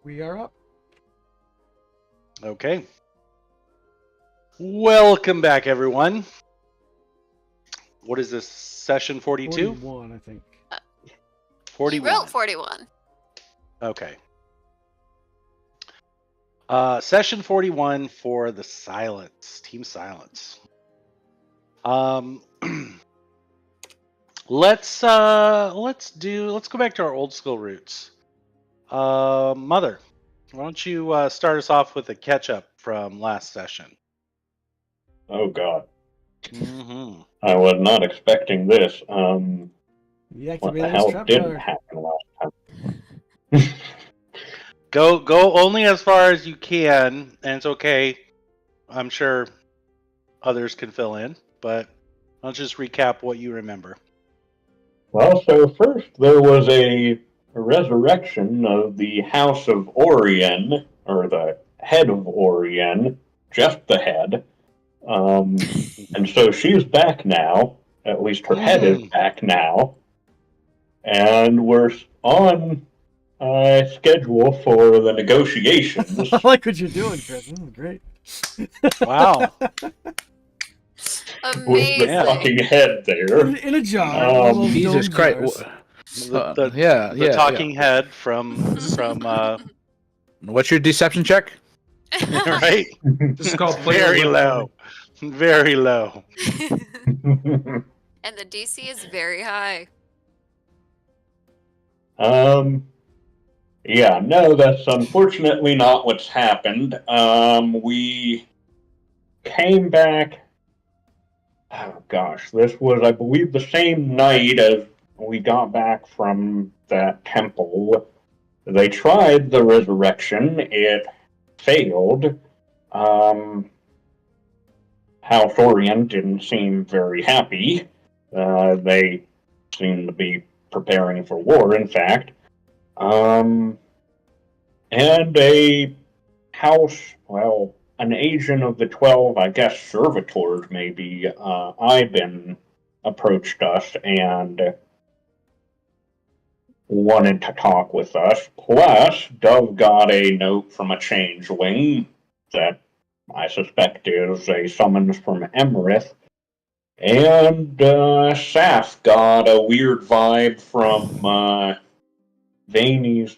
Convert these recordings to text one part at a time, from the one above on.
We are up. Okay. Welcome back, everyone. What is this, session 42? 41, I think. 41. You wrote 41. Okay. Session 41 for the Silence, Team Silence. Let's go back to our old school roots. Mother, why don't you start us off with a catch up from last session? Oh God, Mm-hmm. I was not expecting this. You What the activated his hell trap didn't card. happen last time? Go only as far as you can, and it's okay. I'm sure others can fill in, but I'll just recap what you remember. Well, so first there was a resurrection of the House of Orion, or the head of Orion, just the head. And so she's back now. At least her head is back now. And we're on schedule for the negotiations. I like what you're doing, Chris. This is great. Wow. With the Amazing. fucking head there. In a jar. One of those Jesus dome Christ. jars. The talking head from What's your deception check? right? This is called Very low. Very low. And the DC is very high. Yeah, no, that's unfortunately not what's happened. We came back. Oh gosh, this was, I believe, the same night as we got back from that temple. They tried the resurrection. It failed. House Orion didn't seem very happy. They seemed to be preparing for war, in fact. And a house, well, an agent of the 12, I guess, servitors maybe, Iben approached us and wanted to talk with us. Plus, Dove got a note from a changeling that I suspect is a summons from Emerith. And Saf got a weird vibe from Vani's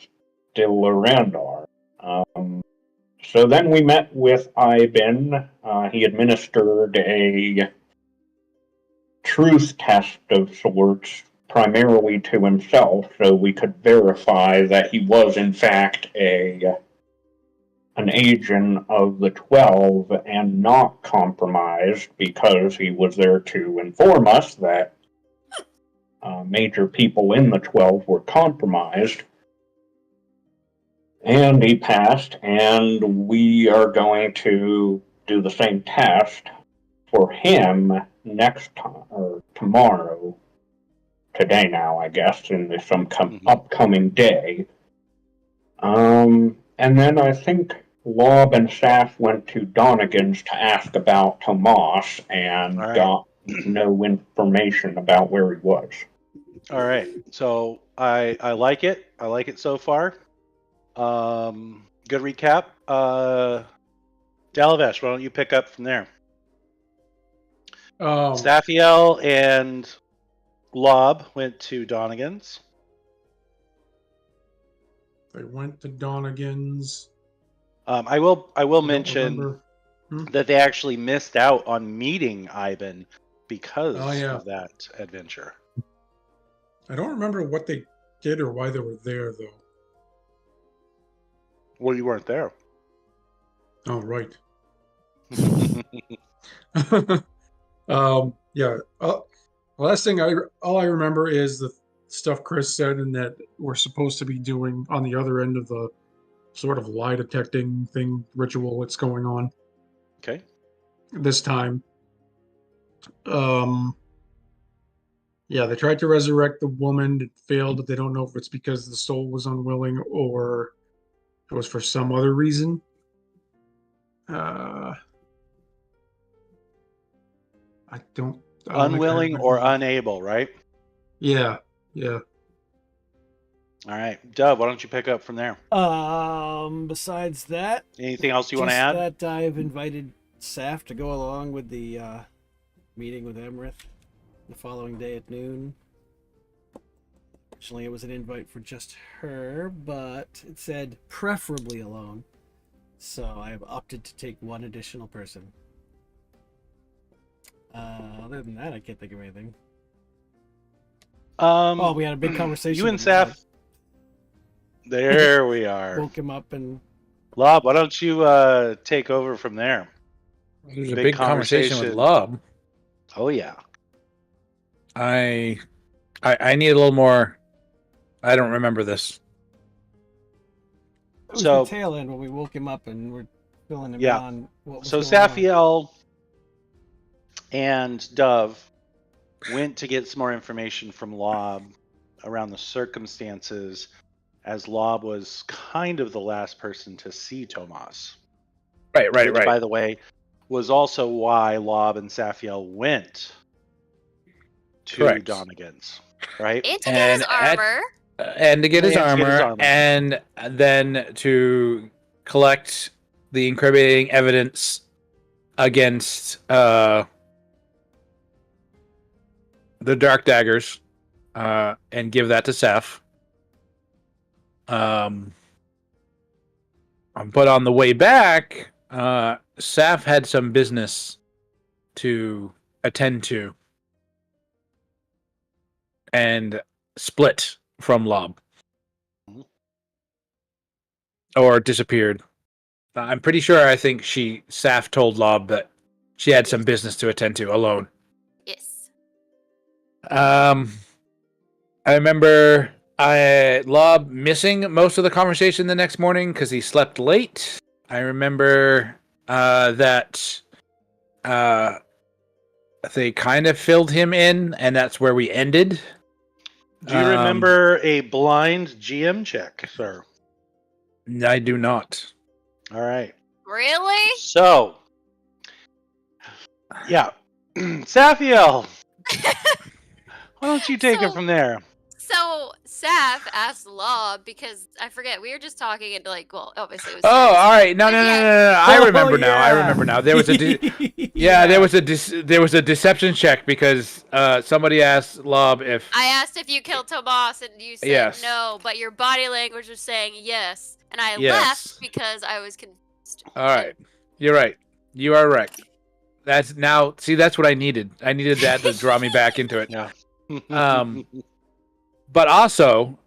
de Lorandar. So then we met with Iben. He administered a truth test of sorts, primarily to himself, so we could verify that he was in fact an agent of the 12 and not compromised, because he was there to inform us that major people in the 12 were compromised. And he passed, and we are going to do the same test for him next time, or tomorrow. Today now, I guess, in some upcoming day. And then I think Lob and Saf went to Donegan's to ask about Tomas and got no information about where he was. All right. So I like it. I like it so far. Good recap. Dalavesh, why don't you pick up from there? Staffiel and Lob went to Donegan's. They went to Donegan's. I will mention that they actually missed out on meeting Iben because of that adventure. I don't remember what they did or why they were there, though. Well, you weren't there. Oh, right. Yeah. Last thing all I remember is the stuff Chris said, and that we're supposed to be doing on the other end of the sort of lie detecting thing ritual that's going on. Okay. This time. Yeah, they tried to resurrect the woman. It failed. They don't know if it's because the soul was unwilling or it was for some other reason. I don't unwilling or unable, right? Yeah. All right, Dove, why don't you pick up from there? Besides that, Anything else you want to just add? that I've invited Saf to go along with the meeting with Emrith the following day at noon. Originally, it was an invite for just her, but it said preferably alone. So I have opted to take one additional person. Other than that, I can't think of anything. We had a big conversation. You and with Lob. Saf. There we are. Woke him up and. Lob, why don't you take over from there? There's a big conversation with Lob. Oh yeah. I need a little more. I don't remember this. It was So- the tail end when we woke him up and we're filling him Yeah. in on what was So going on. Safiel and Dove went to get some more information from Lob around the circumstances, as Lob was kind of the last person to see Tomas. Right. Which, by the way, was also why Lob and Safiel went to Correct. Donegan's, right? And to get his armor. And to get his armor, and then to collect the incriminating evidence against the Dark Daggers, and give that to Seth. But on the way back, Saf had some business to attend to and split from Lob. Or disappeared. I'm pretty sure I think Saf told Lob that she had some business to attend to alone. Yes. I remember Lob missing most of the conversation the next morning because he slept late. I remember that they kind of filled him in, and that's where we ended. Do you remember a blind GM check, sir? I do not. All right. Really? So, yeah. Safiel, why don't you take it from there? So Saf asked Lob because I forget we were just talking and obviously it was. Oh, serious. all right. No. I remember now. I yeah. remember now. There was a there was a deception check because somebody asked Lob if I asked if you killed Tomas and you said Yes. no, but your body language was saying yes, and I Yes. left because I was confused. All right. You're right. You are right. That's now. See, that's what I needed. I needed that to draw me back into it. Yeah. But also,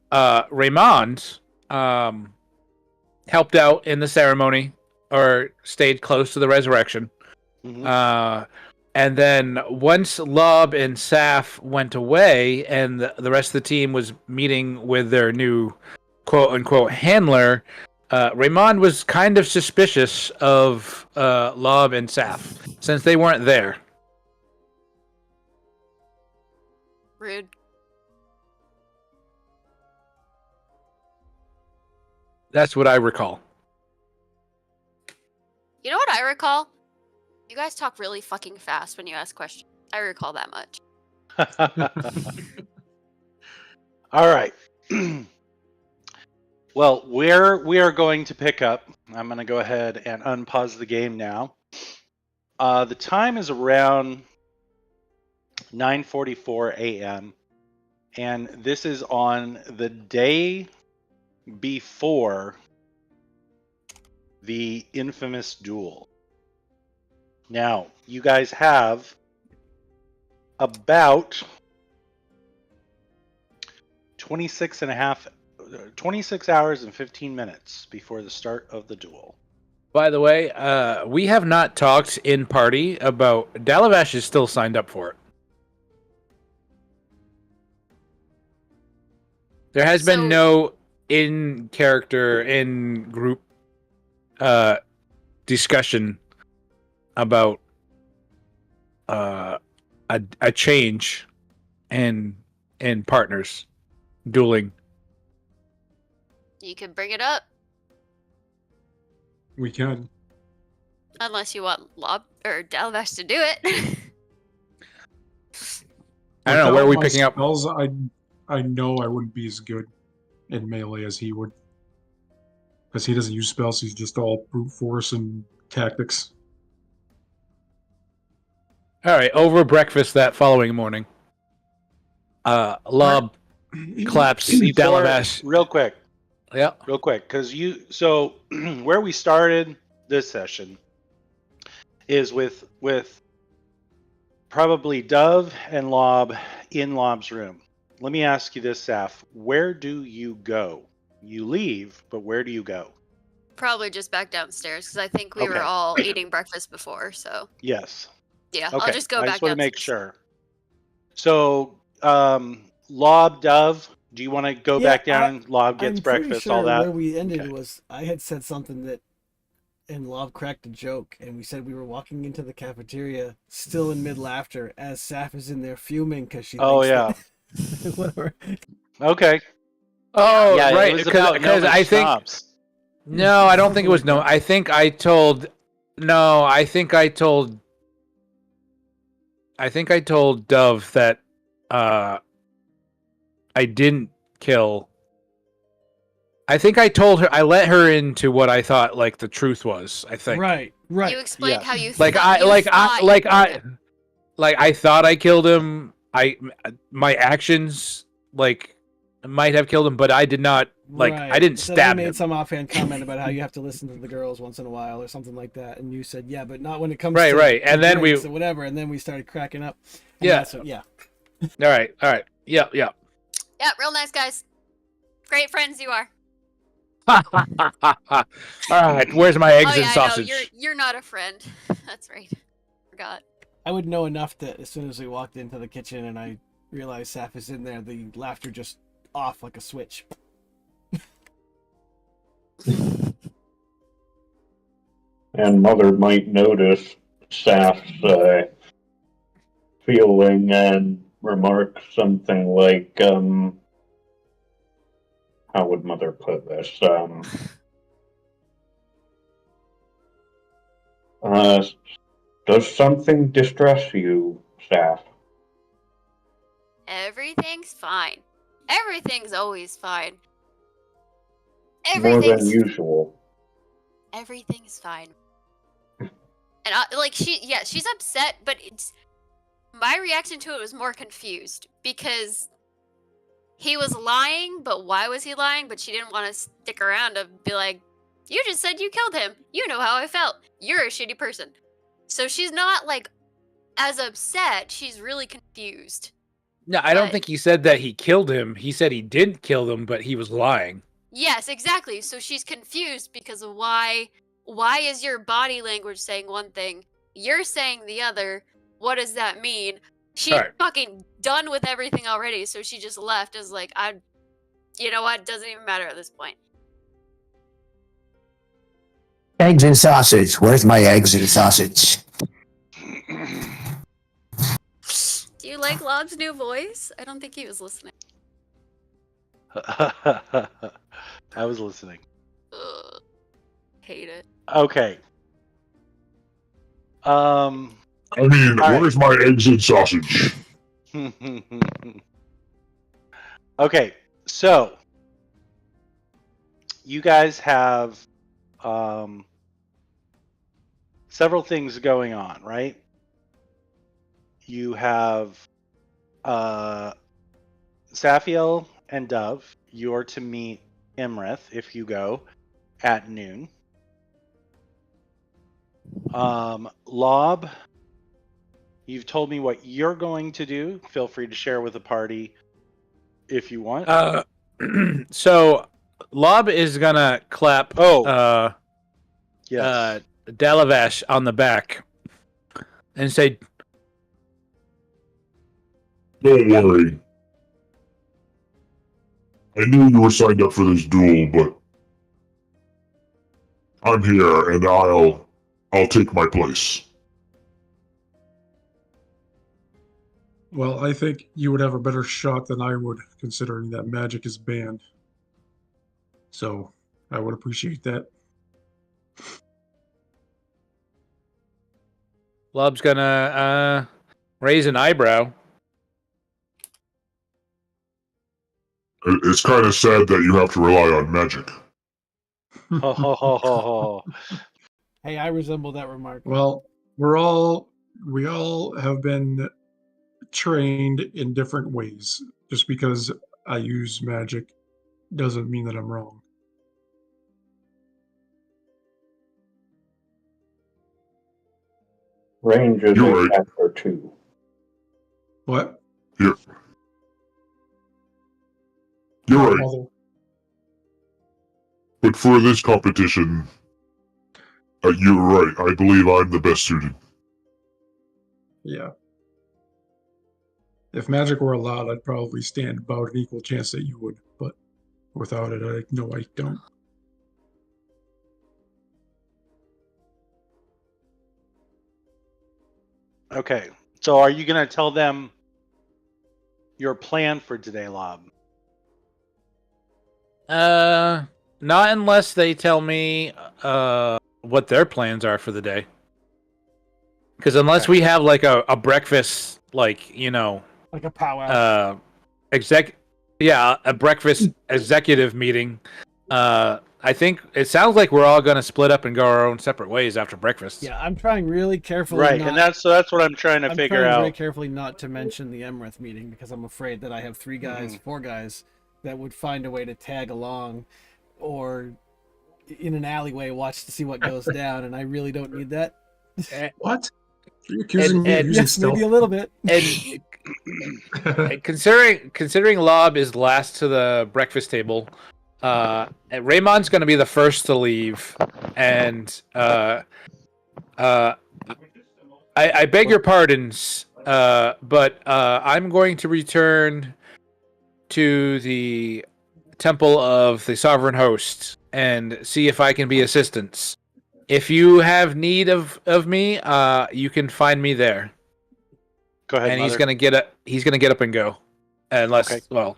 Raymond helped out in the ceremony or stayed close to the resurrection. Mhm. And then once Lob and Saf went away and the rest of the team was meeting with their new quote-unquote handler, Raymond was kind of suspicious of Lob and Saf since they weren't there. Rude. That's what I recall. You know what I recall? You guys talk really fucking fast when you ask questions. I recall that much. All right. Well, where we are going to pick up, I'm going to go ahead and unpause the game now. The time is around 9:44 a.m. and this is on the day before the infamous duel. Now, you guys have about 26 hours and 15 minutes before the start of the duel. By the way, we have not talked in party about Dalavash is still signed up for it. There has been no in-character, in-group discussion about a change in partners dueling. You can bring it up We can. unless you want Lob or Dalvash to do it. I don't know, where are we Without my picking up? spells, I know I wouldn't be as good. in melee as he would. Because he doesn't use spells, he's just all brute force and tactics. All right, over breakfast that following morning, Lob claps Dalabash. Real quick, Yeah. because so where we started this session is with probably Dove and Lob in Lob's room. Let me ask you this, Saf. Where do you go? You leave, but where do you go? Probably just back downstairs because I think we were Okay. all eating breakfast before. So Yes. yeah, Okay. I'll just go I back just want to downstairs. make sure. So, Lob, Dove, do you want to go back down? Lob gets I'm pretty breakfast, sure all that. where we ended Okay. was I had said something that, and Lob cracked a joke, and we said we were walking into the cafeteria, still in mid laughter, as Saf is in there fuming because she Oh, thinks that whatever. Okay. Oh, Yeah, right. it was about Because Nova I think Schnapps. no, I don't think it was Something no. like I think I told. No, I think I told. I think I told Dove that I didn't kill. I think I told her. I let her into what I thought like the truth was. I think. Right. You explained how you Like thought I thought I killed him. My actions like might have killed him, but I did not. Like right. I didn't Said I stab made him. some offhand comment about how you have to listen to the girls once in a while or something like that, and you said, "Yeah, but not when it comes Right, to right. And the then we- drinks or whatever." And then we started cracking up. And Yeah. that's what, yeah. All right. Yeah. Yeah, real nice guys. Great friends you are. All right. Where's my eggs Oh and yeah, sausage? I know. You're not a friend. That's right. Forgot. I would know enough that as soon as we walked into the kitchen and I realized Saf is in there, the laughter just off like a switch. And Mother might notice Saf's feeling and remark something like, how would Mother put this? Does something distress you, Saf? Everything's fine. Everything's always fine. More than usual. Everything's fine. And she's upset, but my reaction to it was more confused because he was lying, but why was he lying? But she didn't want to stick around to be like, you just said you killed him. You know how I felt. You're a shitty person. So she's not like as upset. She's really confused. No, I don't But- think he said that he killed him. He said he didn't kill him, but he was lying. Yes, exactly. So she's confused because of why is your body language saying one thing, you're saying the other? What does that mean? She's Right. fucking done with everything already, so she just left as like, you know what, doesn't even matter at this point. Eggs and sausage. Where's my eggs and sausage? Do you like Lob's new voice? I don't think he was listening. I was listening. Ugh. Hate it. Okay. I mean, right. where's my eggs and sausage? Okay, so you guys have several things going on, right? You have Safiel and Dove. You're to meet Imrith if you go at noon. Lob, you've told me what you're going to do. Feel free to share with the party if you want. So Lob is gonna clap Yes. Dalavash on the back and say, Don't worry. I knew you were signed up for this duel, but I'm here and I'll take my place. Well, I think you would have a better shot than I would, considering that magic is banned. So, I would appreciate that. Lob's gonna raise an eyebrow. It's kind of sad that you have to rely on magic. Ho, ho, ho, ho, ho. Hey, I resemble that remark. Well, we all have been trained in different ways. Just because I use magic doesn't mean that I'm wrong. Range is You're a right. factor too. What? You're Oh, right. although- But for this competition, you're right. I believe I'm the best suited. yeah. If magic were allowed, I'd probably stand about an equal chance that you would, but without it, I don't. Okay. So are you going to tell them your plan for today, Lob? Not unless they tell me what their plans are for the day. Because unless Okay. we have like a breakfast, like, you know, Like a powwow. a breakfast executive meeting. I think it sounds like we're all going to split up and go our own separate ways after breakfast. Yeah, I'm trying really carefully. Right, not, and that's what I'm trying to I'm figure trying very out. carefully not to mention the Emrith meeting because I'm afraid that I have 3 guys, Mhm. 4 guys that would find a way to tag along, or in an alleyway watch to see what goes down, and I really don't need that. What? Are you accusing me of and- using Yes, stealth? maybe a little bit. And considering Lob is last to the breakfast table, Raymond's going to be the first to leave, and I beg your pardons, but I'm going to return to the Temple of the Sovereign Host and see if I can be assistance. If you have need of me, you can find me there. Go ahead, And Mother. he's gonna get up and go, unless Okay. well,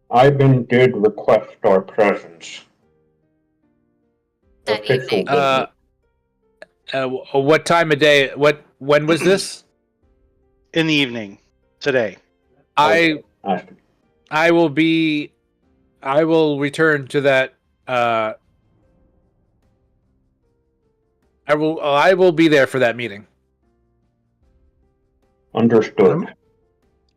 Ivan did request our presence. That Official evening. business. what time of day? When was this? In the evening today. I I will return to that. I will be there for that meeting. understood.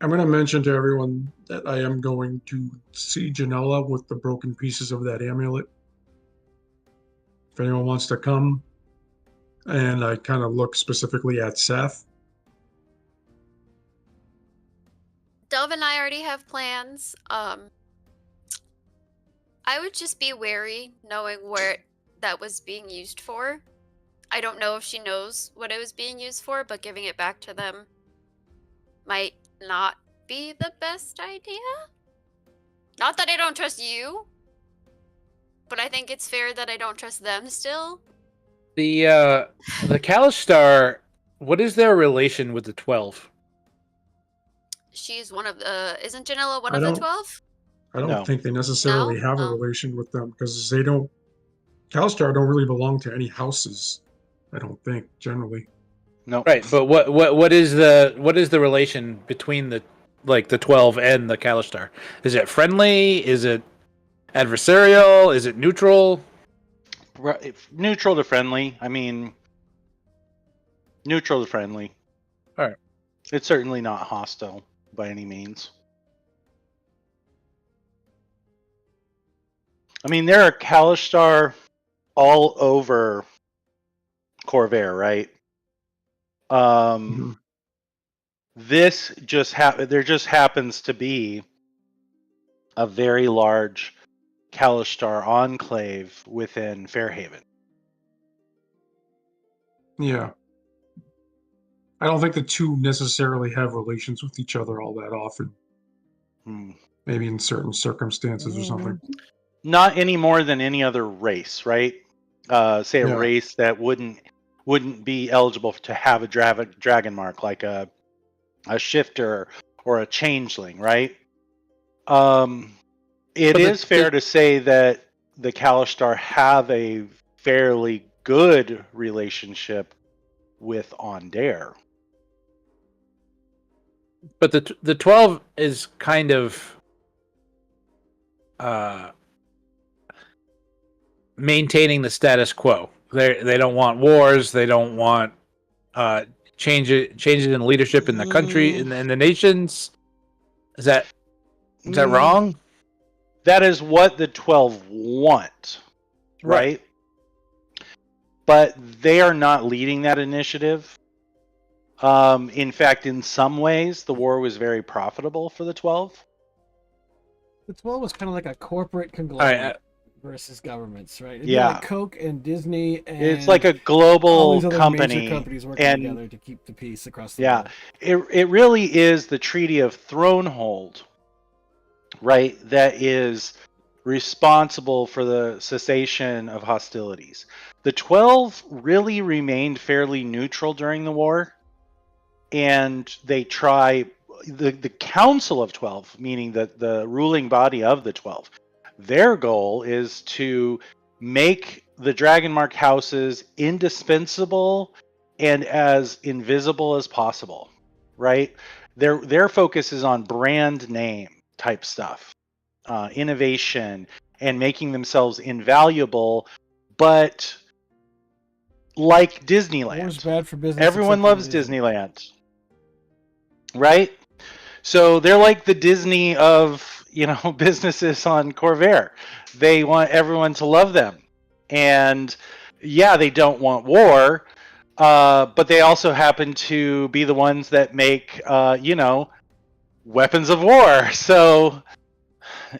I'm going to mention to everyone that I am going to see Janella with the broken pieces of that amulet. If anyone wants to come, and I kind of look specifically at Seth. Dove and I already have plans. I would just be wary knowing where that was being used for. I don't know if she knows what it was being used for, but giving it back to them might not be the best idea. Not that I don't trust you, but I think it's fair that I don't trust them still. The Kalistar, what is their relation with the 12? She's one of the. Isn't Janella one I of the don't- 12? I don't No. think they necessarily No? have a Oh. relation with them because they don't. Kalistar don't really belong to any houses. I don't think generally. No. Right, but what is the relation between the 12 and the Kalistar? Is it friendly? Is it adversarial? Is it neutral? Neutral to friendly. I mean, neutral to friendly. All right. It's certainly not hostile by any means. I mean, there are Kalistar all over Corvair, right? Mhm. This there just happens to be a very large Kalistar enclave within Fairhaven. Yeah. I don't think the two necessarily have relations with each other all that often. Hmm. Maybe in certain circumstances or something. Not any more than any other race, right? Say a Yeah. race that wouldn't be eligible to have a dragon mark, like a shifter or a changeling, right? It But is fair to say that the Kalistar have a fairly good relationship with Ondair. But the 12 is kind of maintaining the status quo. They don't want wars. They don't want changes in leadership in the country in the nations. Is that wrong? That is what the 12 want, right? But they are not leading that initiative. In fact, in some ways, the war was very profitable for the 12. The 12 was kind of like a corporate All conglomerate right, versus governments, right? It'd be Yeah. like Coke and Disney and It's like a all global these other company. major companies working and together to keep the peace across the yeah, world. it really is the Treaty of Thronehold, right? That is responsible for the cessation of hostilities. The 12 really remained fairly neutral during the war, and they try the Council of 12, meaning that the ruling body of the 12. Their goal is to make the Dragonmark houses indispensable and as invisible as possible, right? Their focus is on brand name type stuff, innovation, and making themselves invaluable. But like War's Disneyland, bad for business. everyone except when loves it isn't. Disneyland, right? So they're like the Disney of, businesses on Corvair. They want everyone to love them. And yeah, they don't want war, but they also happen to be the ones that make, weapons of war. So,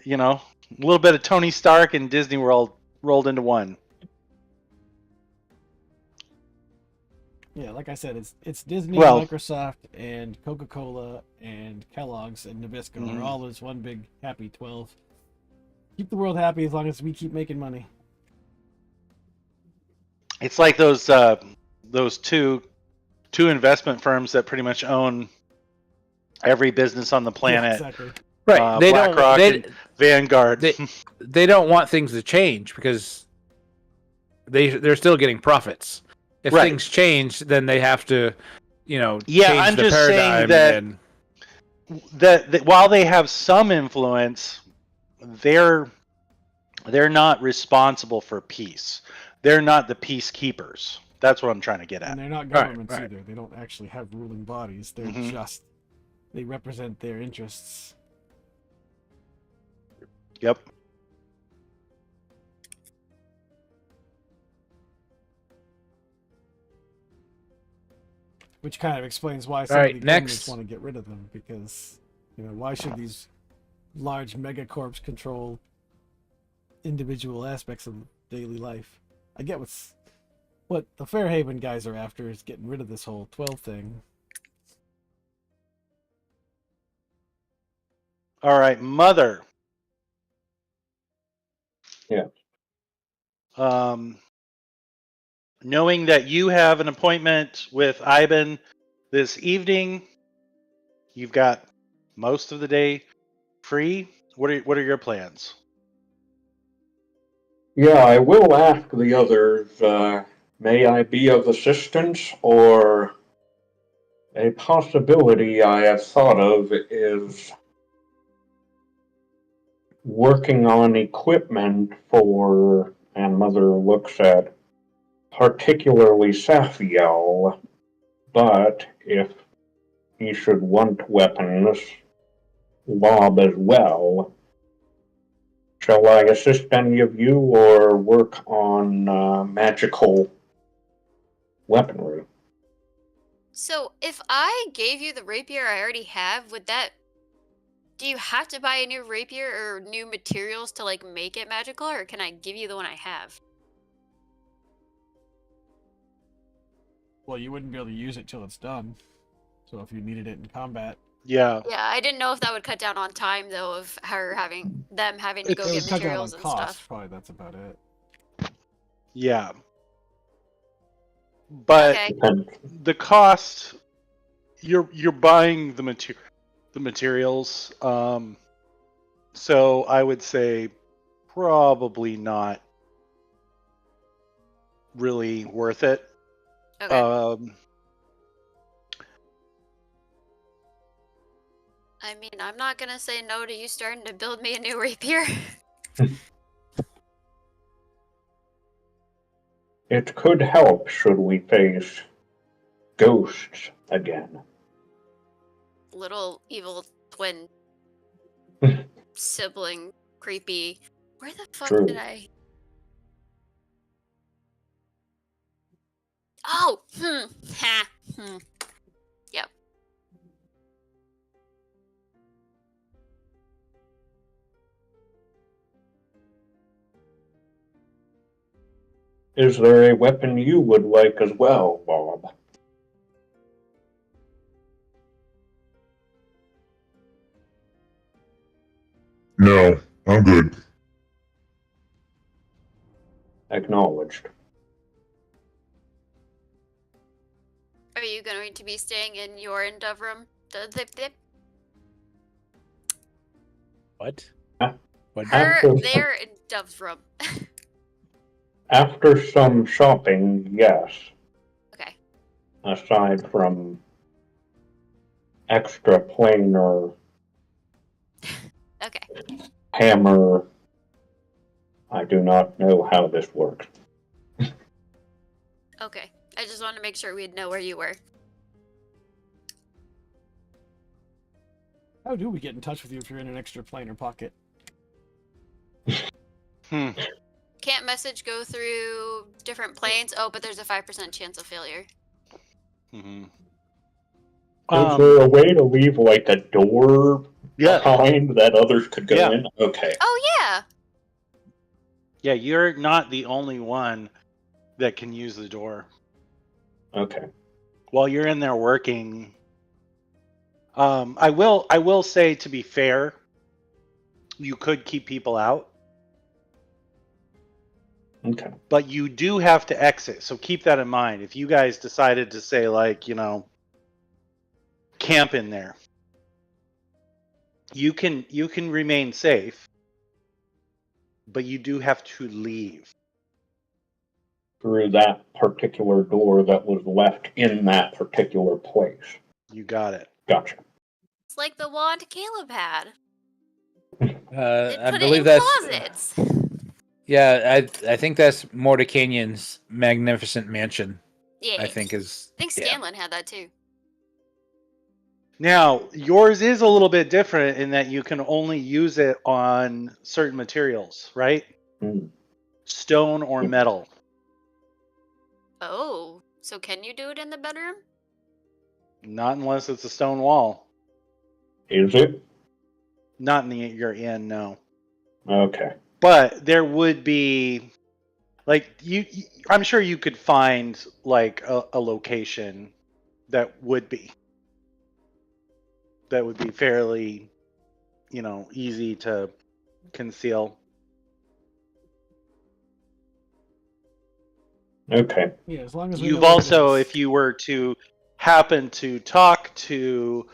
a little bit of Tony Stark and Disney World rolled into one. Yeah, like I said, it's Disney, Well- Microsoft, and Coca-Cola, and Kellogg's, and Nabisco Mhm. are all this one big happy 12. Keep the world happy as long as we keep making money. It's like those two investment firms that pretty much own every business on the Yeah, planet. exactly. right. They don't. BlackRock and Vanguard. They don't want things to change because they're still getting profits. If Right. things change, then they have to, Yeah, change I'm the just saying paradigm. that- and that while they have some influence, they're not responsible for peace. They're not the peacekeepers. That's what I'm trying to get And at. they're not governments right. either. They don't actually have ruling bodies. They're Mhm. just they represent their interests. Yep. Which kind of explains why some right, of the governments next. want to get rid of them, because why should these large megacorps control individual aspects of daily life? I get what the Fairhaven guys are after is getting rid of this whole 12 thing. All right, Mother. Yeah. Knowing that you have an appointment with Ivan this evening, you've got most of the day free. What are your plans? Yeah, I will ask the others, may I be of assistance, or a possibility I have thought of is working on equipment for, and Mother looks at particularly Saphiel, but if he should want weapons, Lob as well. Shall I assist any of you or work on magical weaponry? So if I gave you the rapier I already have, do you have to buy a new rapier or new materials to like make it magical, or can I give you the one I have? Well, you wouldn't be able to use it till it's done. So if you needed it in combat, Yeah. Yeah, I didn't know if that would cut down on time though, of her having to go it get would cut down on materials and cost. stuff. Probably that's about it. Yeah. But Okay. the cost, you're buying the materials. So I would say probably not really worth it. Okay. I mean, I'm not gonna say no to you starting to build me a new rapier. It could help should we face ghosts again. Little evil twin sibling creepy. Where the fuck True. did I? Oh, ha, Yep. Is there a weapon you would like as well, Bob? No, I'm good. Acknowledged. Are you going to be staying in your end of room? What? Huh? What? Their in Dove's room. After some shopping, yes. Okay. Aside from extra planar Okay. hammer, I do not know how this works. Okay. I just wanted to make sure we'd know where you were. How do we get in touch with you if you're in an extra planar pocket? Can't message go through different planes? Oh, but there's a 5% chance of failure. Is there a way to leave like a door behind that others could go in? Okay. Oh, yeah. Yeah, you're not the only one that can use the door. Okay. While you're in there working, I will say, to be fair, you could keep people out. Okay. But you do have to exit, so keep that in mind. If you guys decided to say, like, camp in there, you can remain safe, but you do have to leave Through that particular door that was left in that particular place. You got it. Gotcha. It's like the wand Caleb had. I Put believe it in that's closets. Yeah, I think that's Mordecanian's magnificent mansion. Yeah. I think is. I think Scanlan had that too. Now, yours is a little bit different in that you can only use it on certain materials, right? Stone or metal. Oh, so can you do it in the bedroom? Not unless it's a stone wall. Is it? Not in the you're in, no. Okay. But there would be, like, I'm sure you could find like a location that would be fairly, easy to conceal. Okay. Yeah, as long as we You've know where it also, is. if you were to happen to talk to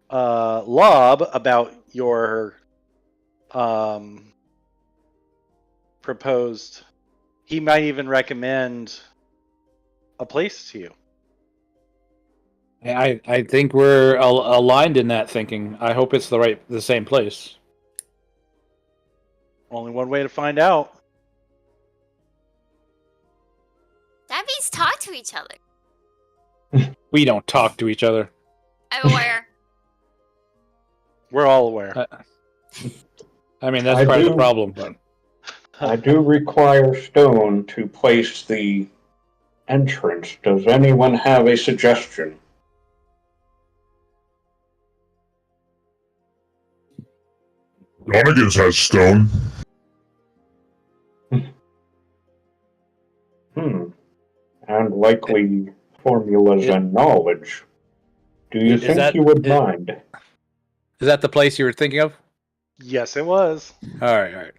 Lob about your proposed, he might even recommend a place to you. I think we're aligned in that thinking. I hope it's the same place. Only one way to find out. That means talk to each other. We don't talk to each other. I'm aware. We're all aware. I mean, that's part of the do- problem. But I do require stone to place the entrance. Does anyone have a suggestion? Donegan's has stone. And likely formulas and knowledge. Do you think you would mind? Is that the place you were thinking of? Yes, it was. All right.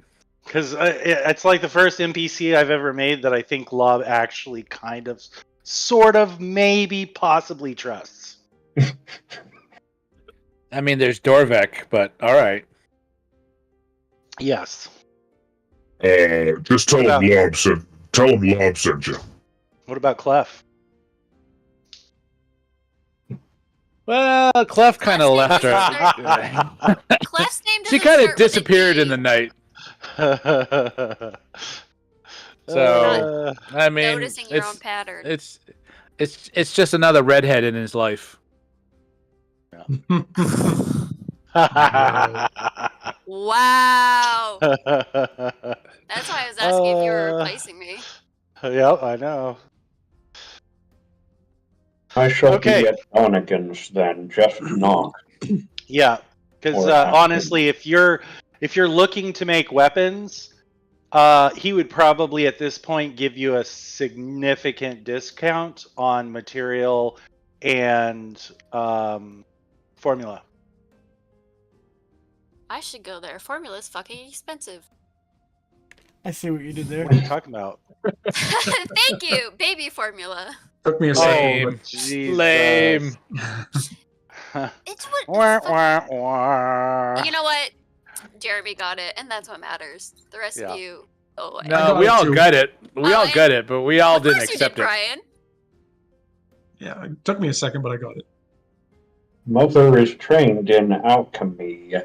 Because it's like the first NPC I've ever made that I think Lob actually kind of, sort of, maybe, possibly trusts. I mean, there's Dorvek, but all right. Yes. Just tell him Lob sent you. What about Clef? Well, Clef kind of left her. Clef's name She doesn't kind start of disappeared with in the night. So I mean, Noticing your own pattern. it's just another redhead in his life. Wow. That's why I was asking if you were replacing me. Yep, I know. I shall Okay. be at Donegan's then. Just knock. Yeah, because Or ask him. honestly, if you're looking to make weapons, he would probably at this point give you a significant discount on material and formula. I should go there. Formula's fucking expensive. I see what you did there. What are you talking about? Thank you, baby formula. Took me a Oh, second. Jesus. Lame. It's what. Wah, It's fucking- wah, wah. You know what? Jeremy got it, and that's what matters. The rest Yeah. of you, go away. I No, got we it all too. got it. We Oh, all and- got it, but we all Of didn't course you accept did, it. Brian. Yeah, it took me a second, but I got it. Mother is trained in alchemy.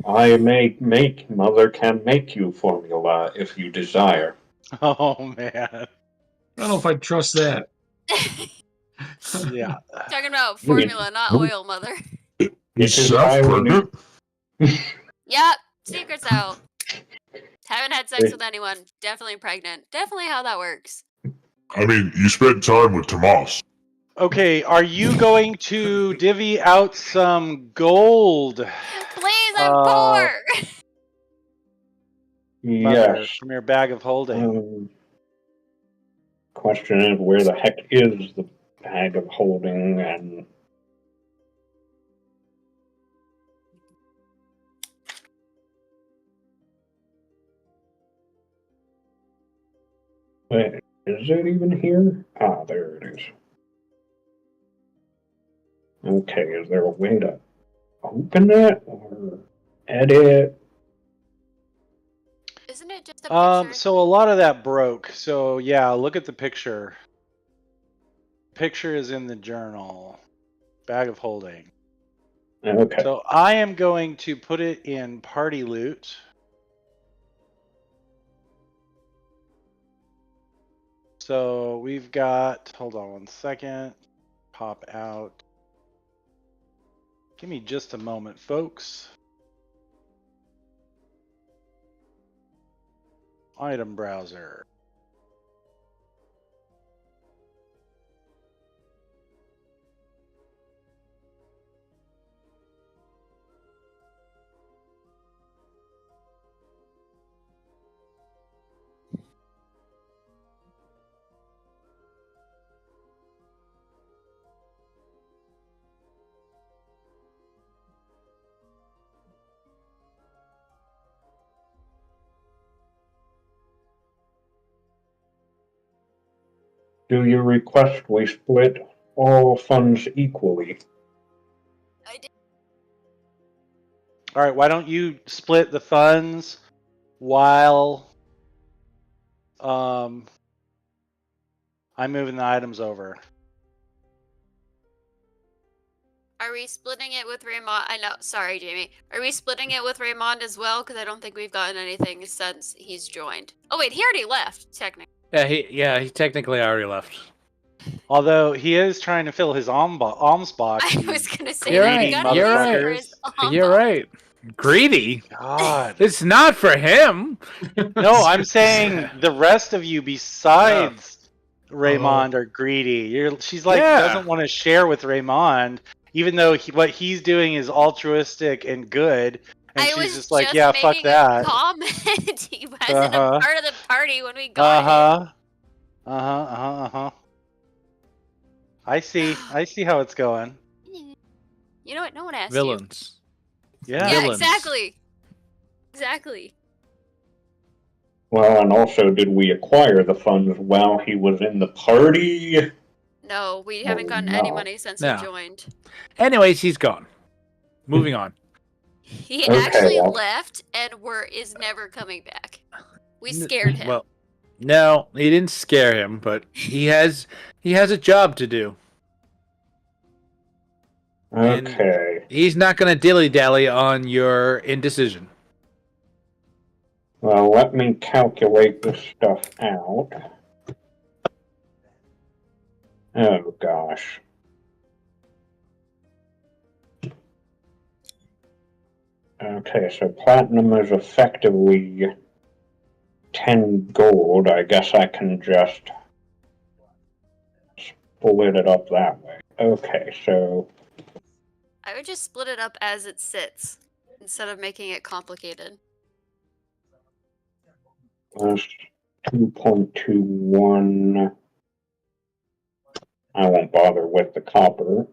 Mother can make you formula if you desire. Oh man. I don't know if I trust that. Yeah. Talking about formula, not oil, mother. Is This is Seth highly pregnant? Yep, secrets out. Haven't had sex with anyone. Definitely pregnant. Definitely how that works. I mean, you spent time with Tomas. Okay, are you going to divvy out some gold? Please, I'm poor. Mother, Yes. from your bag of holding. Question is, where the heck is the bag of holding? And wait, is it even here? Ah, there it is. Okay, is there a way to open it or edit? Isn't it just a picture? So a lot of that broke. So yeah, look at the picture. Picture is in the journal. Bag of holding. Okay. So I am going to put it in party loot. So we've got, hold on one second. Pop out. Give me just a moment, folks. Item browser. Do you request we split all funds equally? I did. All right, why don't you split the funds while I'm moving the items over. Are we splitting it with Raymond? I know. Sorry, Jamie. Are we splitting it with Raymond as well? Because I don't think we've gotten anything since he's joined. Oh wait, he already left. Technically. He technically already left. Although he is trying to fill his alms box. I you was gonna say You're that. right, He got you're a right. for his You're right. Greedy. God. It's not for him. No, I'm saying the rest of you besides Raymond are greedy. She's like doesn't want to share with Raymond, even though what he's doing is altruistic and good. And I she's was just like, yeah, fuck making a that. comment. He wasn't a part of the party when we got I see how it's going. it. You know what? No one asked Villains. Yeah. Yeah, Villains. exactly. Well, and also, did we acquire the funds while he was in the party? No, we haven't gotten no. any money since No. he joined. Anyways, he's gone. Moving on. He Okay, actually well. left and is never coming back. We scared him. Well, no, he didn't scare him, but he has a job to do. And Okay. he's not going to dilly-dally on your indecision. Well, let me calculate this stuff out. Oh, gosh. Okay, so platinum is effectively 10 gold. I guess I can just split it up that way. Okay, so I would just split it up as it sits instead of making it complicated. plus 2.21. I won't bother with the copper.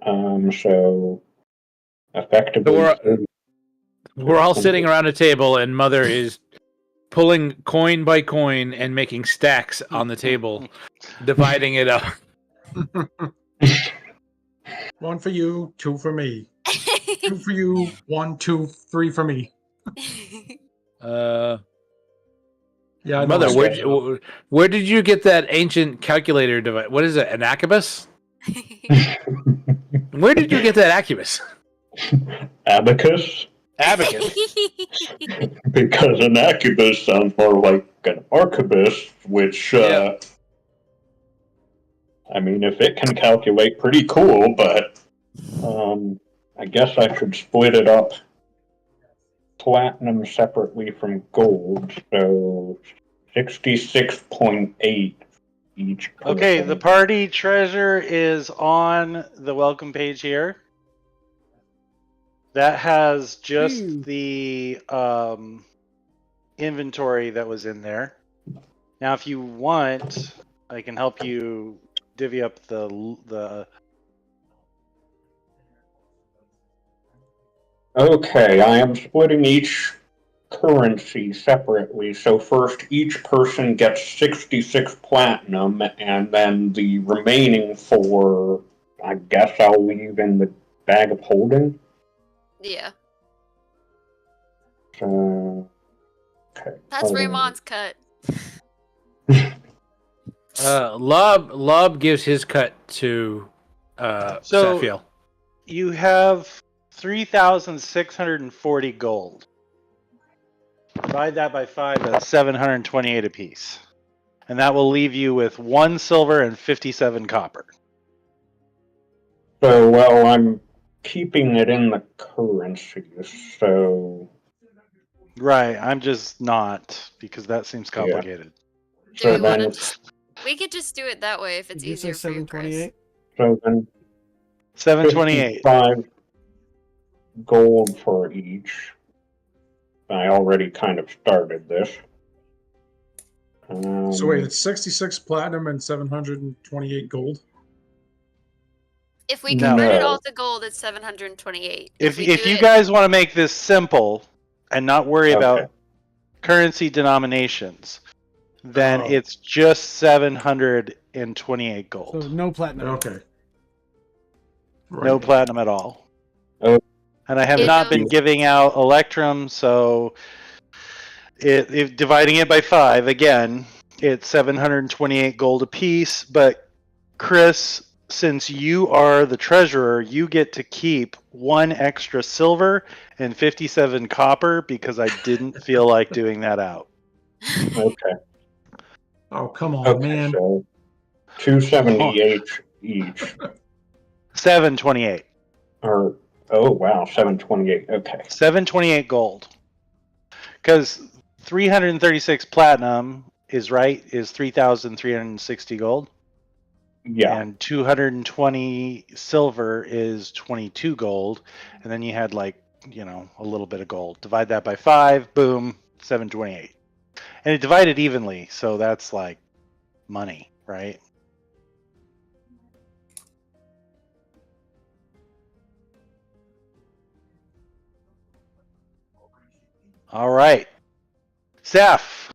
So effectively, We're all sitting around a table, and Mother is pulling coin by coin and making stacks on the table, dividing it up. 1 for you, 2 for me. 2 for you, 1, 2, 3 for me. Uh, Yeah, I know. Mother, I where did you get that ancient calculator device? What is it? An Acubus? Where did you get that Acubus? abacus, Abacus. because an acubus sounds more like an arquebus, which Yeah. I mean, if it can calculate, pretty cool. But I guess I should split it up. Platinum separately from gold, so 66.8 each person. Okay, the party treasure is on the welcome page here. That has just the inventory that was in there. Now, if you want, I can help you divvy up the. Okay, I am splitting each currency separately. So first, each person gets 66 platinum, and then the remaining 4, I guess I'll leave in the bag of holding. Yeah. Okay. That's Raymond's cut. Lob gives his cut to So Safiel. you have 3,640 gold. Divide that by 5, that's 728 apiece. And that will leave you with 1 silver and 57 copper. So, well, I'm keeping it in the currencies, so. Right, I'm just not, because that seems complicated. Do we So want then, to just... We could just do it that way if it's Did you say easier for you, Chris. 728? so then 728. 55 gold for each. I already kind of started this. So wait, it's 66 platinum and 728 gold. If we No. convert it No. all to gold, it's 728. If we you do it... guys want to make this simple and not worry Okay. about currency denominations, then Oh. it's just 728 gold. So no platinum. Okay. Right. No platinum at all. Oh. And I have Yeah, not no. been giving out Electrum, so if dividing it by 5, again, it's 728 gold apiece. But Chris, since you are the treasurer, you get to keep 1 extra silver and 57 copper because I didn't feel like doing that out. Okay. Oh, come on, Okay, man. so 278 each. 728. Or, oh, wow, 728. Okay. 728 gold. Because 336 platinum is 3,360 gold. Yeah. And 220 silver is 22 gold. And then you had a little bit of gold. Divide that by 5, boom, 728. And it divided evenly, so that's like money, right? All right. Seth,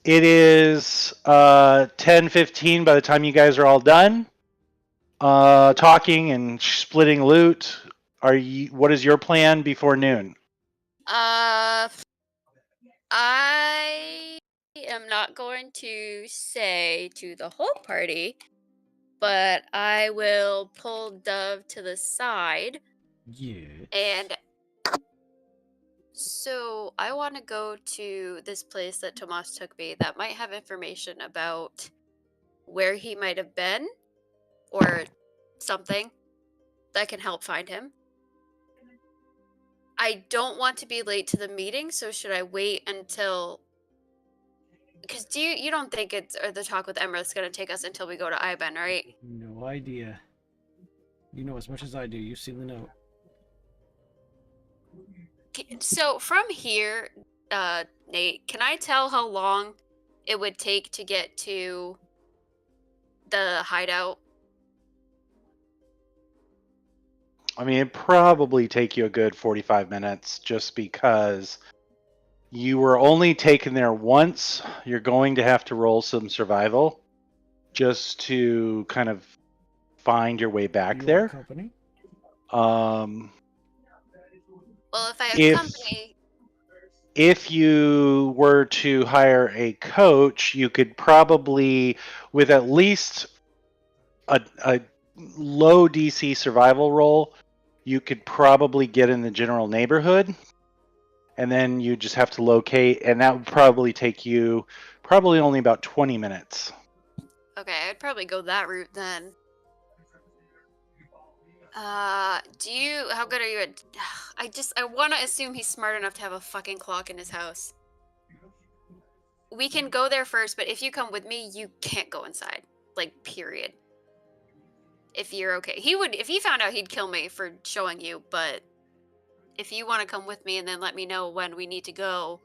it is 10:15 by the time you guys are all done talking and splitting loot. What is your plan before noon? I am not going to say to the whole party, but I will pull Dove to the side Yeah. and So I want to go to this place that Tomas took me that might have information about where he might have been or something that can help find him. I don't want to be late to the meeting, so should I wait until? Because you don't think it's or the talk with Emerald's going to take us until we go to Iben, right? No idea. You know as much as I do. You've seen the note. So from here, Nate, can I tell how long it would take to get to the hideout? I mean, it'd probably take you a good 45 minutes just because you were only taken there once. You're going to have to roll some survival just to kind of find your way back You want there. company? Well, if I have If company, if you were to hire a coach, you could probably, with at least a low DC survival roll, you could probably get in the general neighborhood, and then you just have to locate, and that would probably take you probably only about 20 minutes. okay, I'd probably go that route then. How good are you at? I want to assume he's smart enough to have a fucking clock in his house. We can go there first, but if you come with me, you can't go inside. Like, period. If you're okay. If he found out, he'd kill me for showing you, but if you want to come with me and then let me know when we need to go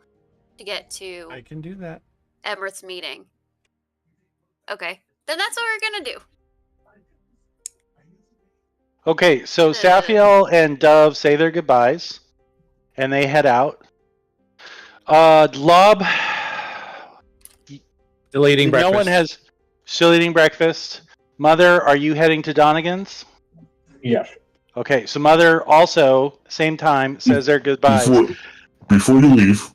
to get to I can do that. Emmert's meeting. Okay. Then that's what we're gonna do. Okay, so Safiel and Dove say their goodbyes, and they head out. Lob, Deleting breakfast. no one has still eating breakfast. Mother, are you heading to Donegan's? Yes. Okay, so Mother also, same time, says their goodbyes. Before you leave,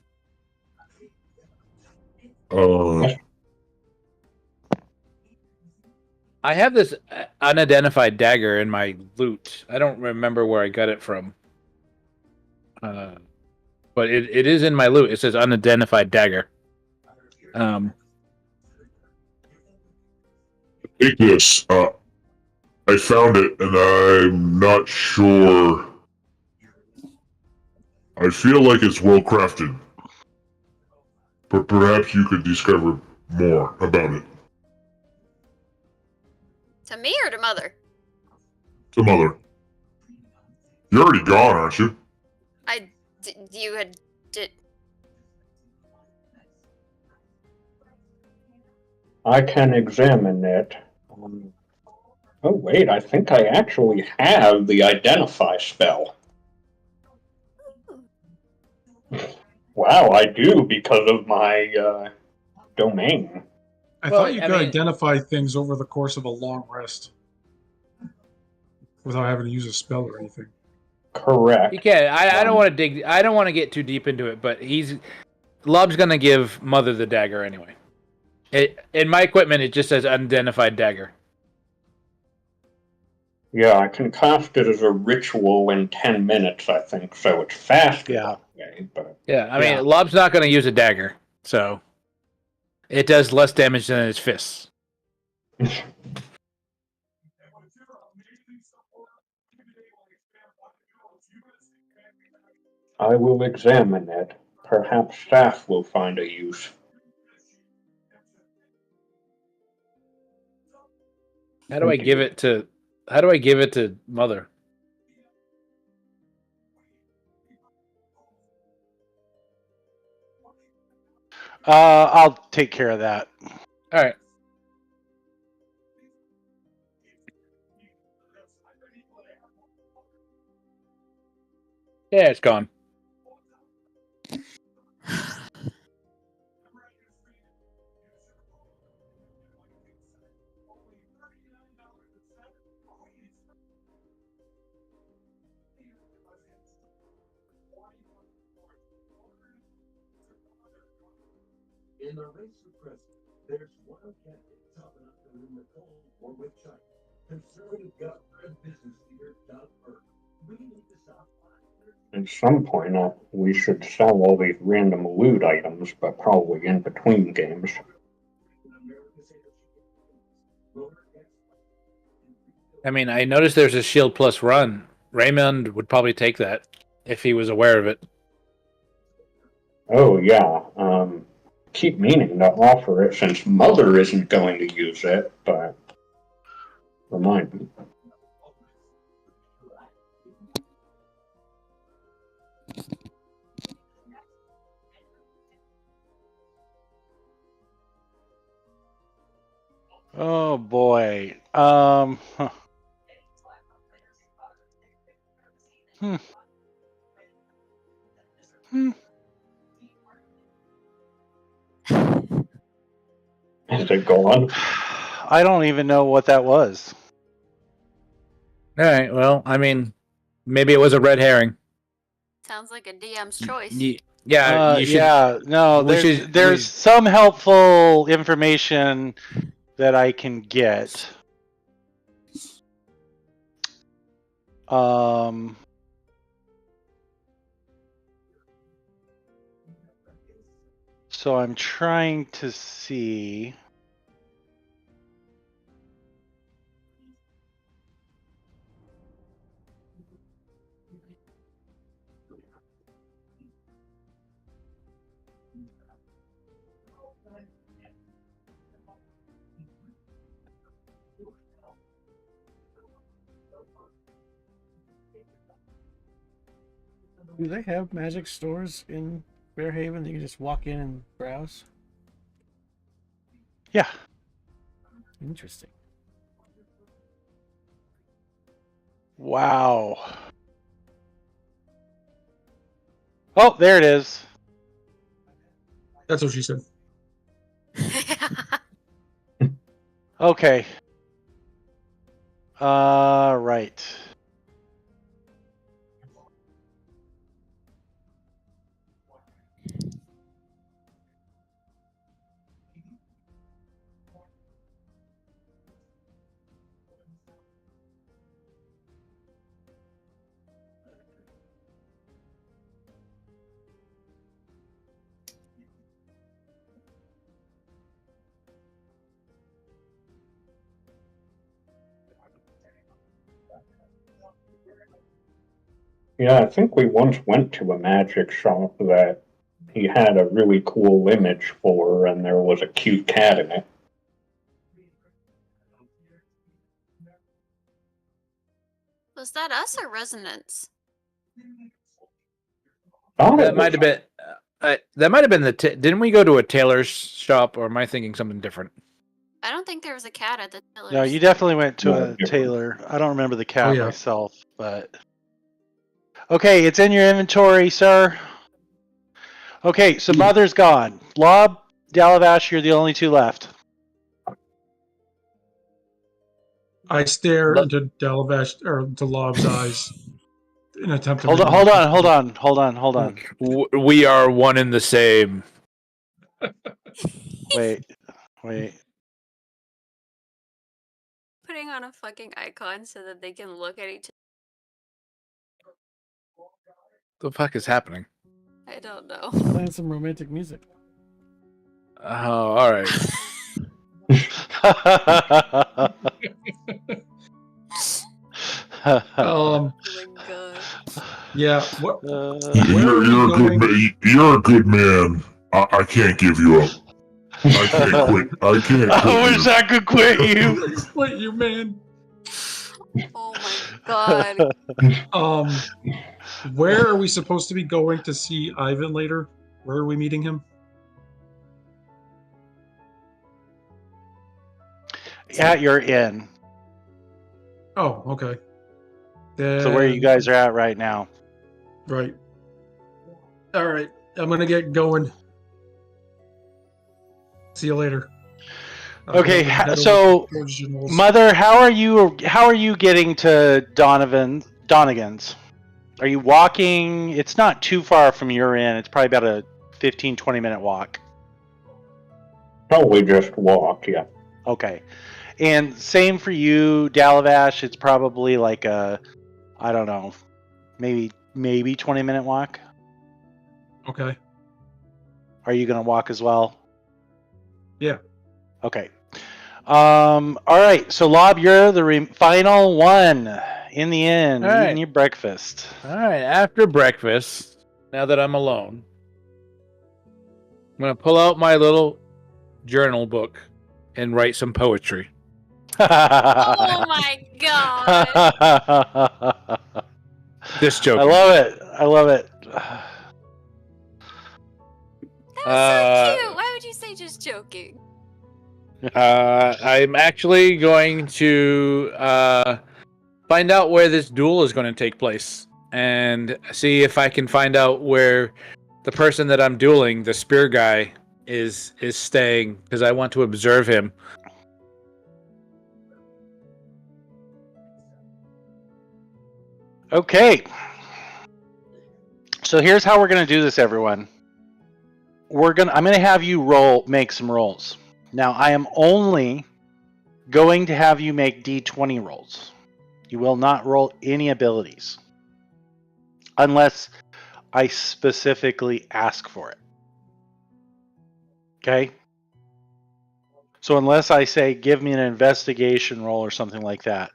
I have this unidentified dagger in my loot. I don't remember where I got it from. But it is in my loot. It says unidentified dagger. take this. I found it, and I'm not sure. I feel like it's well crafted, but perhaps you could discover more about it. To me or to Mother? To Mother. You're already gone, aren't you? You had did. I can examine it. Oh, wait, I think I actually have the identify spell. Wow, I do because of my domain. I thought you could identify things over the course of a long rest without having to use a spell or anything. Correct. You can. I don't want to dig. I don't want to get too deep into it, but Lob's gonna give Mother the dagger anyway. In my equipment, it just says unidentified dagger. Yeah, I can cast it as a ritual in 10 minutes, I think, so it's faster. Yeah. Yeah, I mean, Lob's not going to use a dagger, so it does less damage than his fists. I will examine it. Perhaps staff will find a use. How do I give it to Mother? I'll take care of that. All right. Yeah, it's gone. In the race for president, there's one candidate top enough to win the poll or with China. Conservative governor and business leader Doug Burke. We need to stop. At some point, we should sell all these random loot items, but probably in between games. I mean, I noticed there's a Shield Plus run. Raymond would probably take that if he was aware of it. Oh, yeah. Keep meaning to offer it since Mother isn't going to use it, but remind me. Oh boy. Hmm. Hmm. Is it gone? I don't even know what that was. All right. Well, I mean, maybe it was a red herring. Sounds like a DM's choice. Yeah, you should. Yeah, no, there's some helpful information that I can get. So I'm trying to see. Do they have magic stores in Fairhaven that you can just walk in and browse? Yeah. Interesting. Wow. Oh, there it is. That's what she said. Okay. Right. Yeah, I think we once went to a magic shop that he had a really cool image for, and there was a cute cat in it. Was that us or Resonance? That might have been. That might have been the. Didn't we go to a tailor's shop, or am I thinking something different? I don't think there was a cat at the tailor's. No, you definitely went to No, a different. tailor. I don't remember the cat yeah. myself, but okay, it's in your inventory, sir. Okay, so Mother's gone. Lob, Dalavash, you're the only two left. I stare into Dalavash or into Lob's eyes in an attempt to Hold on. We are one and the same. Wait. Putting on a fucking icon so that they can look at each other. The fuck is happening? I don't know. Playing some romantic music. Oh, all right. Oh my god. Yeah. What? You're a good man. I can't give you up. I can't quit. I can't quit. I wish I could quit you. Quit you, man. Oh my god. Where are we supposed to be going to see Ivan later? Where are we meeting him? At your inn. Oh, okay. So where you guys are at right now? Right. All right. I'm gonna get going. See you later. Okay, so Mother, how are you getting to Donegan's? Are you walking? It's not too far from your inn. It's probably about a 15-20 minute walk. Probably just walk, yeah. Okay. And same for you, Dalavash. It's probably like a, I don't know, maybe maybe 20-minute walk. Okay. Are you going to walk as well? Yeah. Okay. All right. So, Lob, you're the final one in the inn, All eating right. your breakfast. All right, after breakfast, now that I'm alone, I'm going to pull out my little journal book and write some poetry. Oh my god. Just I joking. love it. I love it. That was so cute. Why would you say just joking? I'm actually going to find out where this duel is going to take place and see if I can find out where the person that I'm dueling, the spear guy, is staying, because I want to observe him. Okay. So here's how we're gonna do this, everyone. I'm gonna have you make some rolls. Now I am only going to have you make D20 rolls. You will not roll any abilities unless I specifically ask for it. Okay? So unless I say give me an investigation roll or something like that,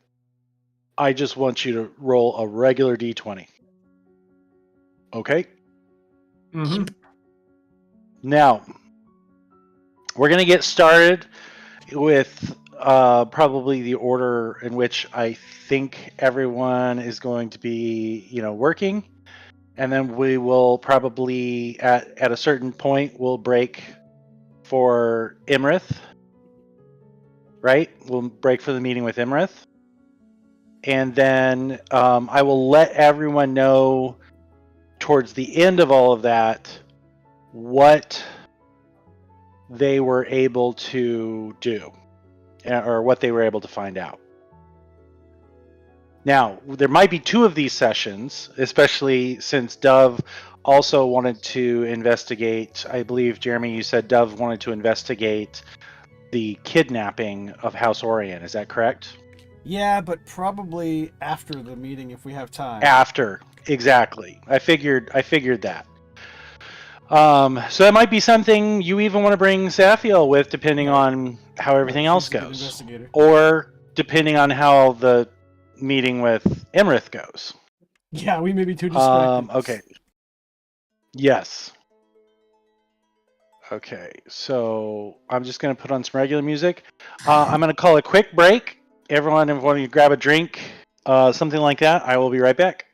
I just want you to roll a regular D20. Okay? Mm-hmm. Now, we're going to get started with probably the order in which I think everyone is going to be, working. And then we will probably, at a certain point, we'll break for Imrith. Right? We'll break for the meeting with Imrith. And then I will let everyone know towards the end of all of that what they were able to do or what they were able to find out. Now, there might be two of these sessions, especially since Dove also wanted to investigate. I believe, Jeremy, you said Dove wanted to investigate the kidnapping of House Orion. Is that correct? Yeah, but probably after the meeting if we have time. After, exactly. I figured that. So that might be something you even want to bring Safiel with, depending Right. on how everything else She's a good goes, investigator. or depending on how the meeting with Imrith goes. Yeah, we may be too distracted. Okay. Yes. Okay. So I'm just gonna put on some regular music. I'm gonna call a quick break. Everyone, if you want to grab a drink, something like that, I will be right back.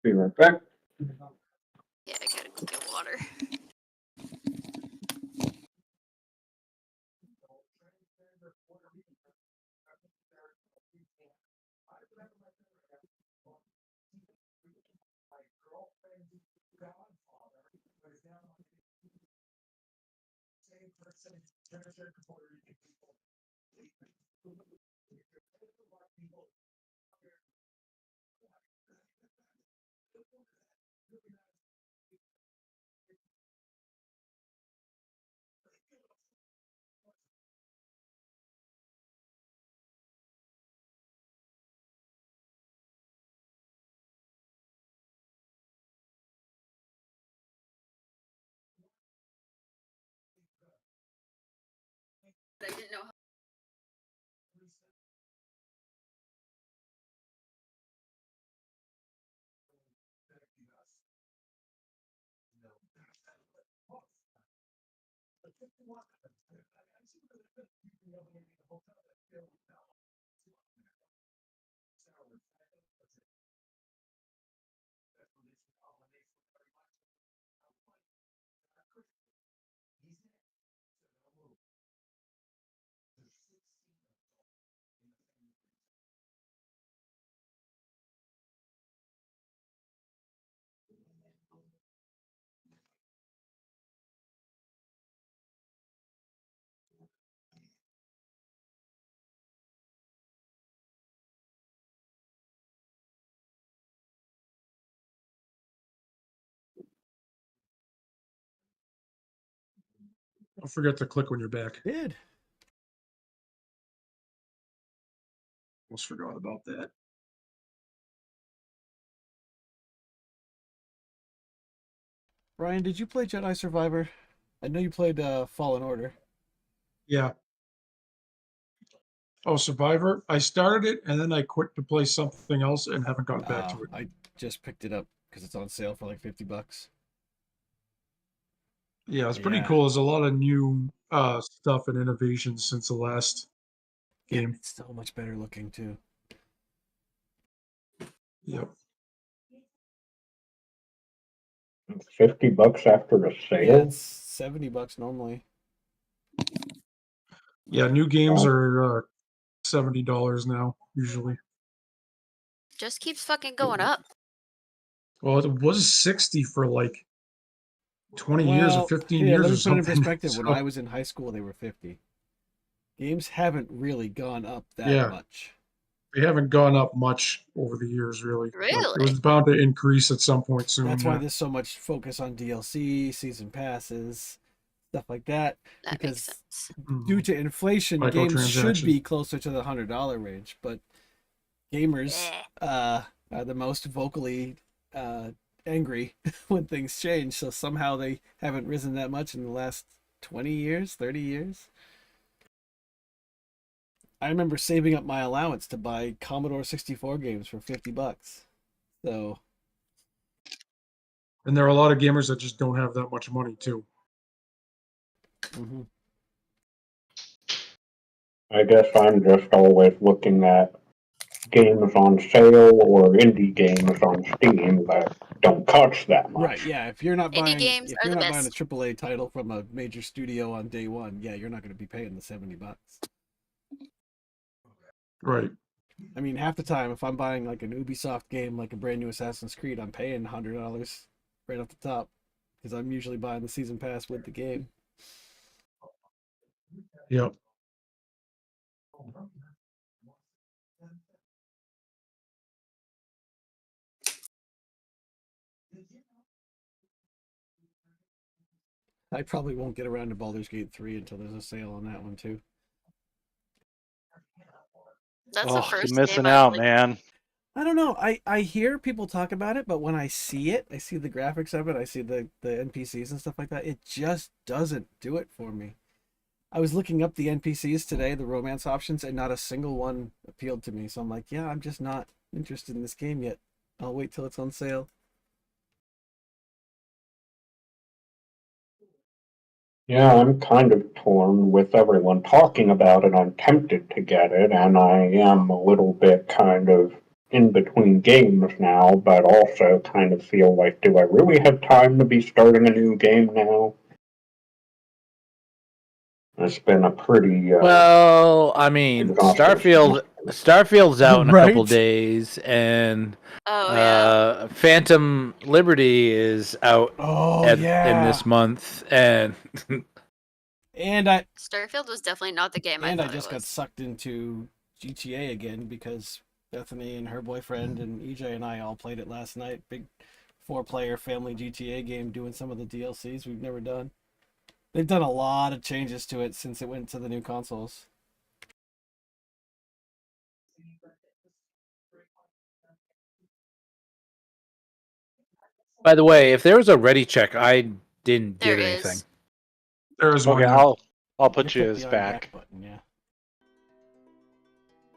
Be right back. Yeah, I gotta go get water. I didn't know Don't forget to click when you're back. Did. Almost forgot about that. Ryan, did you play Jedi Survivor? I know you played Fallen Order. Yeah. Oh, Survivor. I started it and then I quit to play something else and haven't gotten back to it. I just picked it up because it's on sale for like $50. Yeah, it's pretty Yeah. cool. There's a lot of new stuff and innovations since the last Yeah, game. it's so much better looking too. Yep. $50 after the Yeah, sale. it's $70 normally. Yeah, new games Wow. are $70 now, usually. Just keeps fucking going up. Well, it was 60 for like 20 years or Well, 15 yeah, years let or me put it in something. perspective. When So, I was in high school, they were 50. Games haven't really gone up that Yeah. much. they haven't gone up much over the years, really. But it Really? was bound to increase at some point soon. That's why yeah. there's so much focus on DLC, season passes, stuff like that. That makes because sense. due to inflation, games should Microtransaction. be closer to the $100 range, but gamers Eh. are the most vocally angry when things change. So somehow they haven't risen that much in the last 20 years, 30 years. I remember saving up my allowance to buy Commodore 64 games for $50. So And there are a lot of gamers that just don't have that much money, too. mhm. I guess I'm just always looking at games on sale or indie games on Steam that don't cost that much. Right, yeah. If you're not Indie buying games if are you're the not buying a best. AAA title from a major studio on day one, yeah, you're not going to be paying the $70. Right. I mean, half the time, if I'm buying like an Ubisoft game, like a brand new Assassin's Creed, I'm paying $100 right off the top because I'm usually buying the season pass with the game. Yep. I probably won't get around to Baldur's Gate 3 until there's a sale on that one too. That's the Oh, first you're missing game I out, like. man. I don't know. I hear people talk about it, but when I see it, I see the graphics of it, I see the NPCs and stuff like that. It just doesn't do it for me. I was looking up the NPCs today, the romance options, and not a single one appealed to me. So I'm like, yeah, I'm just not interested in this game yet. I'll wait till it's on sale. Yeah, I'm kind of torn with everyone talking about it. I'm tempted to get it, and I am a little bit kind of in between games now, but also kind of feel like, do I really have time to be starting a new game now? It's been a pretty Well, I mean, exhausting Starfield's out in a couple Right? days, and Oh yeah. Phantom Liberty is out Oh in yeah. this month, and And I Starfield was definitely not the game I and I thought just it got was. sucked into GTA again because Bethany and her boyfriend and EJ and I all played it last night. Big 4-player family GTA game doing some of the DLCs we've never done. They've done a lot of changes to it since it went to the new consoles. by the way, if there was a ready check, I didn't There get anything. is. There is one. Okay, Yeah. I'll put you click as the on back. button, yeah.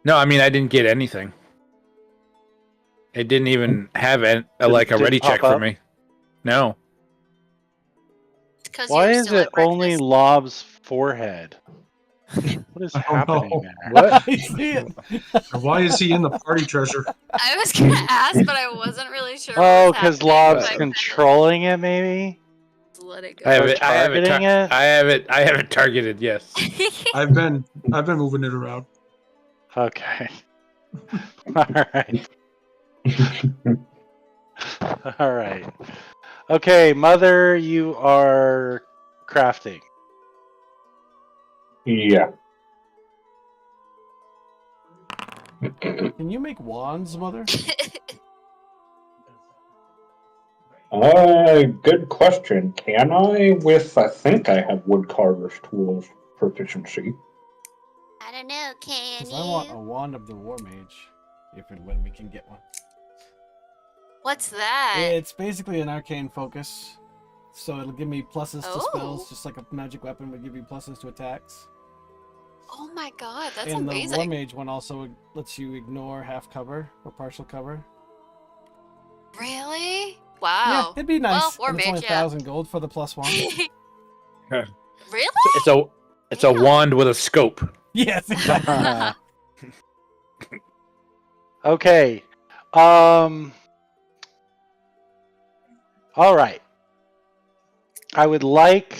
No, I mean I didn't get anything. It didn't even have like a Didn't ready check pop for up? me. No. Because you Why were is still it at only breakfast. Lob's forehead? What is I don't happening know. there? What? I see it. And why is he in the party treasure? I was gonna ask, but I wasn't really sure what Oh, was because happening. Lob's So I kind controlling it, maybe? of let it I have go. Or it. I have it. targeting it? I have it targeted. Yes. I've been moving it around. Okay. Alright. Alright. Okay, Mother, you are crafting. Yeah. Can you make wands, Mother? Good question. Can I I think I have woodcarver's tools proficiency. I don't know, can Because I want a wand of the war mage, if and when we can get one. What's that? It's basically an arcane focus, so it'll give me pluses to Oh. spells, just like a magic weapon would give you pluses to attacks. Oh my god, that's and the war amazing. mage one also lets you ignore half cover or partial cover. Really? Yeah, Wow. it'd be nice. War and it's mage, only yeah. 1,000 gold for the plus one. Really? It's a Damn. wand with a scope. Yes, exactly. Okay. All right. I would like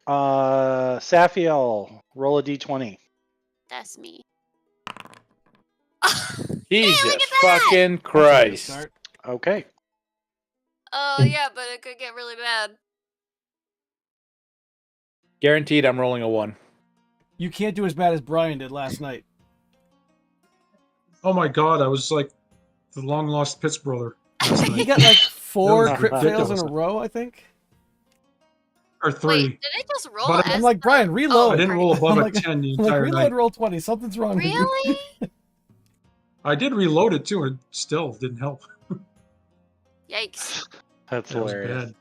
Safiel, roll a d20. That's me. Jesus look at that! fucking That's a way to Christ. start. Okay. Oh yeah, but it could get really bad. Guaranteed I'm rolling a 1. You can't do as bad as Brian did last night. Oh my god, I was like the long lost Pitts brother last He night. got like 4 was crit fails in ridiculous. a row, I think. Or 3. Wait, did I just roll But as I'm like, the- Brian, reload. I didn't roll above I'm a like- 10 the I'm like, entire reload, night. roll 20. Something's wrong with you. Really? I did reload it too, and it still didn't help. Yikes. That's That was hilarious. bad.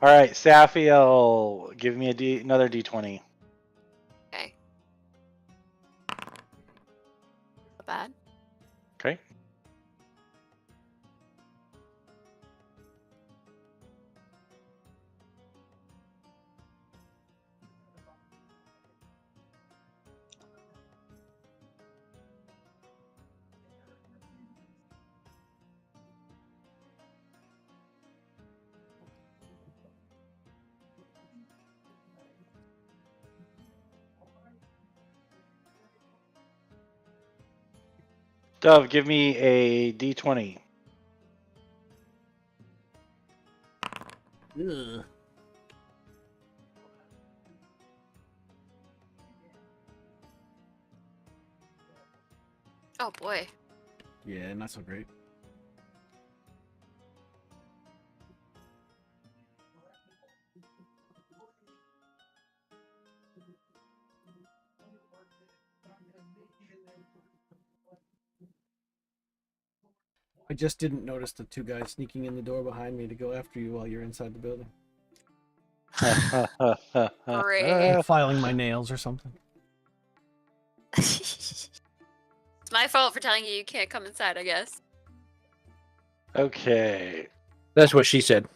All right, Safiel, give me another d20. Okay. Not bad. Okay. Dove, give me a d20. Ugh. Oh boy. Yeah, not so great. I just didn't notice the 2 guys sneaking in the door behind me to go after you while you're inside the building. Great. Like filing my nails or something. It's my fault for telling you you can't come inside, I guess. Okay. That's what she said.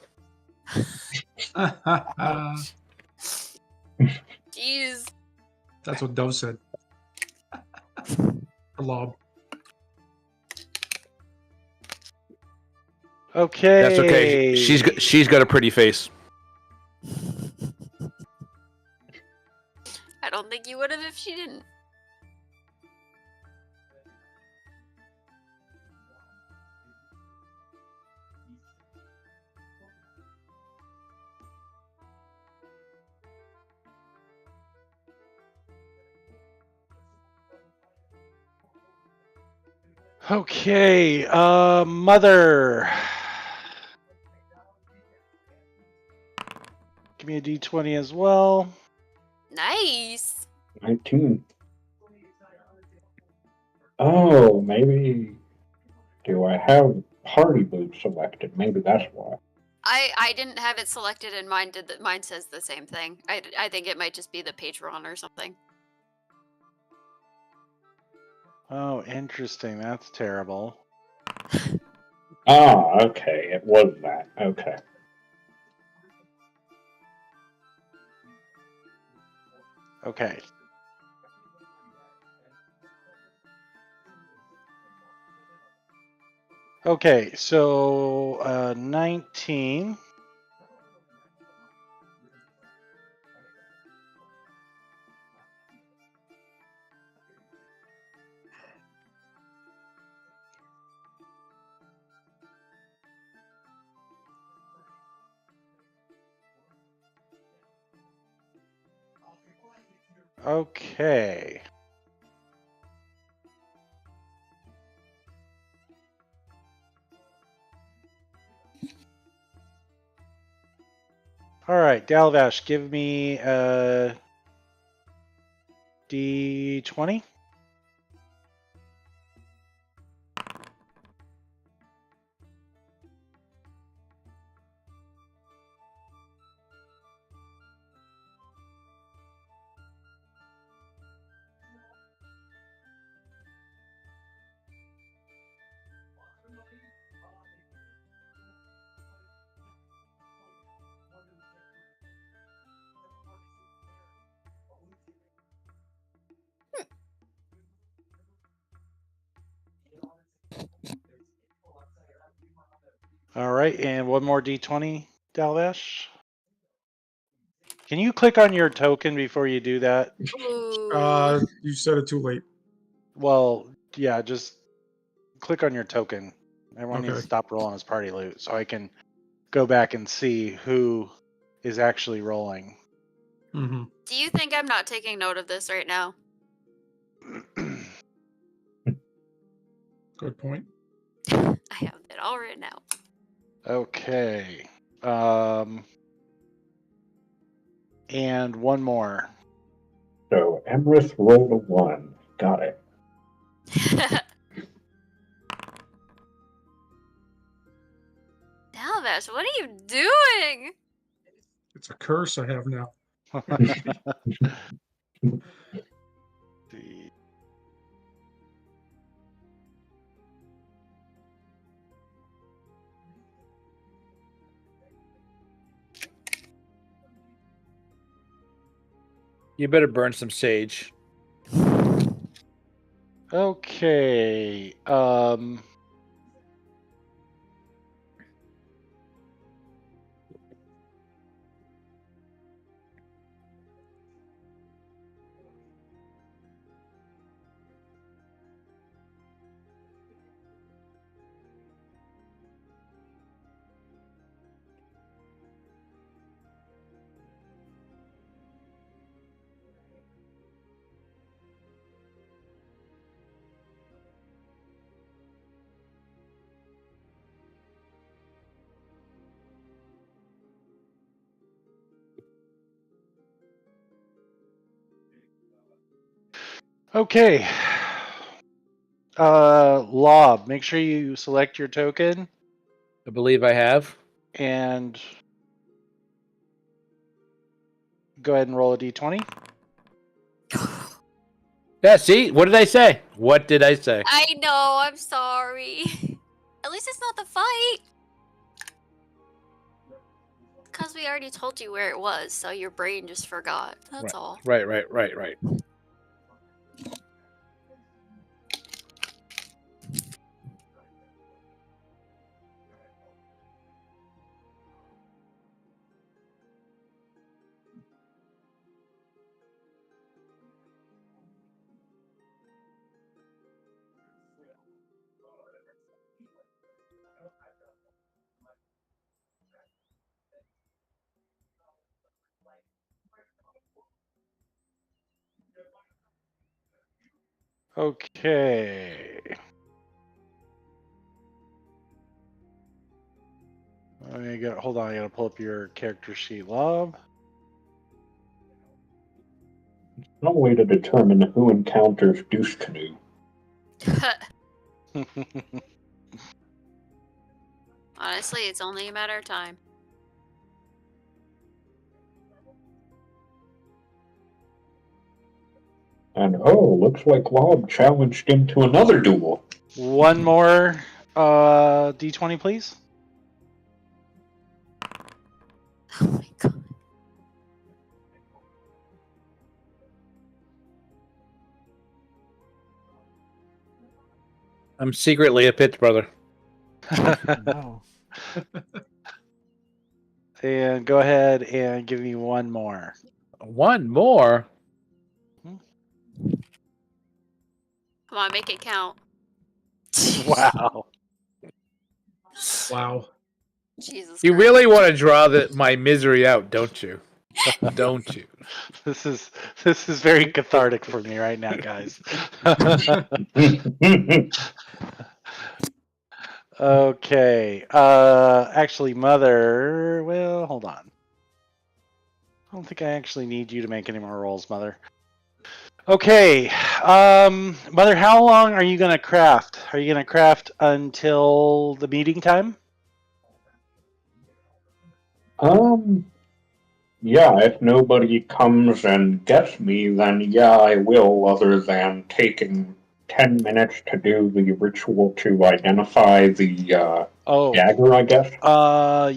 Ouch. Jeez. That's what Dove said. Lob. Okay. That's okay. She's got a pretty face. I don't think you would have if she didn't. Okay, Mother. Give me a d20 as well. Nice. 19. Oh, maybe. Do I have party boots selected? Maybe that's why. I didn't have it selected and mine did mine says the same thing. I think it might just be the Patreon or something. Oh, interesting. That's terrible. Ah, okay. It was that. Okay. Okay. Okay, so 19. Okay. All right, Dalvash, give me a D20. All right, and one more D20, Dalvash. Can you click on your token before you do that? Ooh. You said it too late. Well, yeah, just click on your token. Everyone needs to Okay. stop rolling his party loot so I can go back and see who is actually rolling. Mm-hmm. Do you think I'm not taking note of this right now? Good point. I have it all written out. Okay. And one more. So Emrys rolled a 1. Got it. Dalvash, what are you doing? It's a curse I have now. See. You better burn some sage. Okay. Okay. Lob, make sure you select your token I believe I have. and go ahead and roll a d20. Yeah, see? What did I say? What did I say? I know, I'm sorry. At least it's not the fight. Because we already told you where it was, so your brain just forgot. That's all. Right. Okay. Hold on, I gotta pull up your character sheet, Lob. No way to determine who encounters douche canoe. Honestly, it's only a matter of time. And looks like Lob challenged him to another duel. One more d20, please. Oh my god. I'm secretly a pitch brother. No. And go ahead and give me one more. One more? Come on, make it count. Wow. Wow. Jesus You Christ. really want to draw my misery out, don't you? Don't you? This is very cathartic for me right now, guys. Okay. Actually, Mother. Well, hold on. I don't think I actually need you to make any more rolls, Mother. Okay, Mother, how long are you gonna craft? Are you gonna craft until the meeting time? Yeah, if nobody comes and gets me, then yeah, I will, other than taking 10 minutes to do the ritual to identify the Oh, dagger, I guess.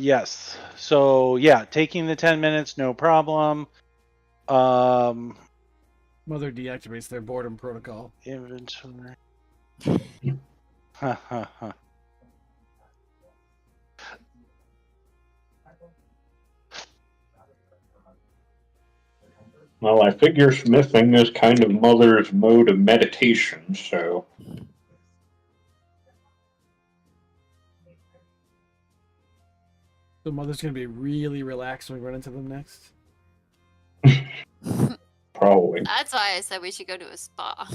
yes. So yeah, taking the 10 minutes, no problem. Mother deactivates their boredom protocol. Inventory. Ha ha ha. Well, I figure smithing is kind of Mother's mode of meditation, so. So Mother's gonna be really relaxed when we run into them next. Probably. That's why I said we should go to a spa.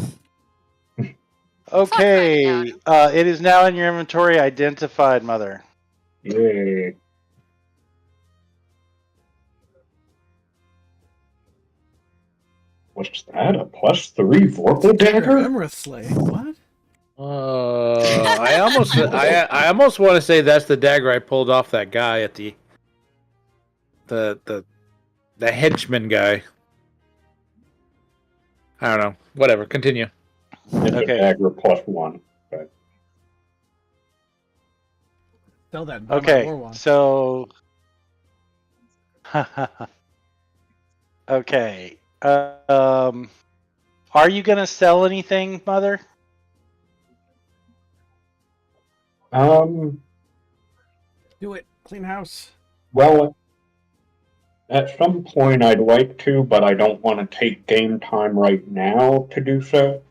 Okay, it is now in your inventory identified, Mother. Yay. What's that? A +3 Vorpal dagger? Emerald slaying. What? I almost want to say that's the dagger I pulled off that guy at the henchman guy. I don't know. Whatever. Continue. It's Okay. a dagger +1. But... Tell that. Buy my Okay, war wand. so. Okay. Are you gonna sell anything, Mother? Do it. Clean house. Well, at some point I'd like to, but I don't want to take game time right now to do so.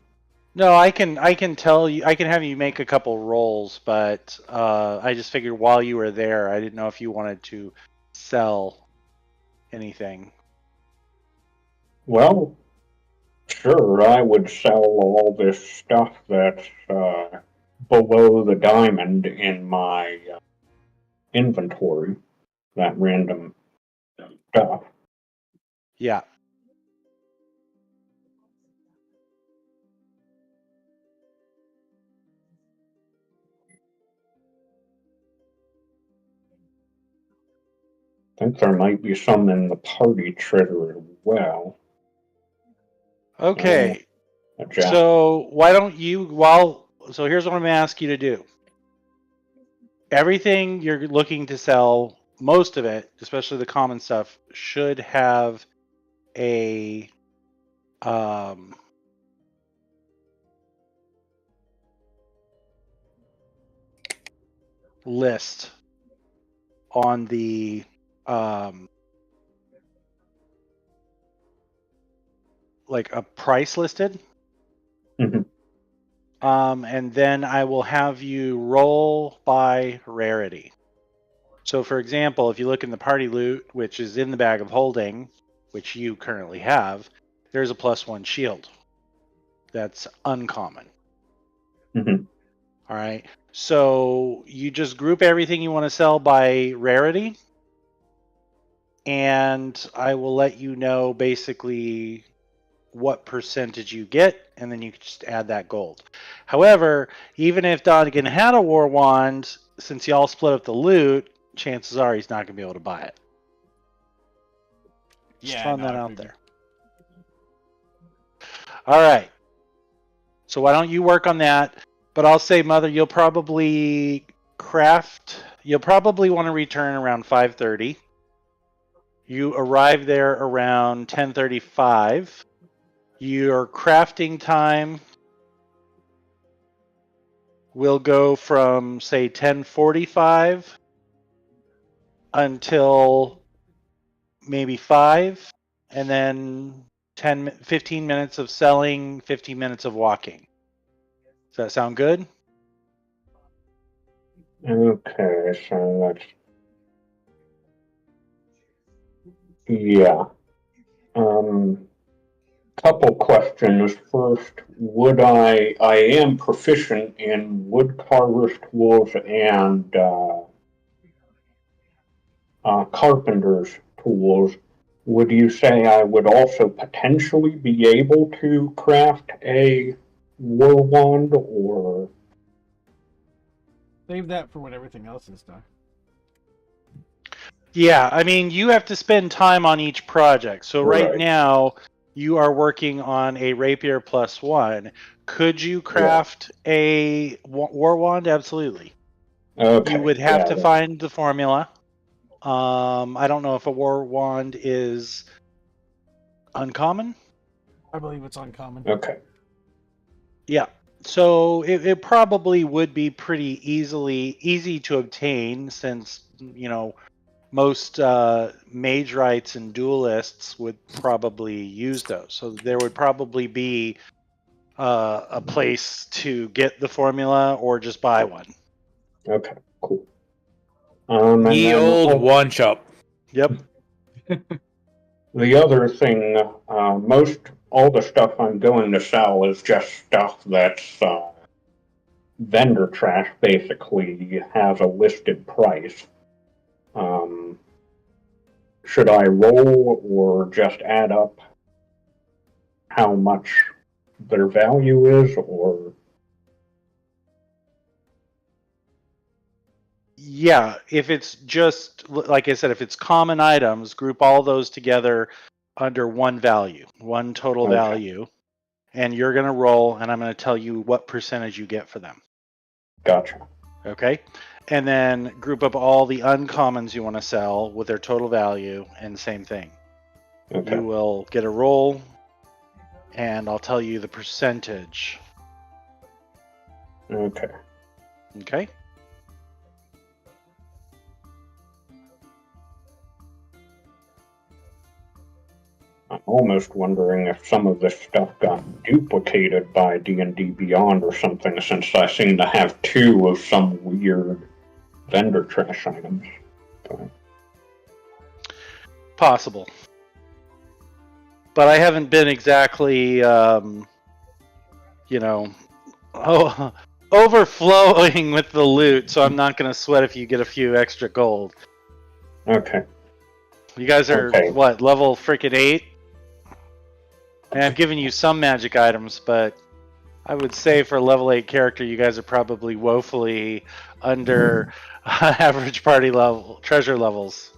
No, I can tell you, I can have you make a couple rolls, but I just figured while you were there, I didn't know if you wanted to sell anything. Well, sure, I would sell all this stuff that's below the diamond in my inventory, that random stuff. Yeah. I think there might be some in the party treasure as well. Okay. Jack. So why don't you so here's what I'm gonna ask you to do. Everything you're looking to sell, most of it, especially the common stuff, should have a list on the like a price listed. Mhm. And then I will have you roll by rarity. So, for example, if you look in the party loot, which is in the bag of holding, which you currently have, there's a +1 shield. That's uncommon. Mhm. All right. So you just group everything you want to sell by rarity, and I will let you know basically what percentage you get, and then you can just add that gold. However, even if Donegan had a war wand, since y'all split up the loot, chances are he's not going to be able to buy it. Just throwing that out there. All right. So why don't you work on that? But I'll say, Mother, you'll probably want to return around 5:30. You arrive there around 10:35. Your crafting time will go from, say, 10:45 until maybe 5, and then 15 minutes of selling, 15 minutes of walking. Does that sound good? Okay, so that's. Yeah. Couple questions. First, I am proficient in wood carver's tools and carpenter's tools. Would you say I would also potentially be able to craft a war wand, or Save that for when everything else is done. Yeah, I mean, you have to spend time on each project. So right Right. now, you are working on a rapier +1. Could you craft a war wand? Absolutely. okay? You would have Yeah. to find the formula. I don't know if a war wand is uncommon. I believe it's uncommon. Okay. Yeah. So it probably would be pretty easy to obtain, since most mage rights and duelists would probably use those. So there would probably be a place to get the formula or just buy one. Okay. Cool. And Ye then old one shop. Yep. the other thing, most all the stuff I'm going to sell is just stuff that's vendor trash. Basically, has a listed price. Should I roll or just add up how much their value is, or Yeah, if it's just like I said, if it's common items, group all those together under one value, one total Okay. value, and you're going to roll, and I'm going to tell you what percentage you get for them. Gotcha. Okay? And then group up all the uncommons you want to sell with their total value, and same thing. Okay. You will get a roll, and I'll tell you the percentage. Okay. Okay? I'm almost wondering if some of this stuff got duplicated by D&D Beyond or something, since I seem to have two of some weird vendor trash items. But, Possible. But I haven't been exactly, overflowing with the loot, so I'm not going to sweat if you get a few extra gold. okay. You guys are, Okay. what, level freaking 8? And I've given you some magic items, but I would say for a level 8 character, you guys are probably woefully under average party level treasure levels.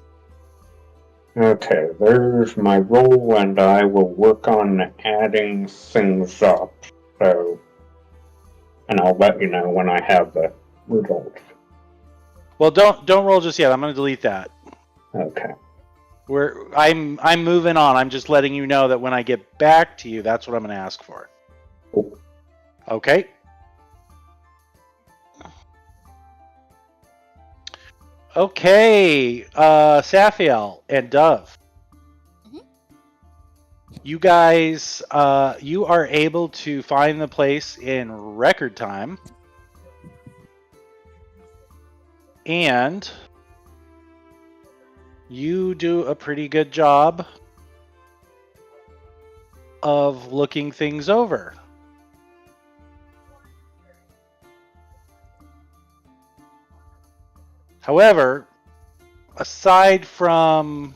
Okay, there's my roll, and I will work on adding things up. So, and I'll let you know when I have the results. Well, don't roll just yet. I'm going to delete that. Okay. I'm moving on. I'm just letting you know that when I get back to you, that's what I'm going to ask for. Cool. Okay. Okay, Saphiel and Dove. Mhm. You guys, you are able to find the place in record time. And you do a pretty good job of looking things over. However, aside from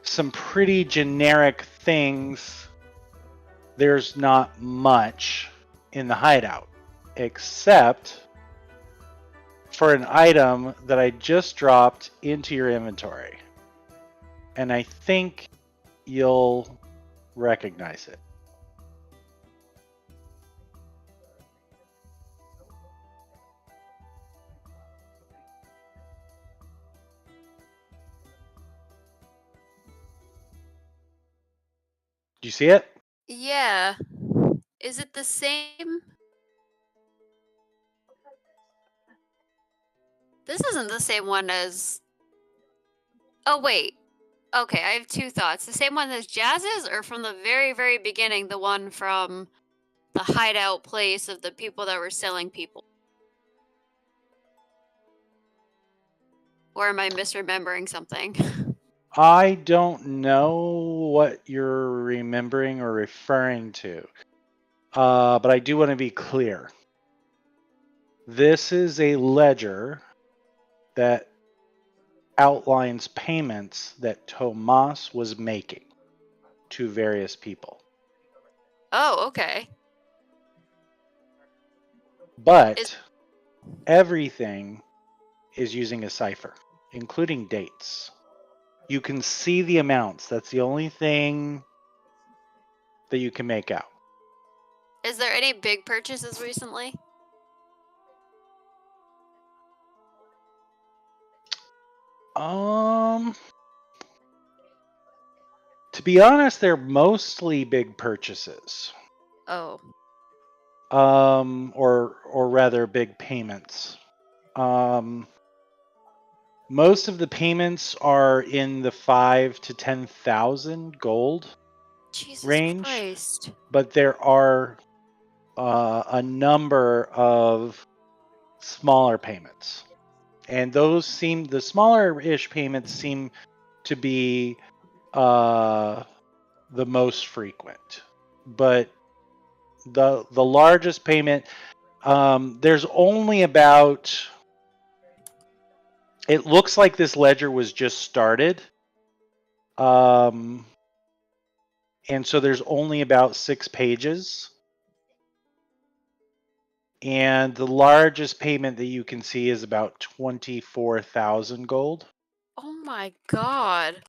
some pretty generic things, there's not much in the hideout, except for an item that I just dropped into your inventory. And I think you'll recognize it. Do you see it? Yeah. Is it the same? This isn't the same one as. Oh, wait. Okay, I have two thoughts. The same one as Jazz's, or from the very, very beginning, the one from the hideout place of the people that were selling people? Or am I misremembering something? I don't know what you're remembering or referring to, but I do want to be clear. This is a ledger that outlines payments that Tomas was making to various people. Oh, okay. But everything is using a cipher, including dates. You can see the amounts. That's the only thing that you can make out. Is there any big purchases recently? To be honest, they're mostly big purchases. Oh. Or rather big payments. Most of the payments are in the 5 to 10,000 gold Jesus range, Christ. but there are a number of smaller payments, and the smaller-ish payments seem to be the most frequent. But the largest payment, there's only about. It looks like this ledger was just started. And so there's only about 6 pages. And the largest payment that you can see is about 24,000 gold. Oh my god.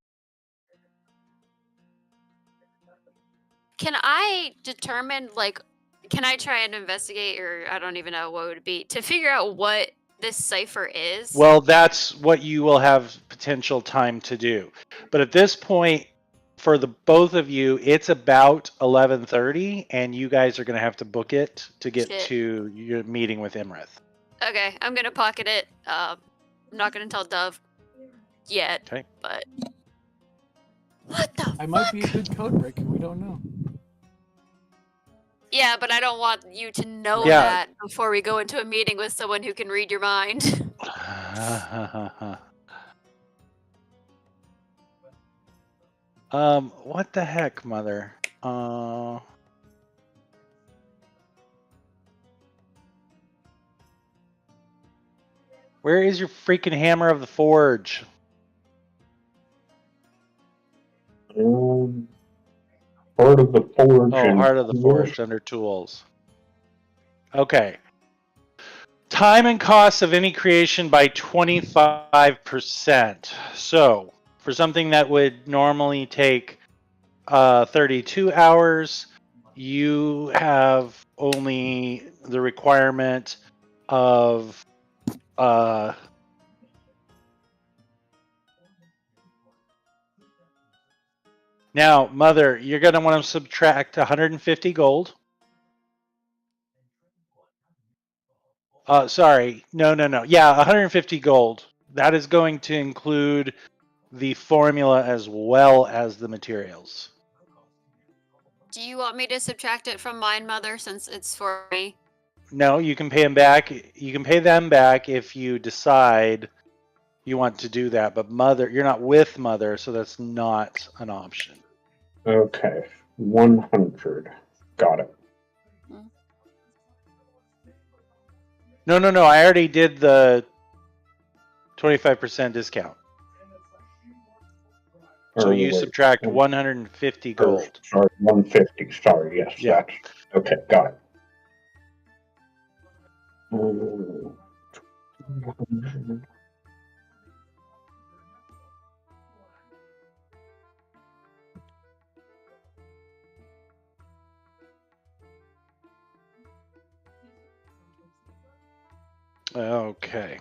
Can I determine, like, can I try and investigate, or I don't even know what would it be, to figure out what this cipher is? Well, that's what you will have potential time to do. But at this point, for the both of you, it's about 11:30, and you guys are going to have to book it to get Shit. to your meeting with Imrith. Okay, I'm gonna pocket it. I'm not gonna tell Dove yet, Okay. but what the I fuck? might be a good code breaker. We don't know. Yeah, but I don't want you to know Yeah. that before we go into a meeting with someone who can read your mind. What the heck, mother? Where is your freaking hammer of the forge? Part of the forge. Oh, and heart of the tools. forge under tools. Okay. Time and cost of any creation by 25%. So, for something that would normally take 32 hours, you have only the requirement of now, mother, you're going to want to subtract 150 gold. Sorry. No. Yeah, 150 gold. That is going to include the formula as well as the materials. Do you want me to subtract it from mine, Mother, since it's for me? No, you can pay them back. You can pay them back if you decide you want to do that. But mother, you're not with mother, so that's not an option. Okay, 100. Got it. No. I already did the 25% discount. So you subtract 150 gold. Sorry, 150. Sorry, yes. Yeah. That's, okay, got it. 200. Okay.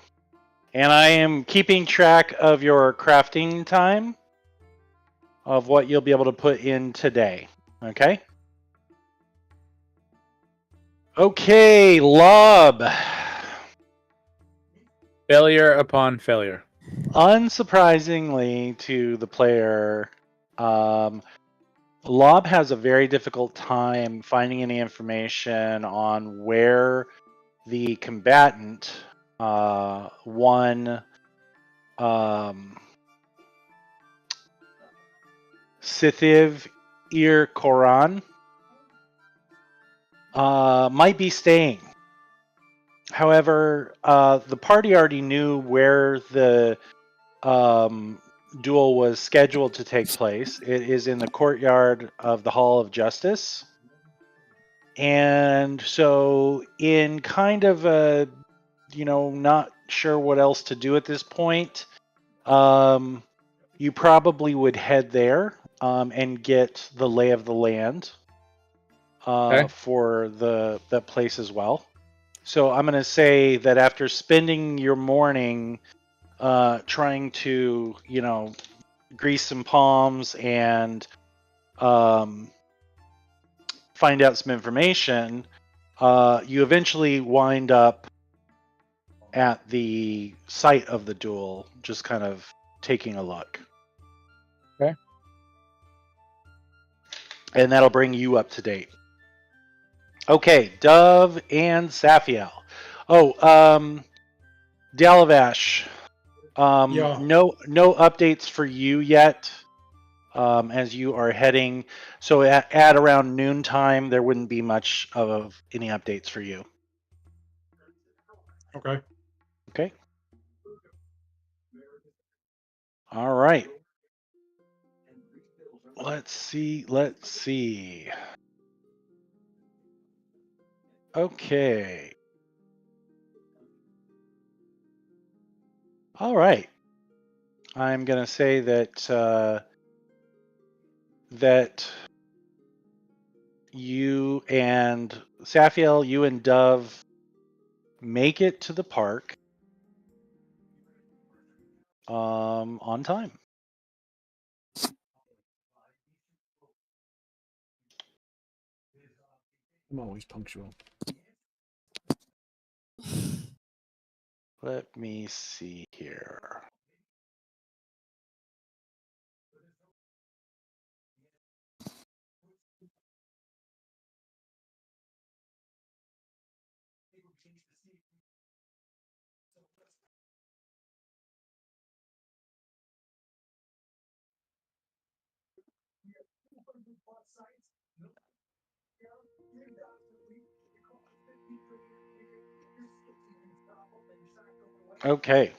And I am keeping track of your crafting time of what you'll be able to put in today. Okay? Okay, Lob. Failure upon failure. Unsurprisingly to the player, Lob has a very difficult time finding any information on where the combatant won Sithiv Ir Koran might be staying. However, the party already knew where the duel was scheduled to take place. It is in the courtyard of the Hall of Justice. And so, in kind of a, not sure what else to do at this point, you probably would head there and get the lay of the land Okay. for that place as well. So I'm going to say that after spending your morning trying to, grease some palms and find out some information, you eventually wind up at the site of the duel, just kind of taking a look. Okay. And that'll bring you up to date. Okay, Dove and Safiel. Oh, Dalavash. Yeah. No updates for you yet. As you are heading, so at around noontime, there wouldn't be much of any updates for you. Okay. Okay. All right. Let's see. Okay. All right. I'm gonna say that that you and Safiel, you and Dove make it to the park on time. I'm always punctual. Let me see here. Okay.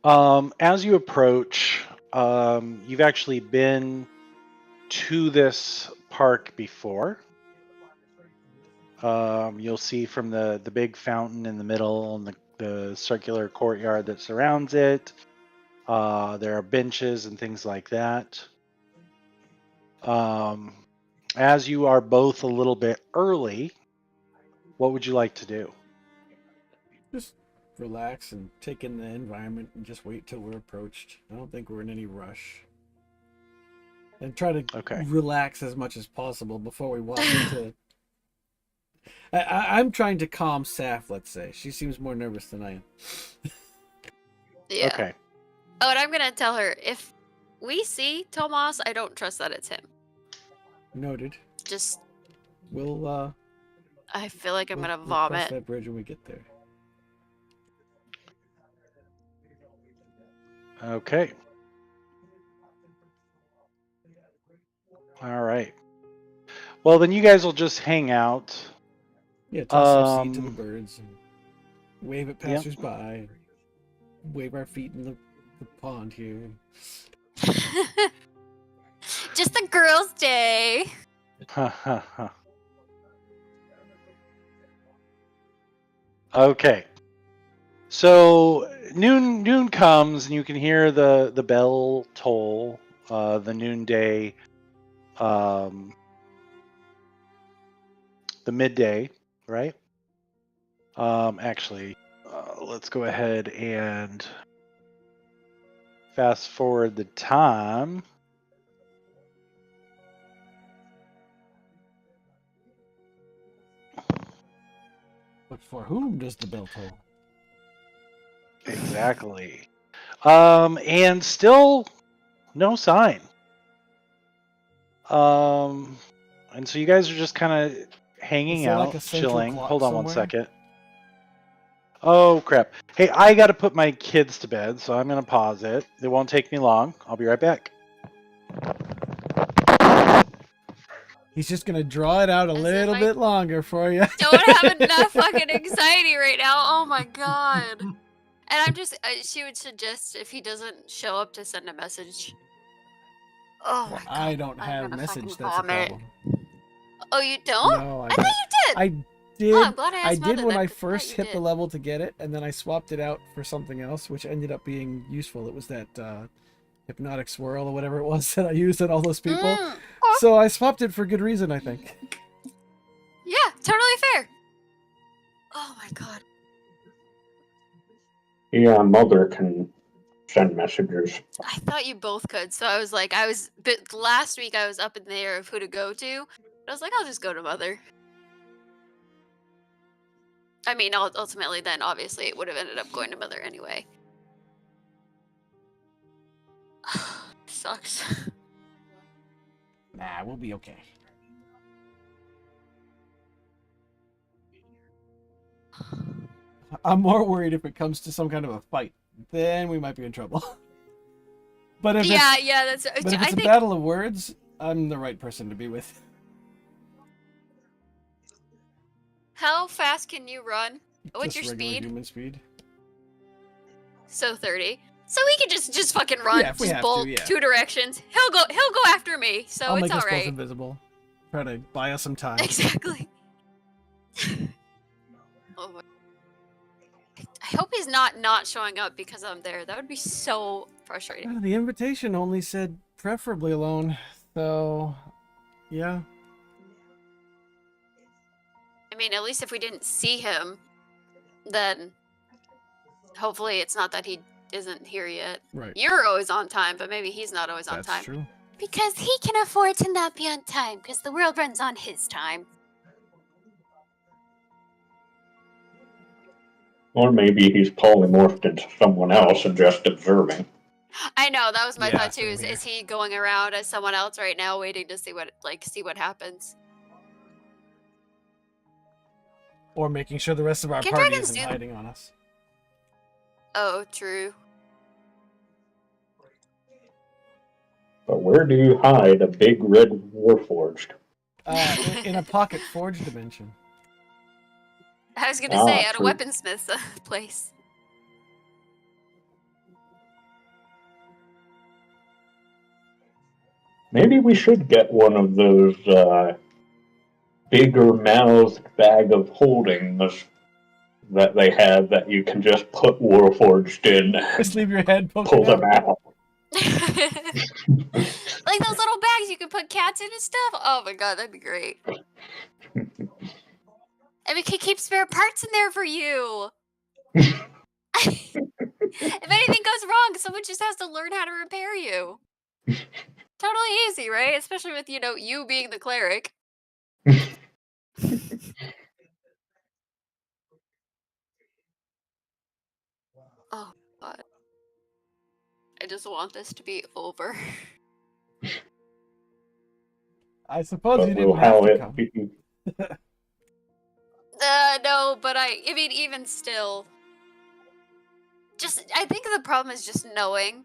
As you approach, you've actually been to this park before. You'll see from the big fountain in the middle and the circular courtyard that surrounds it. There are benches and things like that. As you are both a little bit early, what would you like to do? Just relax and take in the environment and just wait till we're approached. I don't think we're in any rush. And try to Okay. relax as much as possible before we walk into. I'm trying to calm Saf, let's say. She seems more nervous than I am. Yeah. Okay. Oh, and I'm gonna tell her, if we see Tomas, I don't trust that it's him. Noted. Just, We'll I feel like I'm gonna we'll cross vomit. that bridge when we get there. Okay. All right. Well, then you guys will just hang out. Yeah, toss some seed to the Um, birds and wave at Yep. passersby. And wave our feet in the pond here. Just a girl's day. Okay. So noon comes and you can hear the bell toll, the noonday, the midday, right? Actually, let's go ahead and fast forward the time. But for whom does the bell toll? Exactly. And still no sign. And so you guys are just kind of Is hanging there out, like a central chilling. clock Hold on one somewhere? second. Oh crap. Hey, I got to put my kids to bed, so I'm going to pause it. It won't take me long. I'll be right back. He's just gonna draw it out a As if little I- bit longer for you. Don't have enough fucking anxiety right now. Oh my god. And I'm just, she would suggest if he doesn't show up to send a message. Oh my god. I don't I'm have gonna message. fucking That's a vomit. problem. Oh, you don't? No, I I thought don't. you did. I did. Oh, I'm glad I I asked did Mother when then, I 'cause I thought first you hit the did. level to get it, and then I swapped it out for something else, which ended up being useful. It was that hypnotic swirl or whatever it was that I used on all those people. Oh, So I swapped it for good reason, I think. yeah, totally fair. Oh my god. Yeah, Mother can send messages. I thought you both could, so I was like, but last week I was up in the air of who to go to. I was like, I'll just go to Mother. I mean, ultimately, then obviously it would have ended up going to Mother anyway. Sucks. Nah, we'll be okay. I'm more worried if it comes to some kind of a fight. Then we might be in trouble. But if Yeah, it's, yeah, that's. but if I it's a think. battle of words, I'm the right person to be with. How fast can you run? What's Just your regular speed? human speed. So 30. So we could just fucking run, Yeah, if we just have to, bolt yeah. 2 directions. He'll go after me, so I'll it's make us both alright. invisible. Try to buy us some time. Exactly. Oh my. I hope he's not showing up because I'm there. That would be so frustrating. The invitation only said preferably alone, so yeah. I mean, at least if we didn't see him, then hopefully it's not that he isn't here yet. Right. You're always on time, but maybe he's not always on That's time. true. Because he can afford to not be on time, because the world runs on his time. Or maybe he's polymorphed into someone else and just observing. I know, that was my Yeah, thought too. same Is he going around as someone else right now, waiting to see what happens? Or making sure the rest of our Can party dragons isn't do that? hiding on us. Oh, true. But where do you hide a big red warforged? In a pocket forge dimension. I was gonna say, at a true. weaponsmith's place. Maybe we should get one of those bigger mouthed bag of holdings that they have that you can just put warforged in Just leave your head pull poking them out. out. Like those little bags you can put cats in and stuff. Oh my god, that'd be great. And we could keep spare parts in there for you. If anything goes wrong, someone just has to learn how to repair you. Totally easy, right? Especially with, you being the cleric. Oh god. I just want this to be over. I suppose But you will didn't have how to it come. be? No, but I mean, even still. I think the problem is just knowing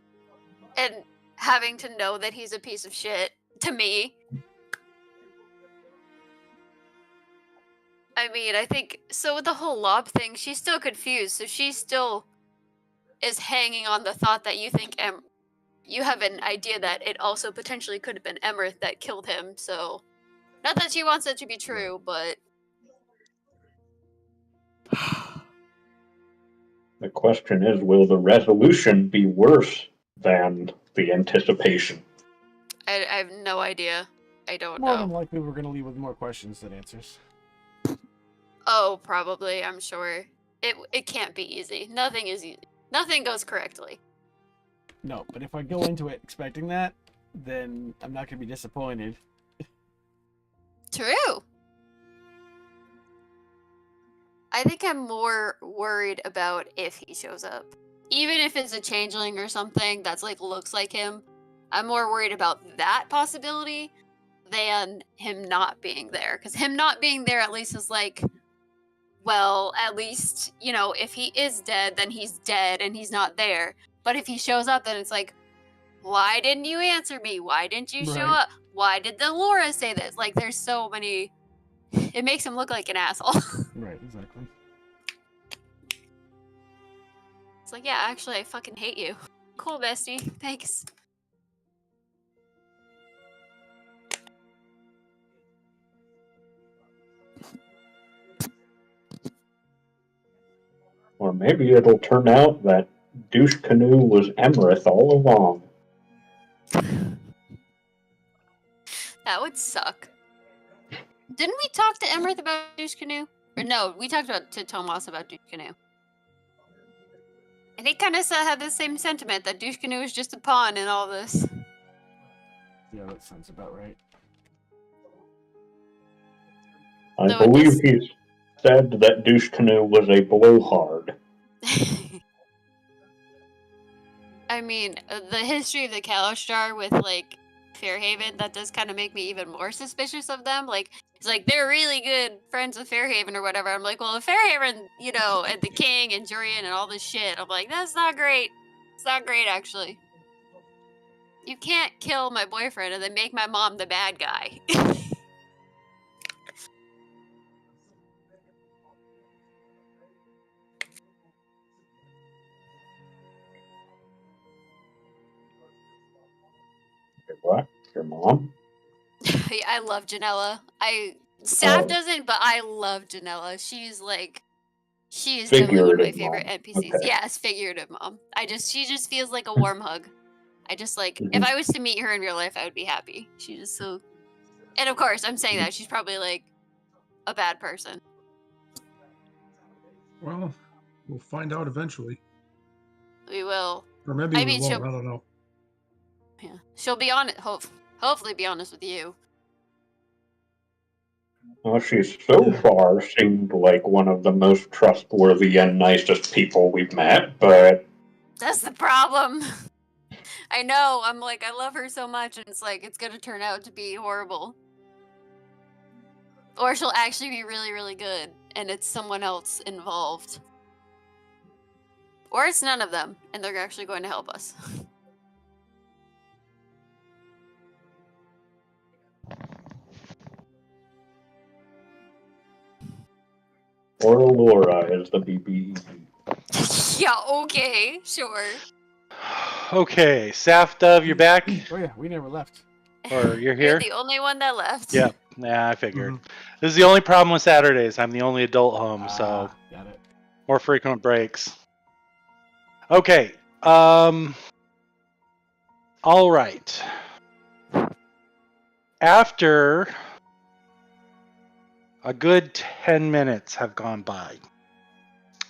and having to know that he's a piece of shit to me. I mean, I think, so with the whole lob thing, she's still confused, so she still is hanging on the thought that you think you have an idea that it also potentially could have been Emerith that killed him, so not that she wants it to be true, but The question is, will the resolution be worse than the anticipation? I have no idea. I don't More know. than likely, we're going to leave with more questions than answers. Oh, probably, I'm sure. It can't be easy. Nothing is easy. Nothing goes correctly. No, but if I go into it expecting that, then I'm not going to be disappointed. True. I think I'm more worried about if he shows up. Even if it's a changeling or something that's looks like him, I'm more worried about that possibility than him not being there. Because him not being there at least is well, at least, if he is dead, then he's dead and he's not there. But if he shows up, then it's why didn't you answer me? Why didn't you show Right. up? Why did the Laura say this? There's so many. It makes him look like an asshole. Right, exactly. It's like, yeah, actually, I fucking hate you. Cool, bestie. Thanks. Or maybe it'll turn out that Douche Canoe was Emerith all along. That would suck. Didn't we talk to Emerith about Douche Canoe? Or no, we talked to Tomas about Douche Canoe. And he kind of had the same sentiment that Douche Canoe is just a pawn in all this. Yeah, that sounds about right. I No, it believe does- he said that Douche Canoe was a blowhard. I mean, the history of the Kalostar with, like, Fairhaven, that does kind of make me even more suspicious of them. Like, it's like, they're really good friends with Fairhaven or whatever. I'm like, well, if Fairhaven, you know, and the king and Jurian and all this shit, I'm like, that's not great. It's not great, actually. You can't kill my boyfriend and then make my mom the bad guy. What? Your mom? Yeah, I love Janella. Staff Oh. doesn't, but I love Janella. She's like, she is definitely one of my Figurative favorite mom. NPCs. Okay. Yes, figurative mom. She just feels like a warm hug. I just like, if Mhm. I was to meet her in real life, I would be happy. She's just so, and of course, I'm saying that she's probably like a bad person. Well, we'll find out eventually. We will. Or maybe I we mean, won't. I don't know. Yeah, she'll be honest. Hopefully, be honest with you. Well, she's so Yeah. far seemed like one of the most trustworthy and nicest people we've met, but That's the problem. I know. I'm like, I love her so much, and it's like, it's gonna turn out to be horrible. Or she'll actually be really, really good, and it's someone else involved. Or it's none of them, and they're actually going to help us. or Laura is the BBE. Yeah, okay, sure. Okay, Saf, Dove, you're back? Oh yeah, we never left. Or you're You're here? the only one that left. Yep. Yeah, I figured. Mhm. This is the only problem with Saturdays. I'm the only adult home, so Got it. more frequent breaks. Okay. All right. After a good 10 minutes have gone by,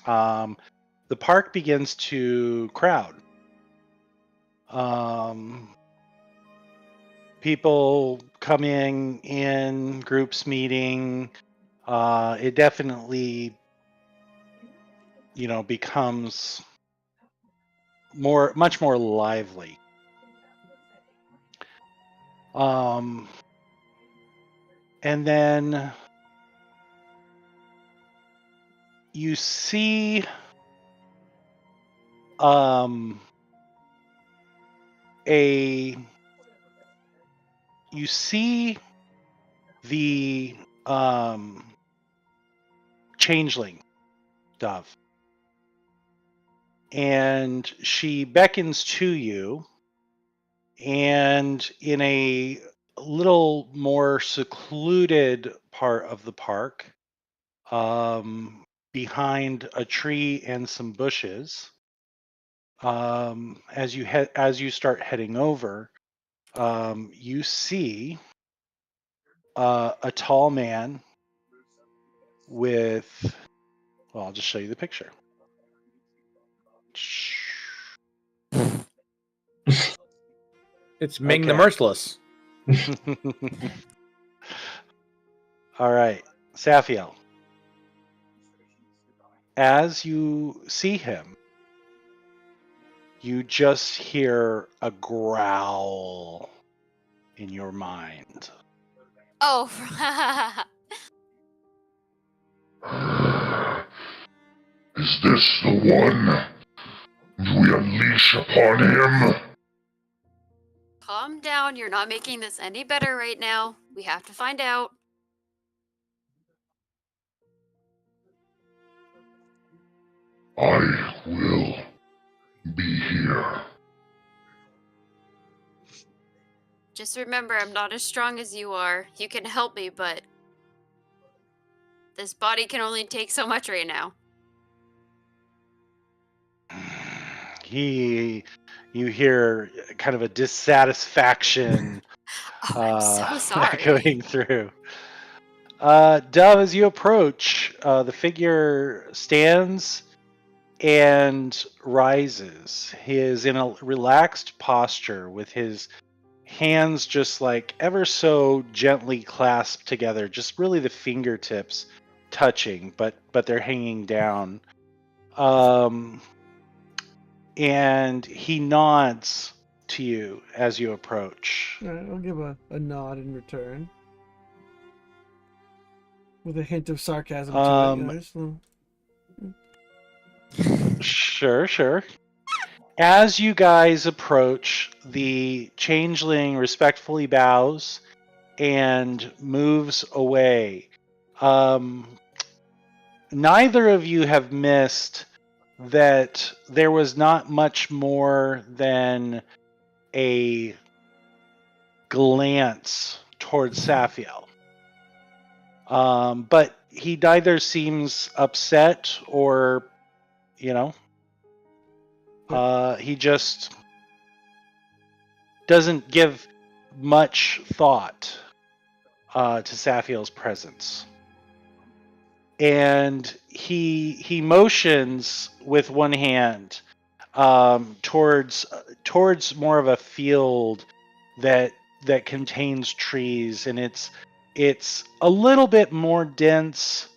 the park begins to crowd. People coming in, groups meeting. It definitely, becomes much more lively. And then you see the changeling Dove, and she beckons to you, and in a little more secluded part of the park, behind a tree and some bushes, as you start heading over, you see a tall man with, well, I'll just show you the picture. It's Ming the Okay. Merciless. All right, Safiel. As you see him, you just hear a growl in your mind. Oh. Is this the one? Do we unleash upon him? Calm down. You're not making this any better right now. We have to find out. I will Yeah. Just remember, I'm not as strong as you are. You can help me, but this body can only take so much right now. You hear kind of a dissatisfaction Oh, I'm so sorry. echoing through. Dove, as you approach, the figure stands and rises. He is in a relaxed posture with his hands just like ever so gently clasped together, just really the fingertips touching, but they're hanging down. And he nods to you as you approach. All right, I'll give a nod in return. With a hint of sarcasm to it. You know, just Sure. As you guys approach, the changeling respectfully bows and moves away. Neither of you have missed that there was not much more than a glance towards Saphiel. But he neither seems upset or, he just doesn't give much thought to Saphiel's presence. And he motions with one hand towards more of a field that contains trees, and it's a little bit more dense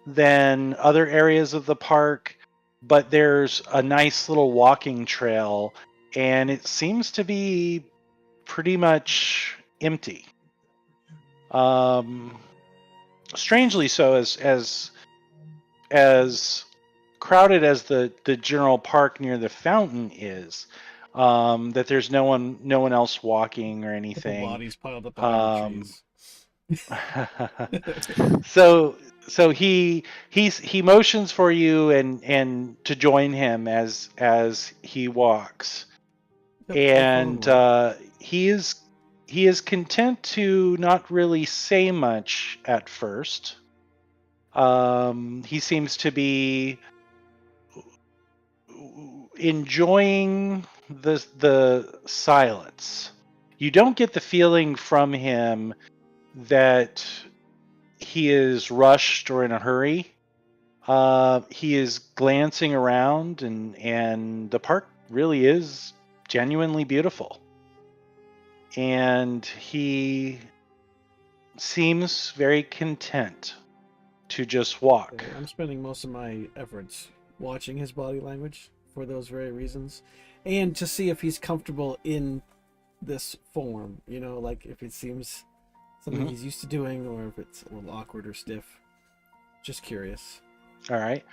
than other areas of the park, but there's a nice little walking trail, and it seems to be pretty much empty. Strangely so, as crowded as the general park near the fountain is, that there's no one else walking or couple anything. bodies piled up behind the trees. so he motions for you and to join him as he walks. Yep, I'll And follow along. he is content to not really say much at first. He seems to be enjoying the silence. You don't get the feeling from him that he is rushed or in a hurry. He is glancing around, and the park really is genuinely beautiful. And he seems very content to just walk. I'm spending most of my efforts watching his body language for those very reasons, and to see if he's comfortable in this form. You know, like if it seems something he's used to doing, or if it's a little awkward or stiff. Just curious. All right.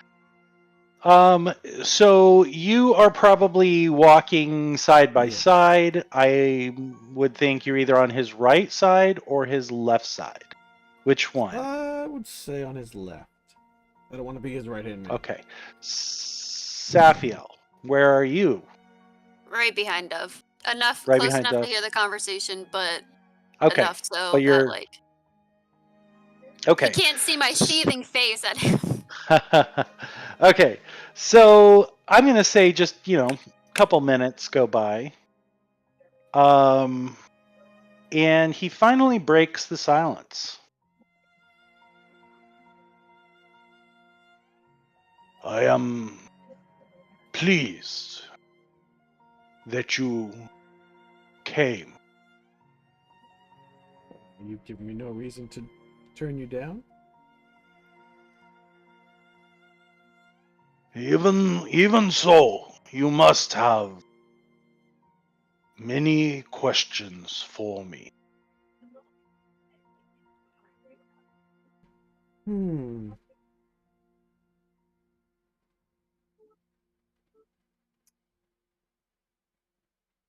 So you are probably walking side by side. I would think you're either on his right side or his left side. Which one? I would say on his left. I don't want to be his right hand man. Okay. Saphiel, where are you? Right behind Dove. Enough, Right close behind enough Dove. to hear the conversation, but Okay. enough so But you're that like okay. he can't see my seething face at him. Okay. So I'm gonna say just a couple minutes go by. And he finally breaks the silence. I am pleased that you came. You've given me no reason to turn you down. Even so, you must have many questions for me.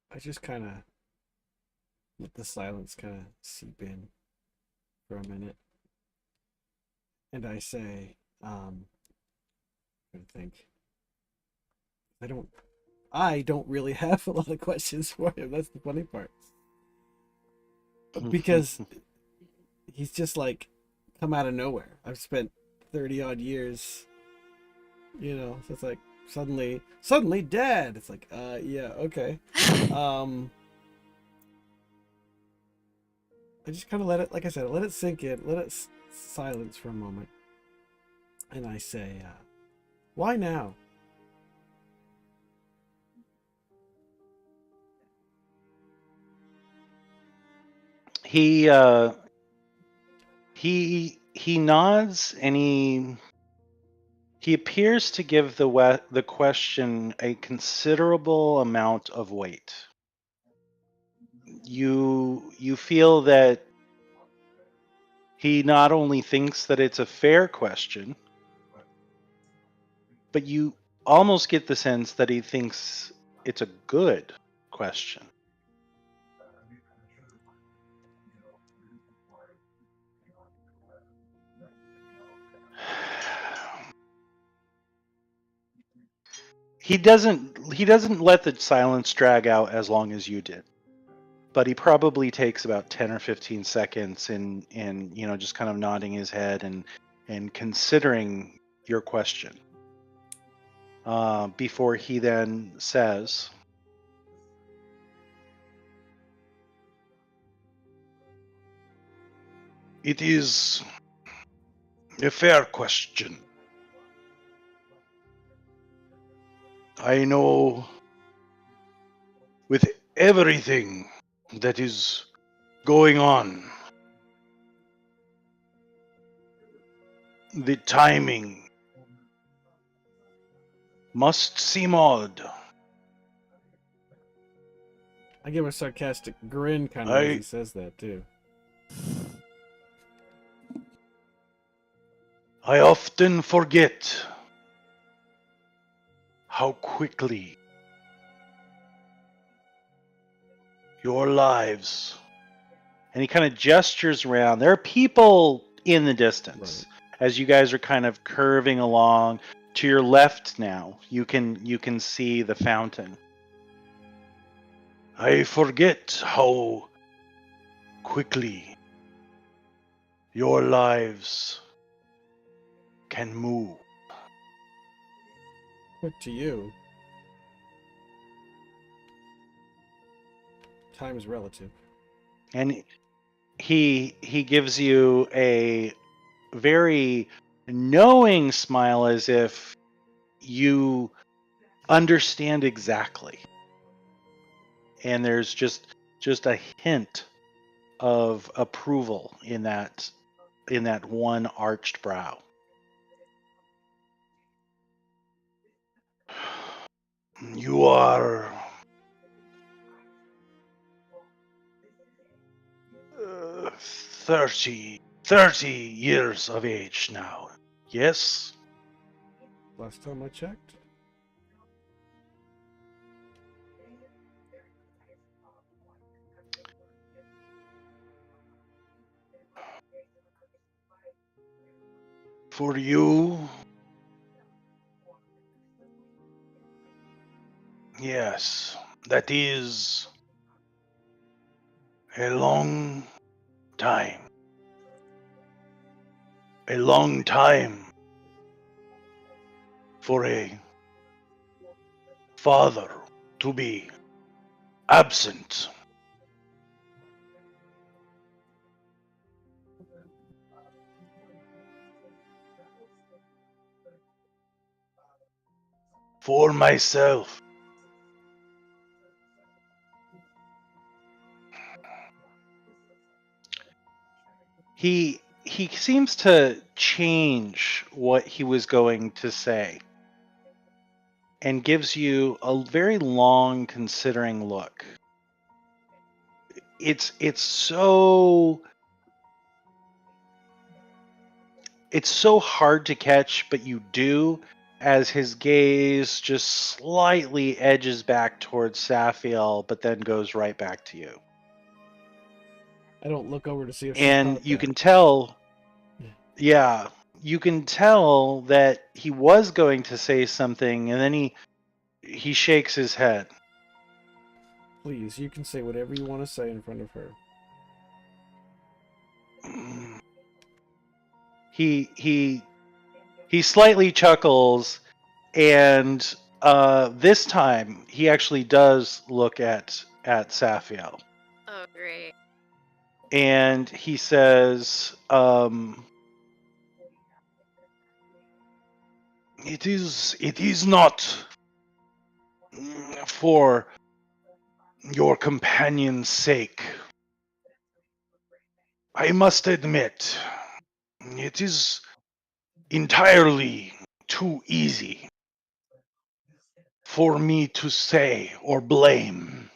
I just kind of let the silence kind of seep in for a minute. And I say, I think, I I don't really have a lot of questions for him. That's the funny part. Because he's just like come out of nowhere. I've spent 30 odd years, so it's like suddenly dad. It's like, yeah, okay. I just kind of let it, like I said, let it sink in, let it silence for a moment. And I say, why now? He nods and he appears to give the question a considerable amount of weight. You feel that he not only thinks that it's a fair question, but you almost get the sense that he thinks it's a good question. He doesn't let the silence drag out as long as you did. But he probably takes about 10 or 15 seconds in just kind of nodding his head and considering your question before he then says, "It is a fair question. I know with everything that is going on, the timing must seem odd. I give a sarcastic grin kind of as he says that too. I often forget how quickly your lives," and he kind of gestures around. There are people in the distance as you guys are kind of curving along. To your left now, you can see the fountain. I forget how quickly your lives can move. But to you, time is relative. And he gives you a very knowing smile as if you understand exactly. And there's just a hint of approval in that one arched brow. You are 30 years of age now. Yes? Last time I checked. For you, yes, that is a long time. A long time for a father to be absent. For myself, he seems to change what he was going to say and gives you a very long considering look. It's so hard to catch, but you do, as his gaze just slightly edges back towards Saphiel, but then goes right back to you. I don't look over to see if she And caught you that. can tell, you can tell that he was going to say something, and then he shakes his head. Please, you can say whatever you want to say in front of her. He slightly chuckles, and this time he actually does look at Saphiel, Oh, great. and he says, "It is not for your companion's sake. I must admit, it is entirely too easy for me to say or blame.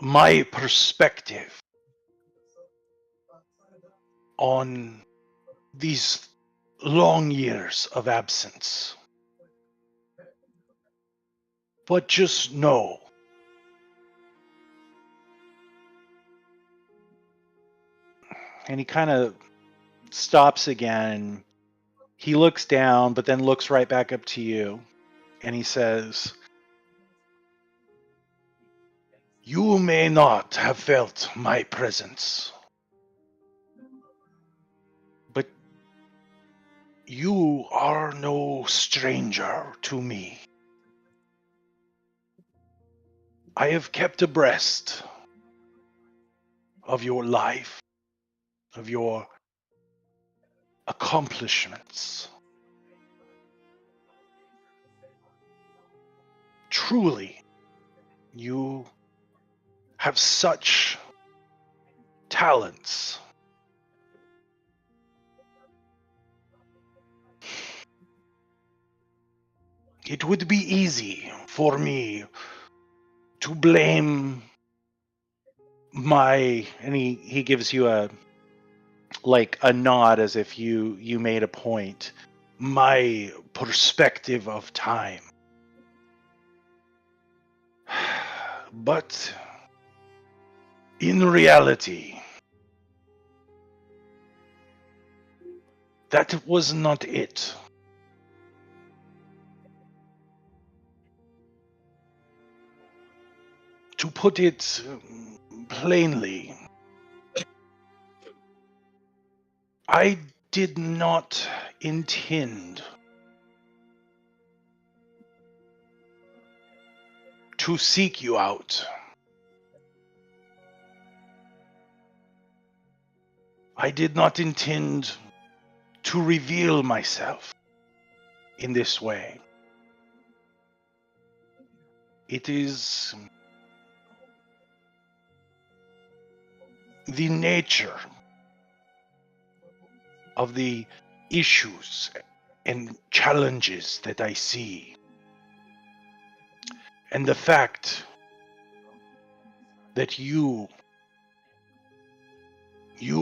My perspective on these long years of absence. But just know, and he kind of stops again. He looks down, but then looks right back up to you, and he says, "You may not have felt my presence, but you are no stranger to me. I have kept abreast of your life, of your accomplishments. Truly, you have such talents. It would be easy for me to blame my," and he gives you a nod as if you made a point, "my perspective of time. But in reality, that was not it. To put it plainly, I did not intend to seek you out. I did not intend to reveal myself in this way. It is the nature of the issues and challenges that I see, and the fact that you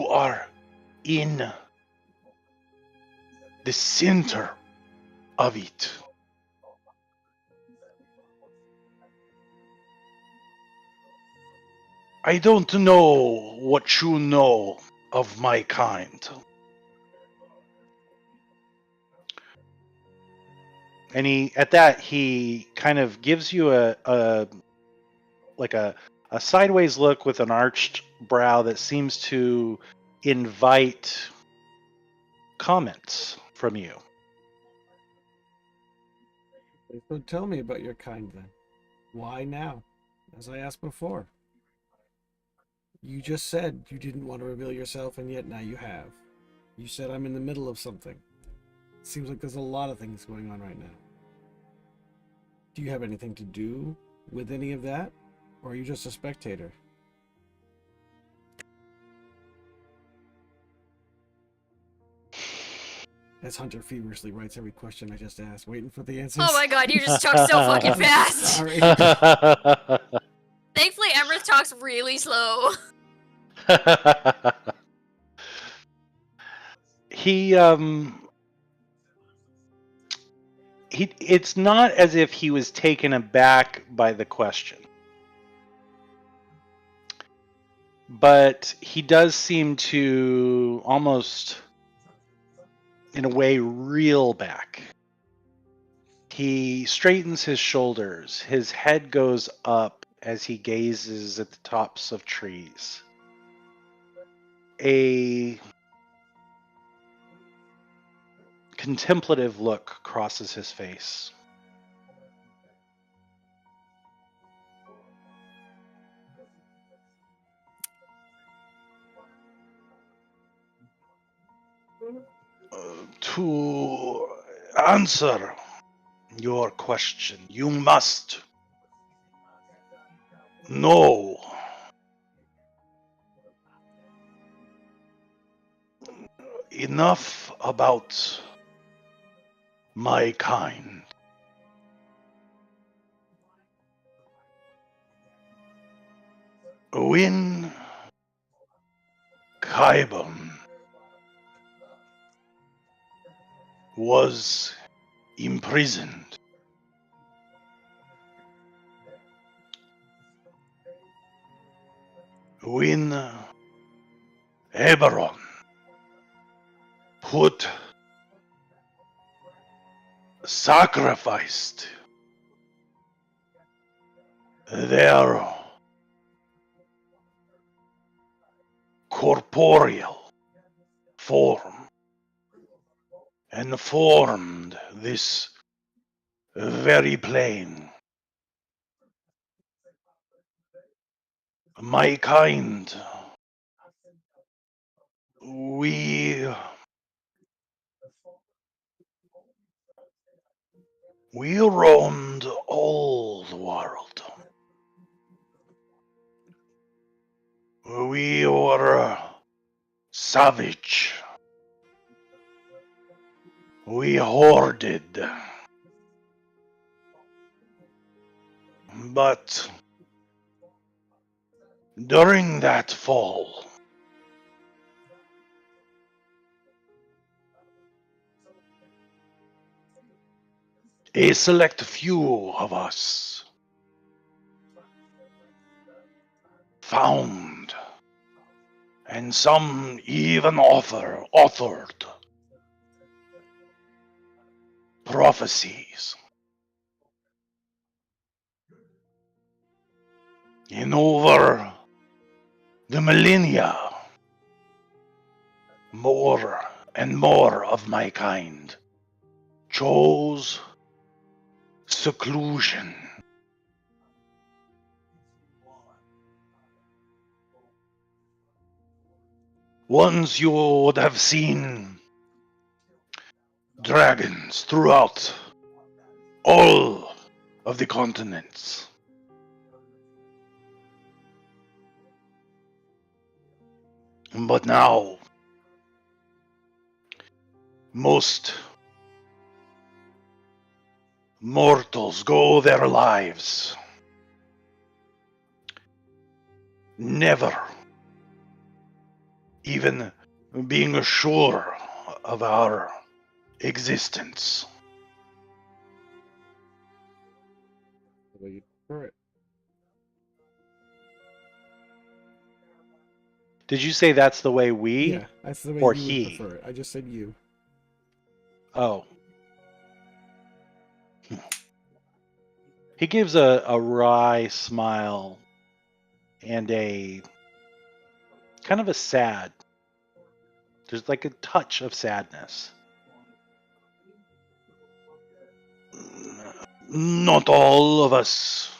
are in the center of it. I don't know what you know of my kind." And he kind of gives you a sideways look with an arched brow that seems to invite comments from you. So tell me about your kind then. Why now? As I asked before. You just said you didn't want to reveal yourself, and yet now you have. You said I'm in the middle of something. It seems like there's a lot of things going on right now. Do you have anything to do with any of that? Or are you just a spectator? As Hunter feverishly writes every question I just asked, waiting for the answers. Oh my god, you just talk so fucking fast. Sorry. Thankfully, Emrith talks really slow. he it's not as if he was taken aback by the question, but he does seem to almost, in a way, reel back He straightens his shoulders. His head goes up as he gazes at the tops of trees. A contemplative look crosses his face. To answer your question, you must know enough about my kind. When Kaibon was imprisoned, when Eberron sacrificed their corporeal form and formed this very plane. My kind, we roamed all the world. We were savage. We hoarded. But during that fall, a select few of us found, and some even authored prophecies. In over the millennia, more and more of my kind chose seclusion. Once you would have seen dragons throughout all of the continents. But now, most mortals go their lives never even being sure of our existence. Well, you prefer it. Did you say that's the way we? Yeah, that's the way or you he? would prefer it. I just said you. Oh. He gives a wry smile and a kind of a sad. There's like a touch of sadness. Not all of us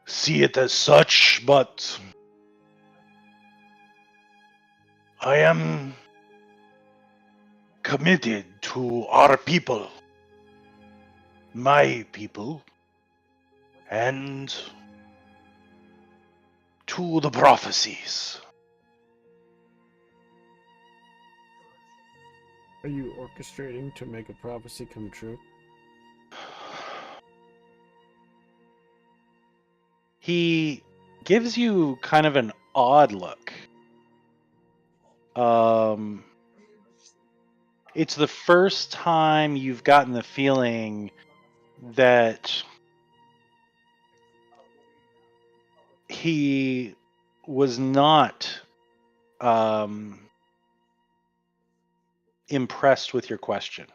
see it as such, but I am committed to our people, my people, and to the prophecies. Are you orchestrating to make a prophecy come true? He gives you kind of an odd look. It's the first time you've gotten the feeling that he was not impressed with your question.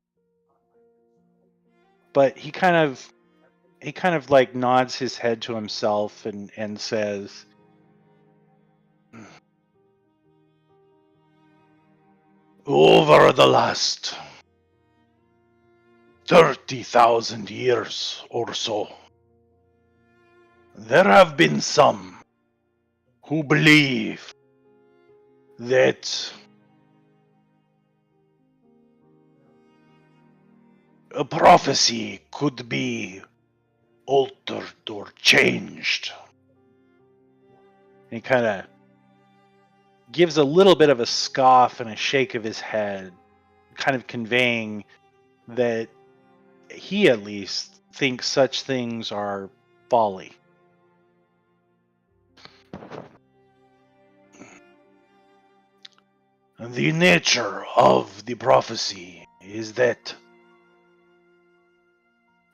but he kind of like nods his head to himself and says, over the last 30,000 years or so, there have been some who believe that a prophecy could be altered or changed. He kind of gives a little bit of a scoff and a shake of his head, kind of conveying that he at least thinks such things are folly. The nature of the prophecy is that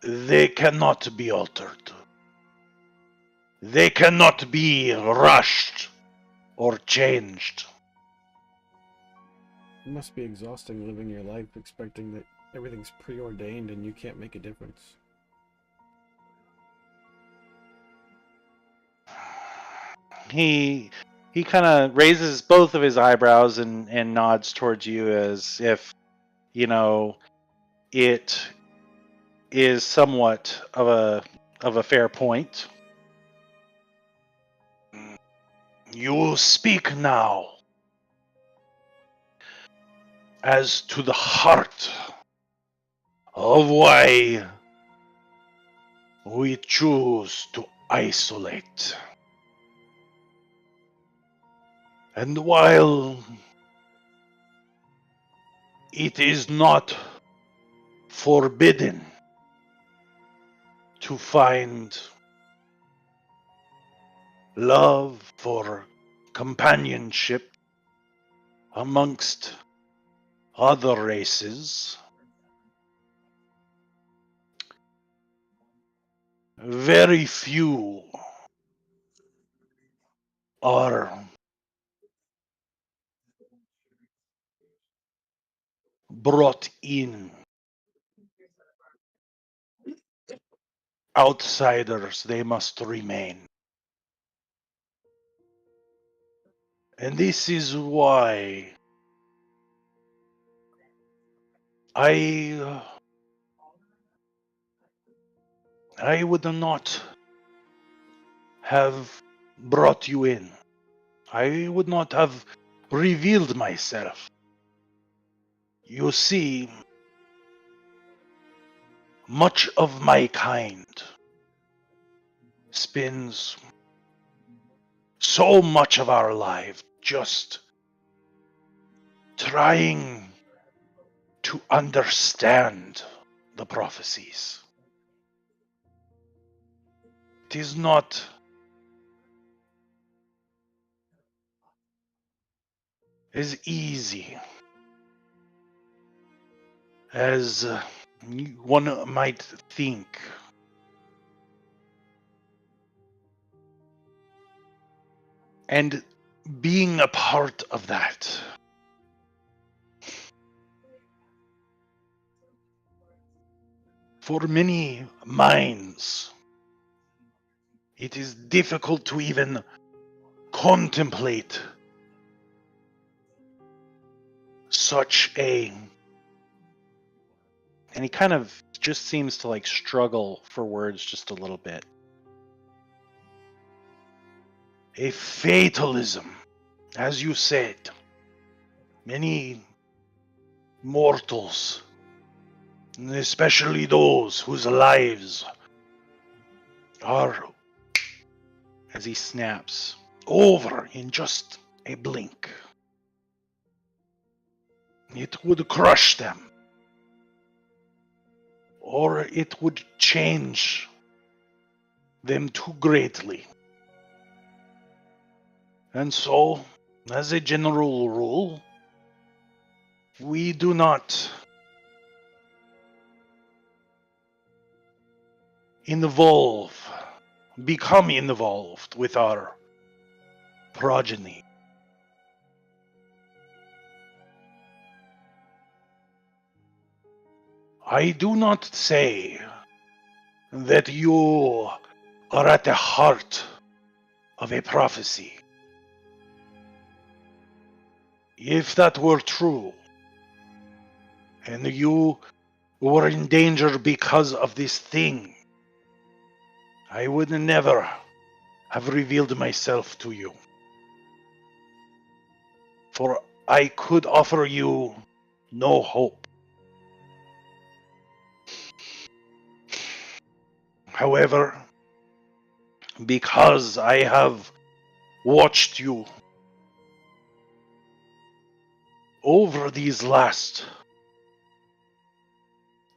they cannot be altered. They cannot be rushed or changed. It must be exhausting living your life expecting that everything's preordained and you can't make a difference. He kind of raises both of his eyebrows and nods towards you as if, you know, it is somewhat of a fair point. You speak now as to the heart of why we choose to isolate. And while it is not forbidden to find love for companionship amongst other races, very few are brought in. Outsiders, they must remain. And this is why I would not have brought you in. I would not have revealed myself. You see, much of my kind spends so much of our life just trying to understand the prophecies. It is not as easy as one might think. And being a part of that, for many minds, it is difficult to even contemplate such a... And he kind of just seems to like struggle for words just a little bit. A fatalism, as you said. Many mortals, especially those whose lives are, as he snaps, over in just a blink. It would crush them, or it would change them too greatly. And so, as a general rule, we do not become involved with our progeny. I do not say that you are at the heart of a prophecy. If that were true, and you were in danger because of this thing, I would never have revealed myself to you. For I could offer you no hope. However, because I have watched you over these last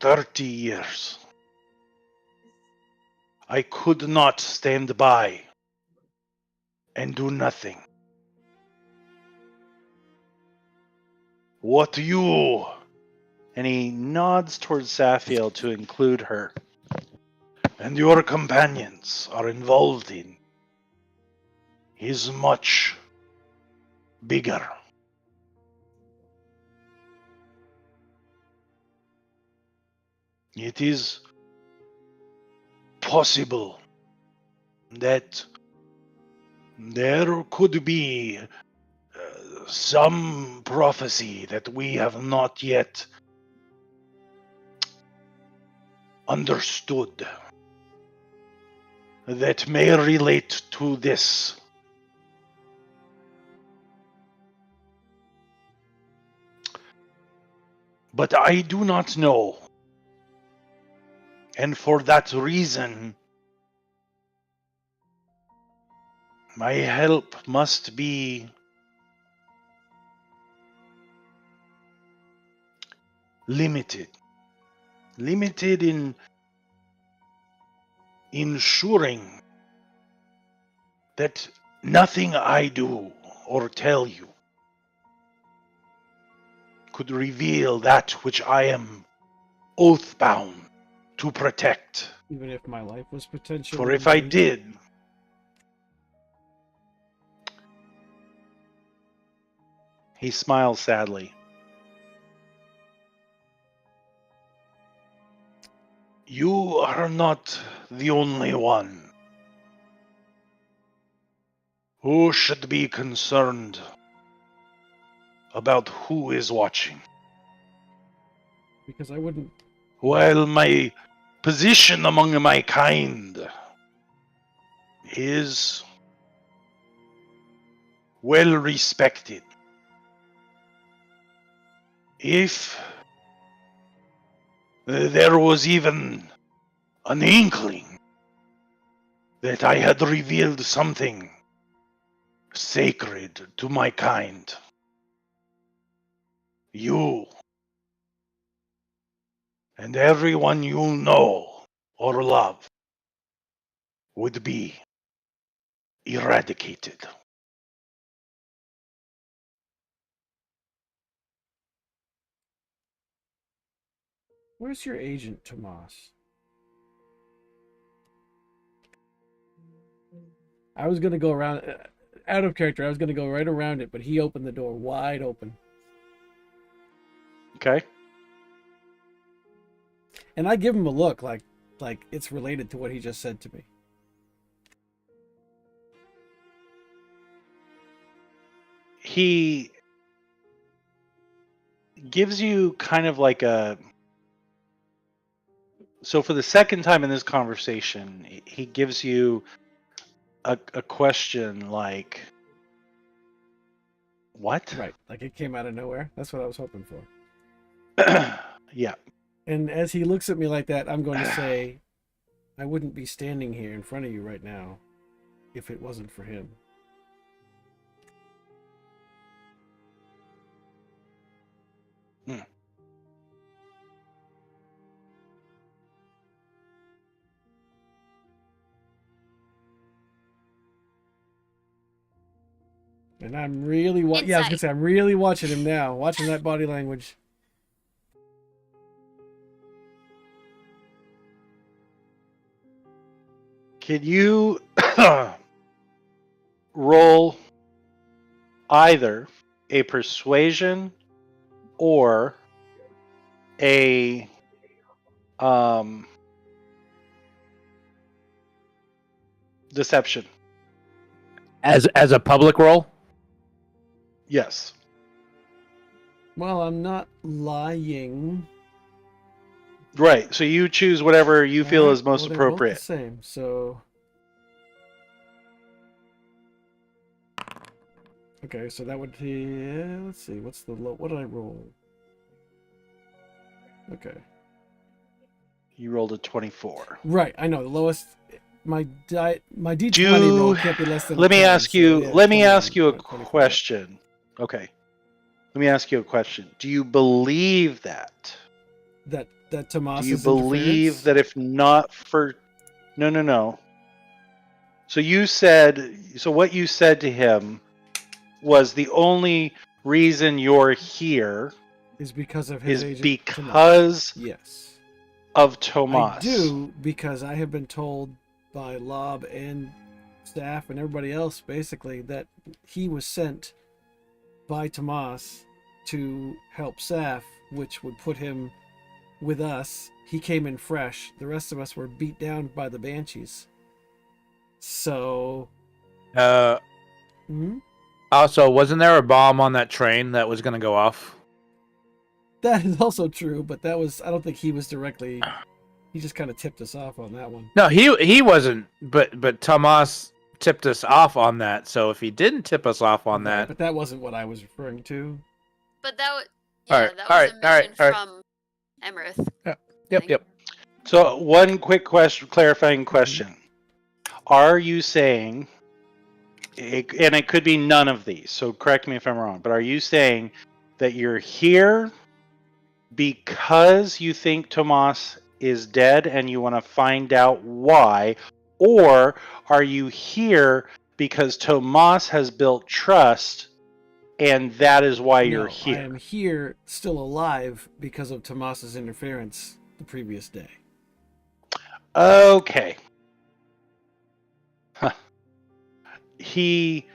30 years, I could not stand by and do nothing. What you, and he nods towards Safiel to include her, and your companions are involved in is much bigger. It is possible that there could be some prophecy that we have not yet understood that may relate to this. But I do not know. And for that reason, my help must be limited. Limited in ensuring that nothing I do or tell you could reveal that which I am oath-bound to protect. Even if my life was potentially For in if I danger. did, he smiles sadly. You are not the only one who should be concerned about who is watching. Because I wouldn't. While my position among my kind is well respected, if there was even an inkling that I had revealed something sacred to my kind, you and everyone you know or love would be eradicated. Where's your agent, Tomas? I was gonna go around, out of character. I was gonna go right around it, but he opened the door wide open, Okay? and I give him a look like it's related to what he just said to me. He gives you kind of like a. So, for the second time in this conversation, he gives you a question like, what? Right, like it came out of nowhere. That's what I was hoping for. Yeah. And as he looks at me like that, I'm going to say, I wouldn't be standing here in front of you right now if it wasn't for him. Hmm. And I'm really yeah, I was gonna say I'm really watching him now, watching that body language. Can you roll either a persuasion or a Deception. As a public role? Yes. Well, I'm not lying. Right. So you choose whatever you feel Alright, is most well, they're both the appropriate. same, so. Okay, so that would be. Let's see, what's the low? What did I roll? Okay. You rolled a 24. Right, I know the lowest. My D20 Do- roll can't be less than. Let a me 10, ask so, you. yeah, Let me 21, ask you a 24. question. Okay. Let me ask you a question. Do you believe that? That Do Tomas's you believe interference? that if not for no. So you said so what you said to him was the only reason you're here Is because of his is agent Tomas. because Yes. of Tomas. I do because I have been told by Lob and staff and everybody else basically that he was sent by Tomas to help Saf, which would put him with us. He came in fresh. The rest of us were beat down by the Banshees. So. Hmm? Also, wasn't there a bomb on that train that was going to go off? That is also true, but that was. I don't think he was directly. He just kind of tipped us off on that one. No, he wasn't. But Tomas tipped us off on that. So if he didn't tip us off on Right, that, but that wasn't what I was referring to. But that was Alright, that was a mission from Emerith. Yep. So one quick question, clarifying question. Are you saying, and it could be none of these, so correct me if I'm wrong, but are you saying that you're here because you think Tomas is dead and you want to find out why, or are you here because Tomas has built trust and that is why you're No, here? I am here still alive because of Tomas's interference the previous day. Okay. Huh. He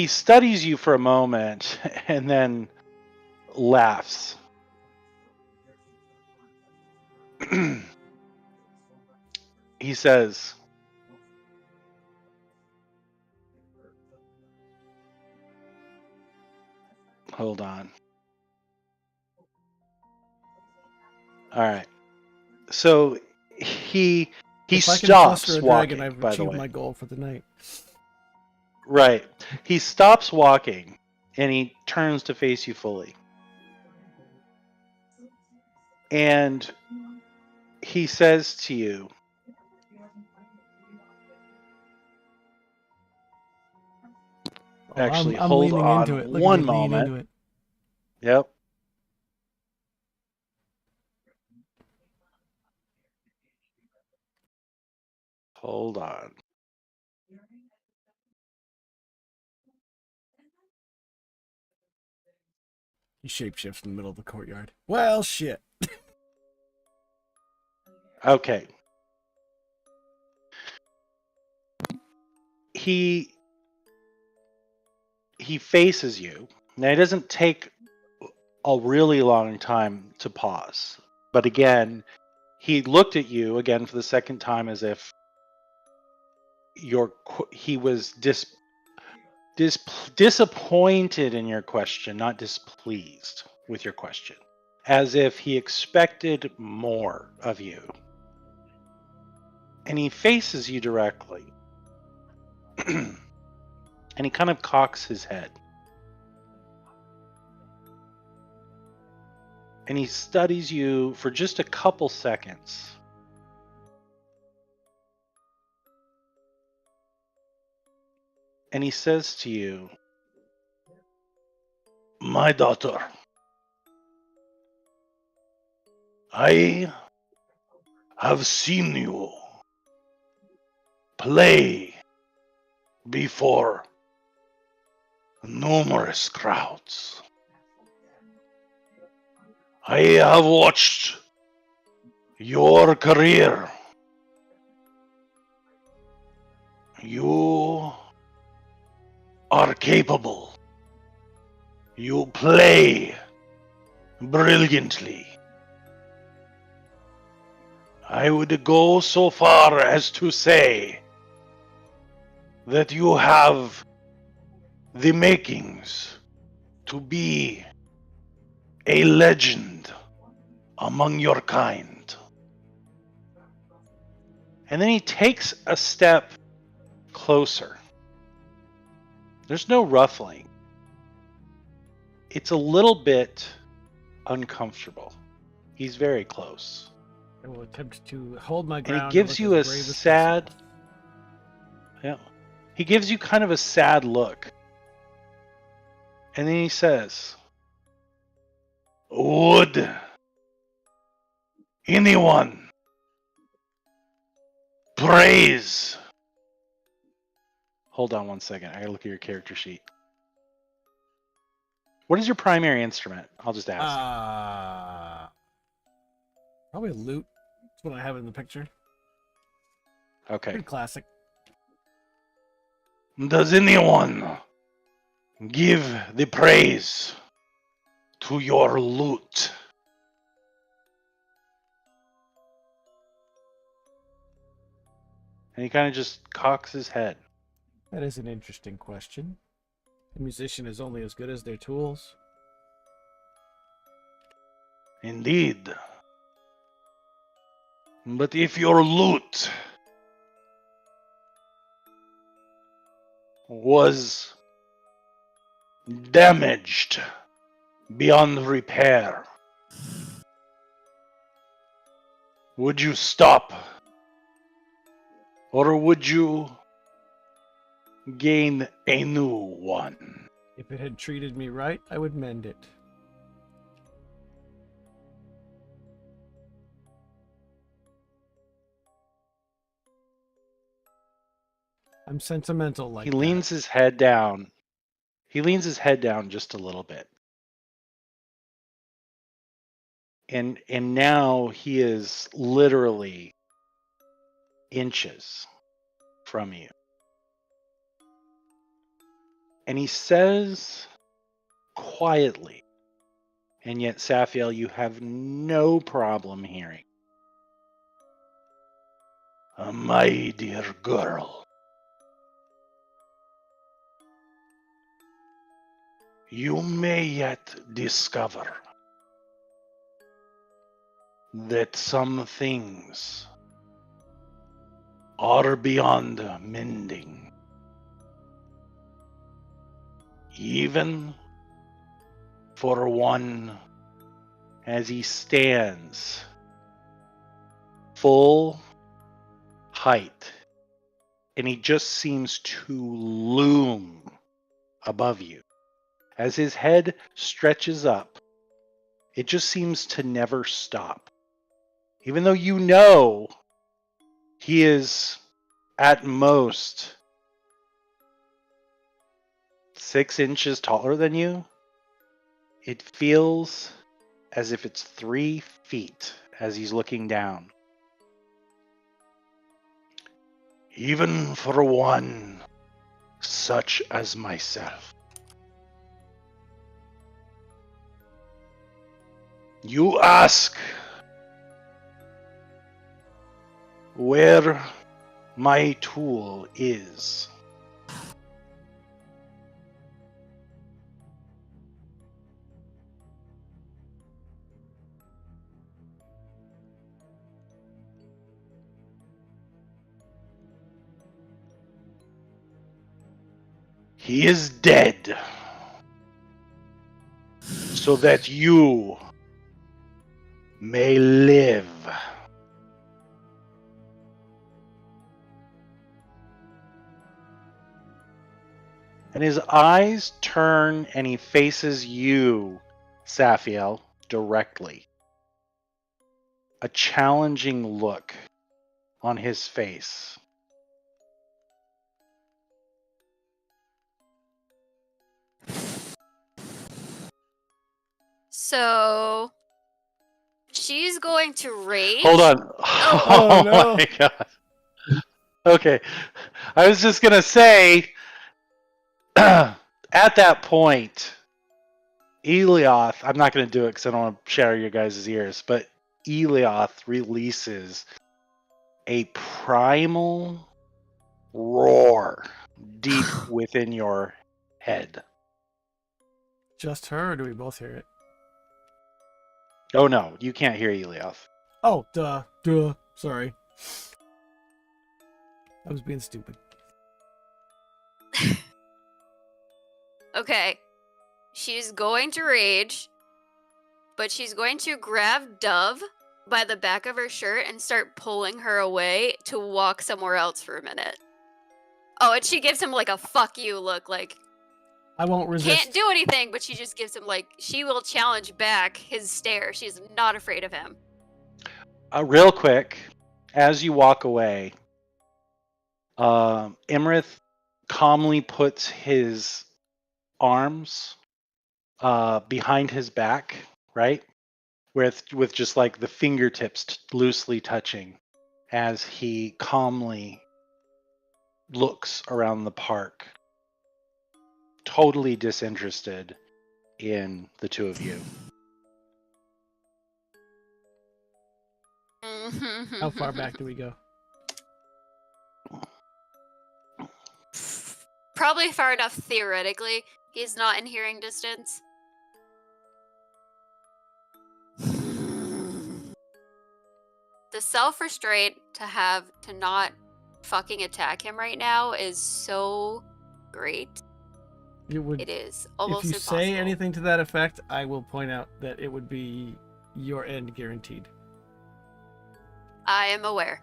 studies you for a moment and then laughs. He says, hold on. All right. So he If I can stops fluster a walking, dragon, I've by the achieved way. my goal for the night. Right. He stops walking and he turns to face you fully. And he says to you, actually, I'm hold leaning on into it. Look at one me lean moment. into it. Yep. Hold on. He shapeshifts in the middle of the courtyard. Well, shit. Okay. He faces you. Now, it doesn't take a really long time to pause. But again, he looked at you again for the second time as if he was disappointed in your question, not displeased with your question, as if he expected more of you. And he faces you directly. And he kind of cocks his head. And he studies you for just a couple seconds. And he says to you, "My daughter, I have seen you play before numerous crowds. I have watched your career. You are capable. You play brilliantly. I would go so far as to say that you have the makings to be a legend among your kind. And then he takes a step closer. There's no ruffling. It's a little bit uncomfortable. He's very close. I will attempt to hold my And ground. he gives and look you as a brave as sad. possible. Yeah. He gives you kind of a sad look. And then he says, would anyone praise? Hold on one second. I gotta look at your character sheet. What is your primary instrument? I'll just ask. Probably a lute. That's what I have in the picture. Okay. Pretty classic. Does anyone give the praise to your lute? And he kind of just cocks his head. That is an interesting question. A musician is only as good as their tools. Indeed. But if your lute was damaged beyond repair, would you stop? Or would you gain a new one? If it had treated me right, I would mend it. I'm sentimental like He that. leans his head down. He leans his head down just a little bit. And now he is literally inches from you. And he says quietly, and yet, Saphiel, you have no problem hearing. My dear girl, you may yet discover that some things are beyond mending. Even for one as he stands full height, and he just seems to loom above you. As his head stretches up, it just seems to never stop. Even though you know he is at most 6 inches taller than you, it feels as if it's 3 feet as he's looking down. Even for one such as myself. You ask where my tool is. He is dead, so that you may live. And his eyes turn and he faces you, Saphiel, directly. A challenging look on his face. So she's going to rage. Hold on. Oh, no. My god. Okay. I was just gonna say at that point, Elioth, I'm not gonna do it because I don't want to shatter your guys' ears, but Elioth releases a primal, roar deep within your head. Just her, or do we both hear it? Oh no, you can't hear Elioth. Oh, duh. Sorry. I was being stupid. Okay. She's going to rage, but she's going to grab Dove by the back of her shirt and start pulling her away to walk somewhere else for a minute. Oh, and she gives him like a fuck you look, like, I won't resist. can't do anything, but she just gives him like, she will challenge back his stare. She's not afraid of him. Real quick, as you walk away, Imrith calmly puts his arms behind his back, right? With just like the fingertips loosely touching as he calmly looks around the park, totally disinterested in the two of you. How far back do we go? Probably far enough theoretically. He's not in hearing distance. The self-restraint to not fucking attack him right now is so great. You would. It is almost If you impossible. say anything to that effect, I will point out that it would be your end guaranteed. I am aware.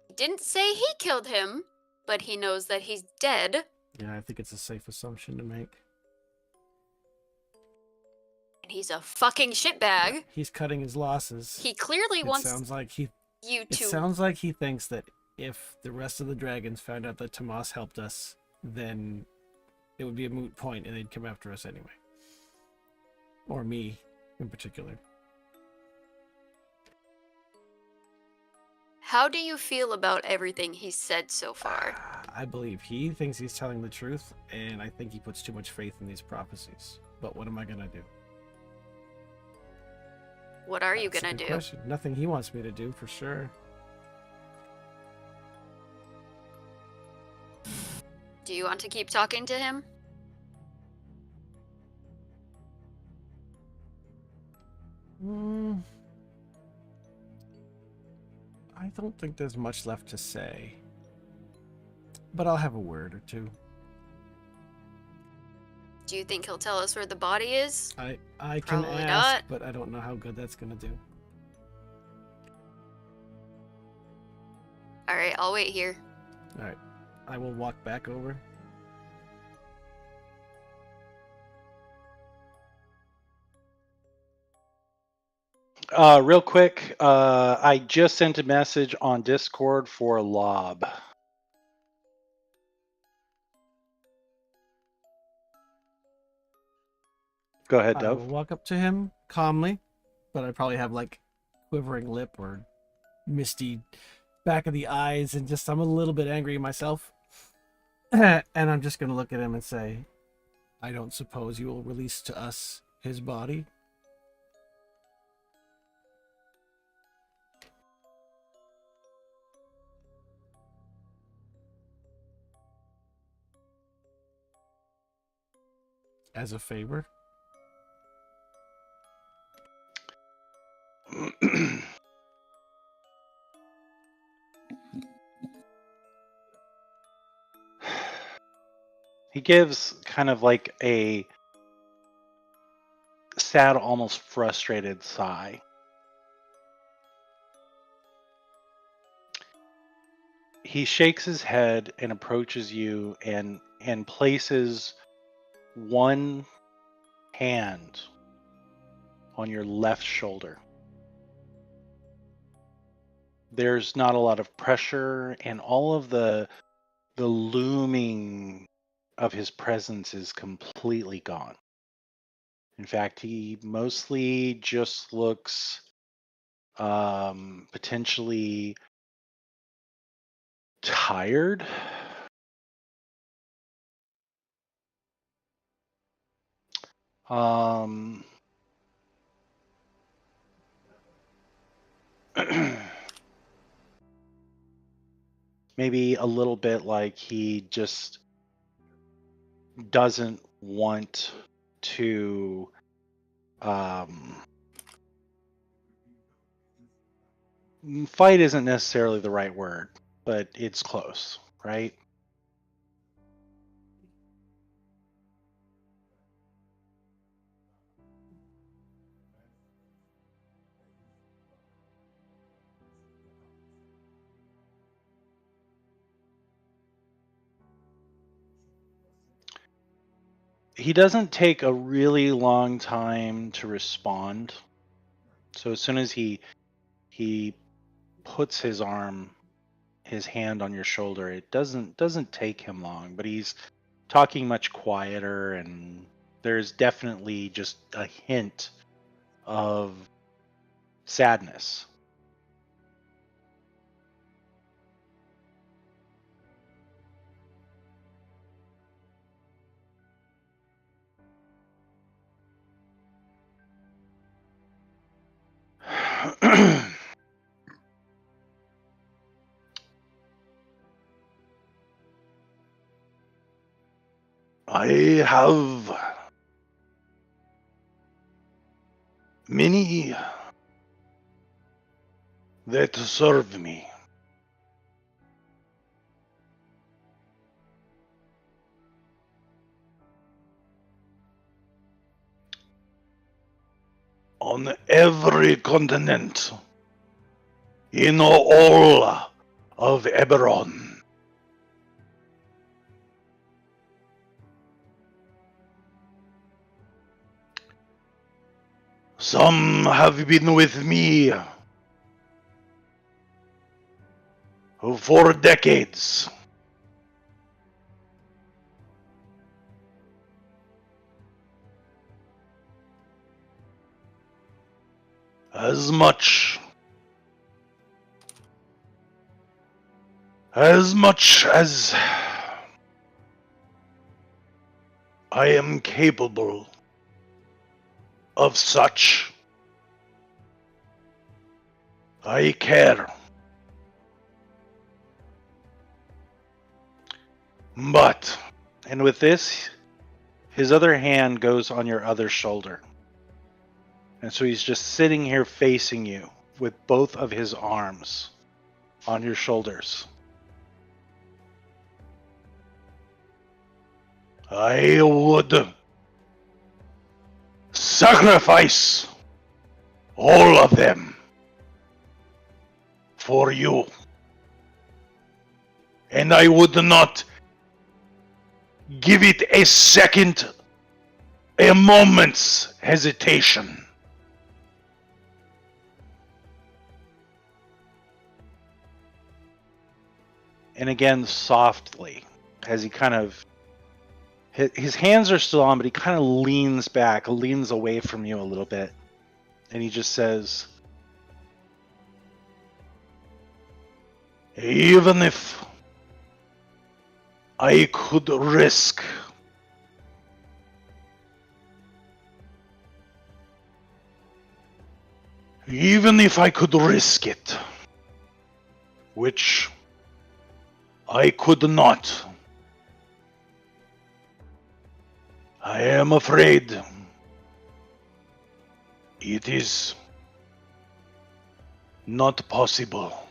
He didn't say he killed him, but he knows that he's dead. Yeah, I think it's a safe assumption to make. And he's a fucking shitbag. He's cutting his losses. He clearly It wants sounds like he. you It to. sounds like he thinks that if the rest of the dragons found out that Tomas helped us, then it would be a moot point and they'd come after us anyway. Or me, in particular. How do you feel about everything he's said so far? I believe he thinks he's telling the truth, and I think he puts too much faith in these prophecies. But what am I gonna do? What are you That's a gonna good do? question. Nothing he wants me to do, for sure. Do you want to keep talking to him? I don't think there's much left to say. But I'll have a word or two. Do you think he'll tell us where the body is? I can Probably ask, not. but I don't know how good that's gonna do. Alright, I'll wait here. Alright. I will walk back over. Real quick, I just sent a message on Discord for Lob. Go ahead, I will Dove. walk up to him calmly, but I probably have like quivering lip or misty back of the eyes, and just I'm a little bit angry myself. And I'm just gonna look at him and say, I don't suppose you will release to us his body? As a favor? He gives kind of like a sad, almost frustrated sigh. He shakes his head and approaches you and places one hand on your left shoulder. There's not a lot of pressure, and all of the looming of his presence is completely gone. In fact, he mostly just looks potentially tired. Um, maybe a little bit like he just doesn't want to fight isn't necessarily the right word, but it's close, right? He doesn't take a really long time to respond. So as soon as he puts his hand on your shoulder, it doesn't take him long, but he's talking much quieter, and there's definitely just a hint of sadness. I have many that serve me. On every continent, in all of Eberron. Some have been with me for decades. As much as I am capable of such. I care. But, and with this, his other hand goes on your other shoulder. And so he's just sitting here facing you with both of his arms on your shoulders. I would sacrifice all of them for you. And I would not give it a second, a moment's hesitation. And again, softly, as he kind of, his hands are still on, but he kind of leans back, leans away from you a little bit. And he just says, even if I could risk it, which I could not, I am afraid it is not possible.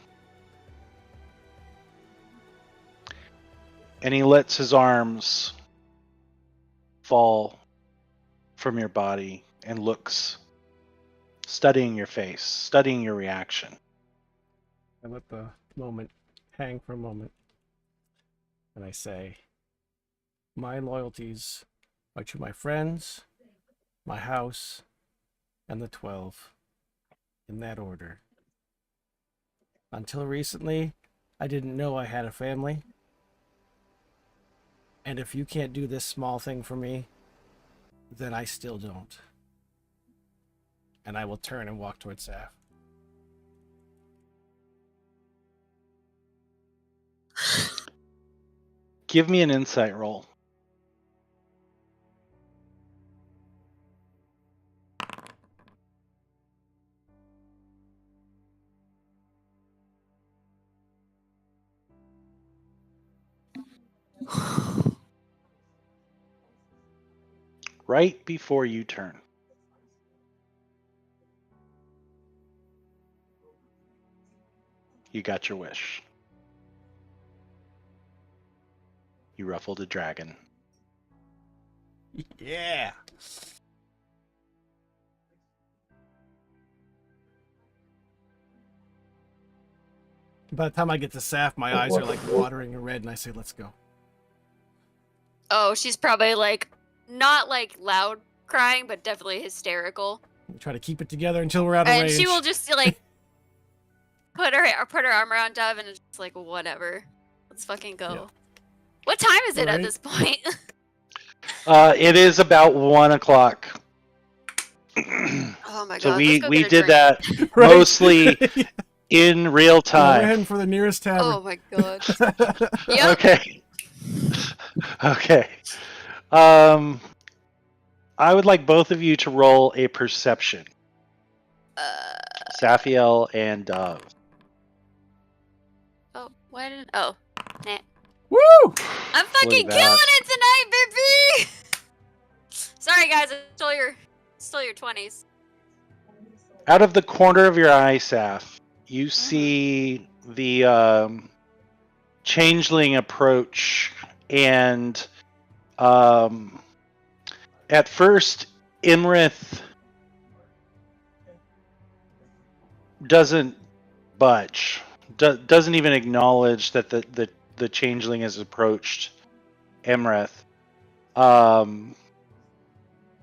And he lets his arms fall from your body and looks, studying your face, studying your reaction. I let the moment hang for a moment. And I say, my loyalties are to my friends, my house, and the 12. In that order. Until recently, I didn't know I had a family. And if you can't do this small thing for me, then I still don't. And I will turn and walk towards Saf. Give me an insight roll. right before you turn. You got your wish. You ruffled a dragon. Yeah. By the time I get to Saf, my eyes are like watering red, and I say, "Let's go." Oh, she's probably like not like loud crying, but definitely hysterical. We try to keep it together until we're out of And range. she will just like put her arm around Dove and it's just like whatever. Let's fucking go. Yeah. What time is it at Right. this point? It is about 1 o'clock. Oh my god. So let's we go we get a did drink. that Right? mostly in real Yeah, we're time. heading for the nearest tavern. Oh my god. Yep. Okay. Okay. I would like both of you to roll a perception. Safiel and Dove. Oh, why didn't? Oh, nah. Woo! I'm fucking Look killing at that. it tonight, baby. Sorry, guys. I stole your 20s. Out of the corner of your eye, Saf, you see the changeling approach, and at first, Imrith doesn't budge, doesn't even acknowledge that the changeling has approached Imrith.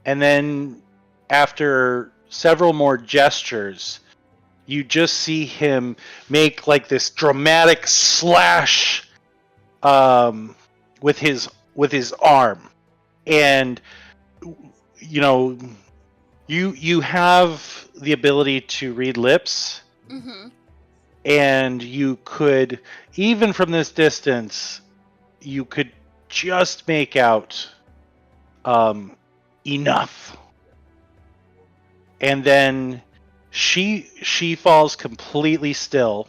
And then after several more gestures, you just see him make like this dramatic slash with his arm, and you have the ability to read lips, Mm-hmm. and you could, even from this distance, you could just make out enough. And then she falls completely still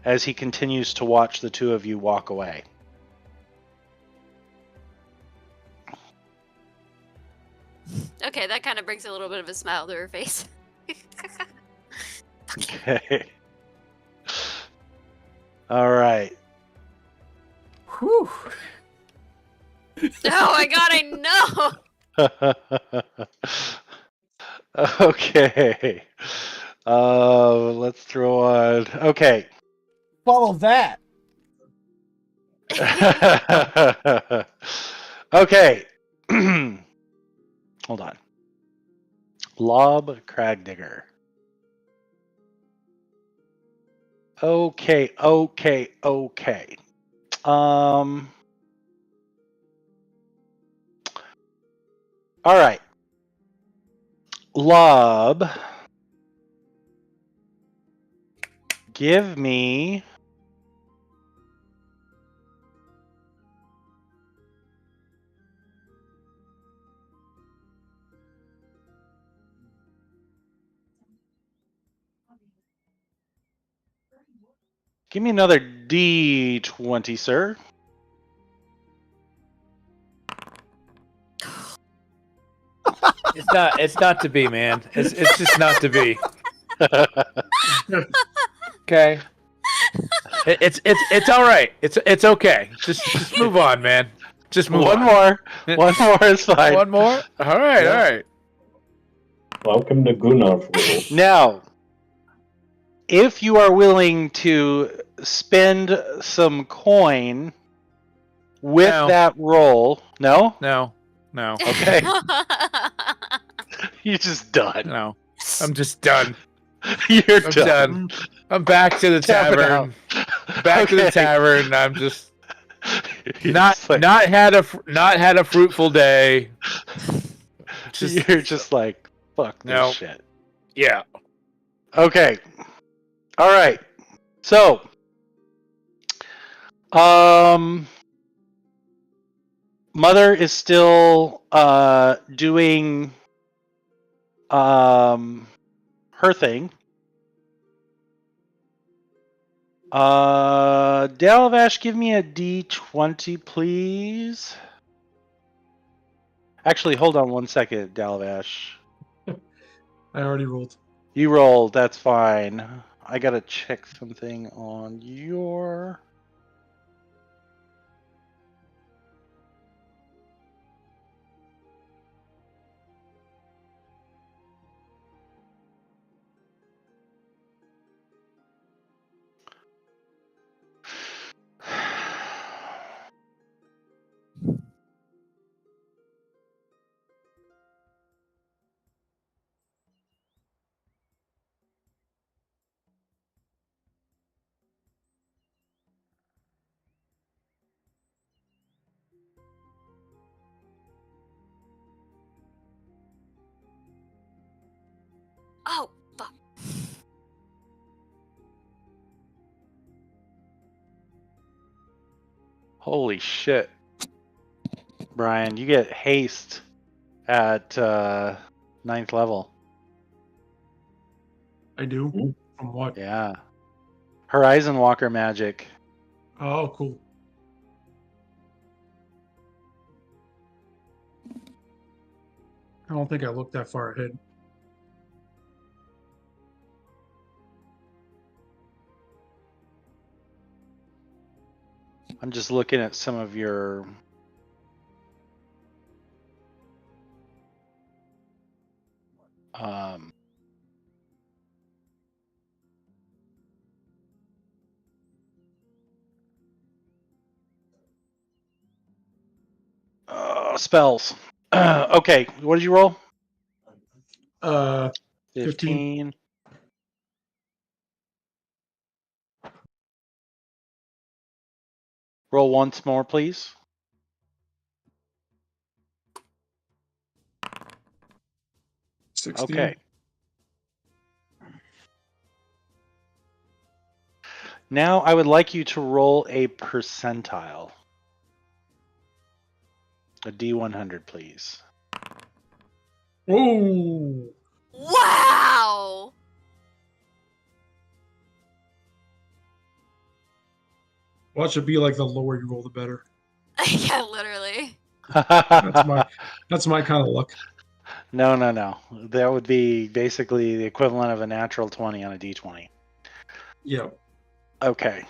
as he continues to watch the two of you walk away. Okay, that kind of brings a little bit of a smile to her face. Okay. All right. Whew. Oh my god, I know. Okay. Let's throw on. Okay. Follow that. Okay. Hold on. Lob Cragdigger. Okay. All right. Lob. Give me another D20, sir. It's not to be, man. It's just not to be. Okay. It's all right. It's okay. Just move on, man. Just move One on. more. One more is fine. One more. All right. Yeah. All right. Welcome to Gunnar's world. Now, if you are willing to spend some coin with No. that roll, no? No. Okay. You're just done. No. I'm just done. You're I'm done. done. I'm back to the Tap it tavern. Back to the Okay. tavern. I'm just You're not just like, not had a fruitful day. Just you're just like, fuck this No. shit. yeah. Okay. All right. So, Mother is still doing her thing. Dalavash, give me a D20, please. Actually, hold on 1 second, Dalavash. I already rolled. You rolled. That's fine. I gotta check something on your. Oh, fuck. Holy shit. Brian, you get haste at 9th level. I do. Mhm. From what? Yeah. Horizon Walker magic. Oh, cool. I don't think I looked that far ahead. I'm just looking at some of your um spells. Okay, what did you roll? 15. 15. Roll once more, please. 16. Okay. Now I would like you to roll a percentile. A D100, please. Oh, Wow! well, it should be like the lower you roll, the better. Yeah, literally. That's my kind of luck. No. That would be basically the equivalent of a natural 20 on a D20. Yeah. Okay.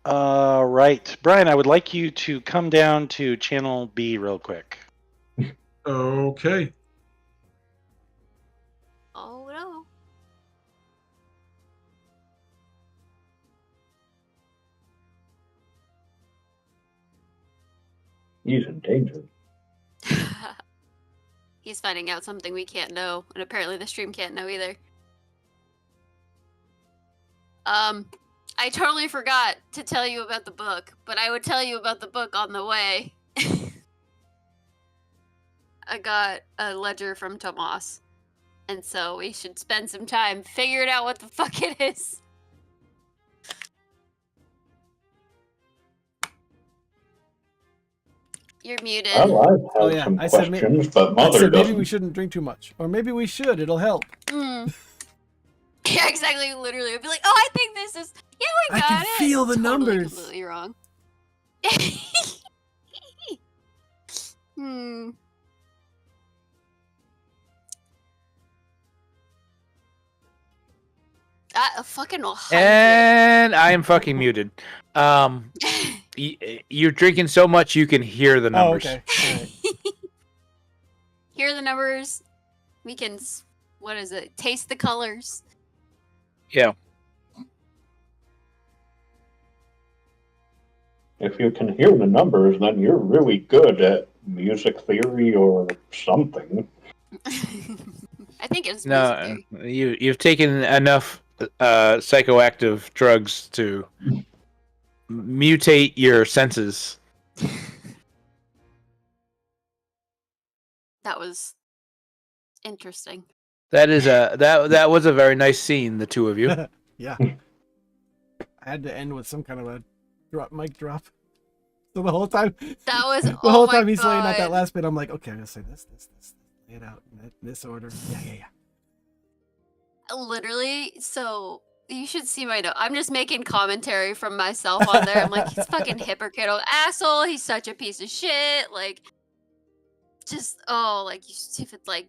Right. Brian, I would like you to come down to channel B real quick. Okay. Oh no. He's in danger. He's finding out something we can't know, and apparently the stream can't know either. I totally forgot to tell you about the book, but I would tell you about the book on the way. I got a ledger from Tomas, and so we should spend some time figuring out what the fuck it is. You're muted. Well, I've had Oh, yeah, some I said questions, but I Mother said maybe doesn't. we shouldn't drink too much, or maybe we should. It'll help. Yeah, exactly. Literally, I'd be like, "Oh, I think this is. Yeah, we I got can it." feel the Totally, numbers. completely wrong. A fucking 100. And I am fucking muted. You're drinking so much you can hear the Oh, numbers. okay. All right. Here are the numbers. We can. What is it? Taste the colors. Yeah. If you can hear the numbers, then you're really good at music theory or something. I think it's music No, theory. you've taken enough psychoactive drugs to mutate your senses. That was interesting. That is that was a very nice scene, the two of you. Yeah. I had to end with some kind of a mic drop. So the whole time, That was the oh whole my time he's laying out that God. last bit, I'm like, okay, I'm gonna say this, lay it out in this order. Yeah. Literally, so You should see my note. I'm just making commentary from myself on there. I'm like, he's fucking hypocritical asshole. He's such a piece of shit. Like, just like you see if it's like.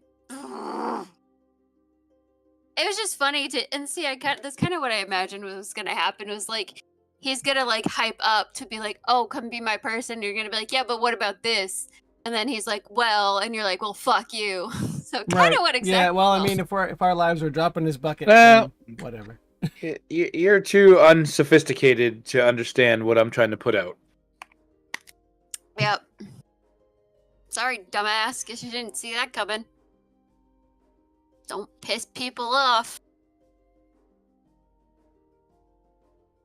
It was just funny to and see. That's kind of what I imagined was gonna happen. Was like he's gonna like hype up to be like, oh, come be my person. You're gonna be like, yeah, but what about this? And then he's like, well, and you're like, well, fuck you. So kind of what exactly. Yeah, well, I mean, if our lives were dropping his bucket, Well- then whatever. You're too unsophisticated to understand what I'm trying to put out. Yep. Sorry, dumbass. Guess you didn't see that coming. Don't piss people off.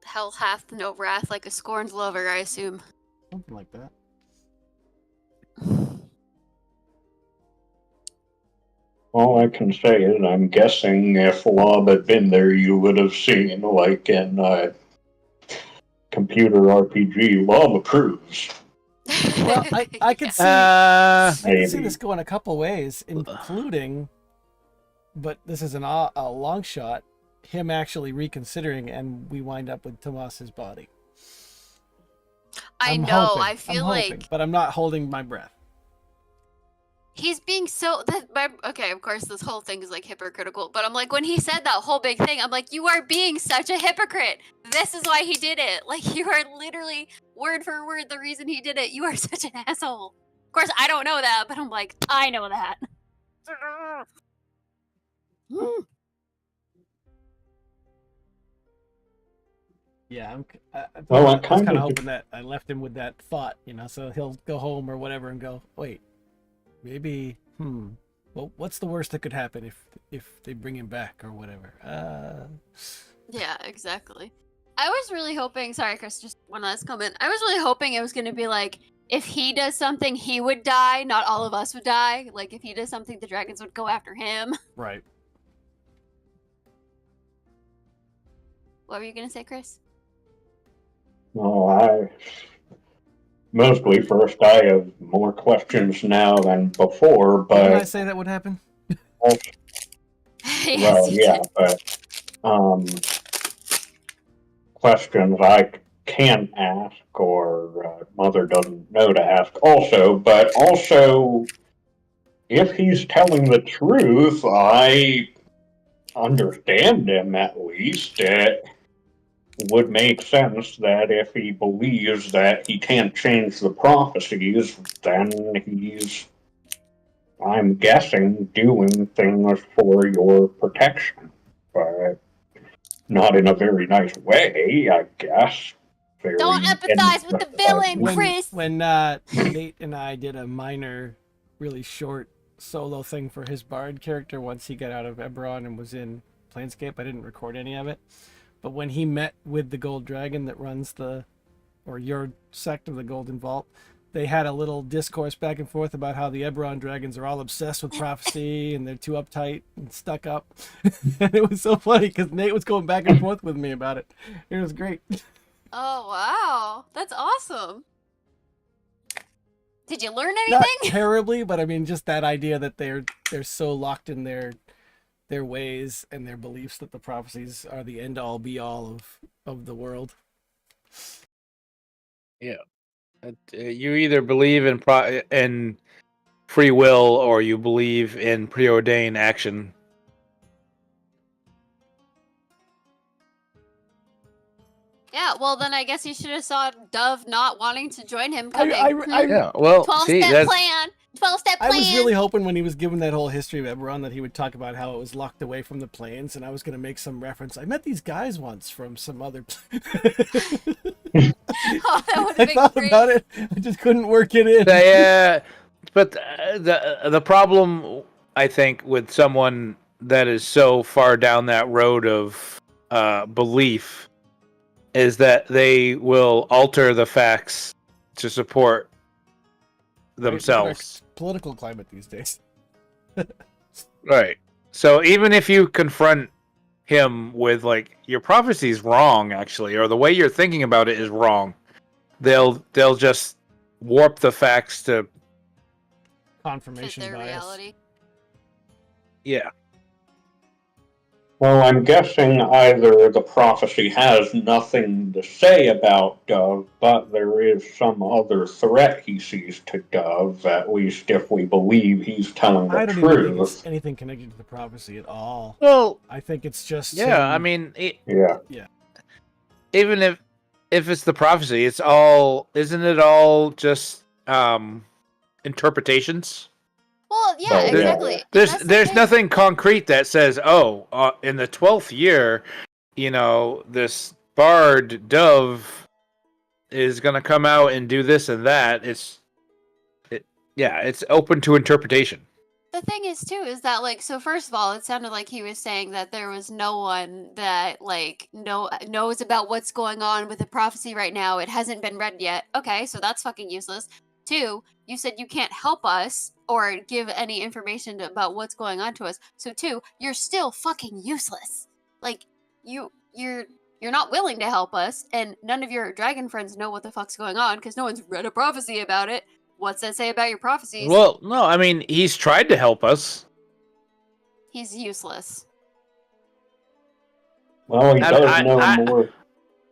Hell hath no wrath like a scorned lover, I assume. Something like that. All I can say is I'm guessing if Lob had been there, you would have seen, like in computer RPG, Lob approves. Well, I could see I could see this going a couple ways, including, but this is a long shot, him actually reconsidering, and we wind up with Tomas's body. I I'm know. hoping, I feel I'm like hoping, but I'm not holding my breath. he's being so. Okay, of course, this whole thing is like hypocritical, but I'm like, when he said that whole big thing, I'm like, you are being such a hypocrite. This is why he did it. Like, you are literally word for word the reason he did it. You are such an asshole. Of course, I don't know that, but I'm like, I know that. Yeah, Well, I I was kind kind of of- hoping that I left him with that thought, so he'll go home or whatever and go, wait, maybe, well, what's the worst that could happen if they bring him back or whatever? Yeah, exactly. I was really hoping. Sorry, Chris. Just one last comment. I was really hoping it was going to be like, if he does something, he would die. Not all of us would die. Like, if he does something, the dragons would go after him. Right. What were you going to say, Chris? No, mostly first I have more questions now than before, Didn't I but say that would happen? Yes, well, you yeah, did. but questions I can ask or Mother doesn't know to ask also, but also if he's telling the truth, I understand him at least. It would make sense that if he believes that he can't change the prophecies, then he's, I'm guessing, doing things for your protection. But not in a very nice way, I guess. Don't empathize with the villain, Chris. When Nate and I did a minor, really short solo thing for his bard character once he got out of Eberron and was in Planescape, I didn't record any of it. But when he met with the gold dragon that runs your sect of the Golden Vault, they had a little discourse back and forth about how the Eberron dragons are all obsessed with prophecy and they're too uptight and stuck up. And it was so funny because Nate was going back and forth with me about it. It was great. Oh, wow. That's awesome. Did you learn Not anything? terribly, but I mean, just that idea that they're so locked in their ways and their beliefs that the prophecies are the end all be all of the world. Yeah, you either believe in free will or you believe in preordained action. Yeah, well, then I guess you should have saw Dove not wanting to join him coming. Yeah, well, see, 12-step that's plan. 12-step I plan. was really hoping when he was giving that whole history of Eberron that he would talk about how it was locked away from the plains, and I was going to make some reference. I met these guys once from some other. Oh, that would I have been thought great. about it. I just couldn't work it in. but the problem I think with someone that is so far down that road of belief is that they will alter the facts to support themselves. Political climate these days. Right. So even if you confront him with like your prophecy's wrong actually, or the way you're thinking about it is wrong, they'll just warp the facts to Confirmation Fit their bias. reality. Yeah. Well, I'm guessing either the prophecy has nothing to say about Dove, but there is some other threat he sees to Dove, at least if we believe he's telling the I don't even think it's truth. anything connected to the prophecy at all. Well, I think it's just yeah. I him- mean, Yeah. even if it's the prophecy, it's all isn't it all just interpretations? Well, yeah, Oh, yeah. exactly. And There's that's the there's thing. nothing concrete that says, oh, in the 12th year, this bard dove is gonna come out and do this and that. It's open to interpretation. The thing is too is that like, so first of all, it sounded like he was saying that there was no one that like knows about what's going on with the prophecy right now. It hasn't been read yet. Okay, so that's fucking useless. Two, you said you can't help us or give any information about what's going on to us. So two, you're still fucking useless. Like you're not willing to help us, and none of your dragon friends know what the fuck's going on because no one's read a prophecy about it. What's that say about your prophecies? Well, no, I mean he's tried to help us. He's useless. Well, he I- does I- know I- more.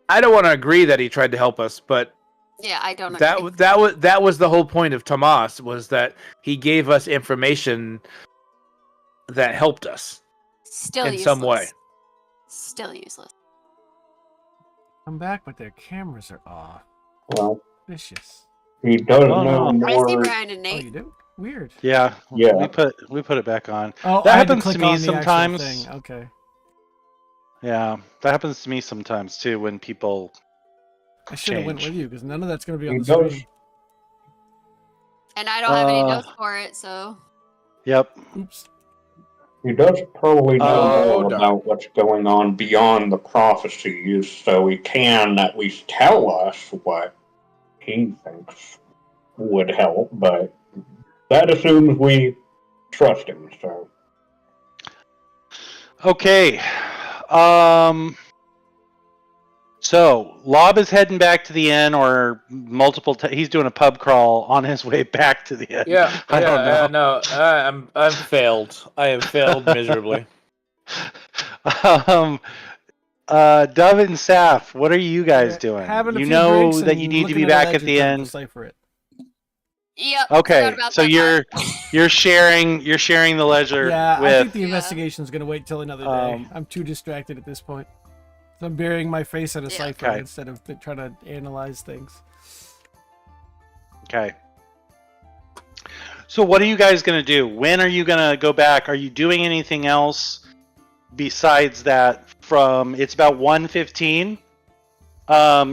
I don't want to agree that he tried to help us, but Yeah, I don't agree. that was the whole point of Tomas, was that he gave us information that helped us Still in useless. some way. Still useless. come back, but their cameras are off. Well, Vicious. he does Oh, know no. I see more. Brian and Oh, Nate. you do? Weird. Yeah. Yeah. We put it back on. Oh, That I had to happens click to me on the actual sometimes. thing. Okay. Yeah, that happens to me sometimes too when people I should have went change. with you because none of that's going to be on He the does. stream. And I don't have any Uh, notes for it, so Yep. Oops. He does probably know Oh, more darn. about what's going on beyond the prophecies, so he can at least tell us what he thinks would help, but that assumes we trust him, so. Okay. So Lob is heading back to the inn, or he's doing a pub crawl on his way back to the inn. I don't know. no, I'm failed. I have failed miserably. Dove and Saf, what are you guys Yeah, doing? having a You few know drinks that and you need to looking be at a back at ledger the trying to inn. decipher it. yep. Okay, forgot about so that you're sharing the ledger Yeah, with I think the Yeah. investigation is going to wait till another day. I'm too distracted at this point. So I'm burying my face in a Yeah. cipher Okay. instead of trying to analyze things. Okay. So what are you guys going to do? When are you going to go back? Are you doing anything else besides that? It's about 1:15.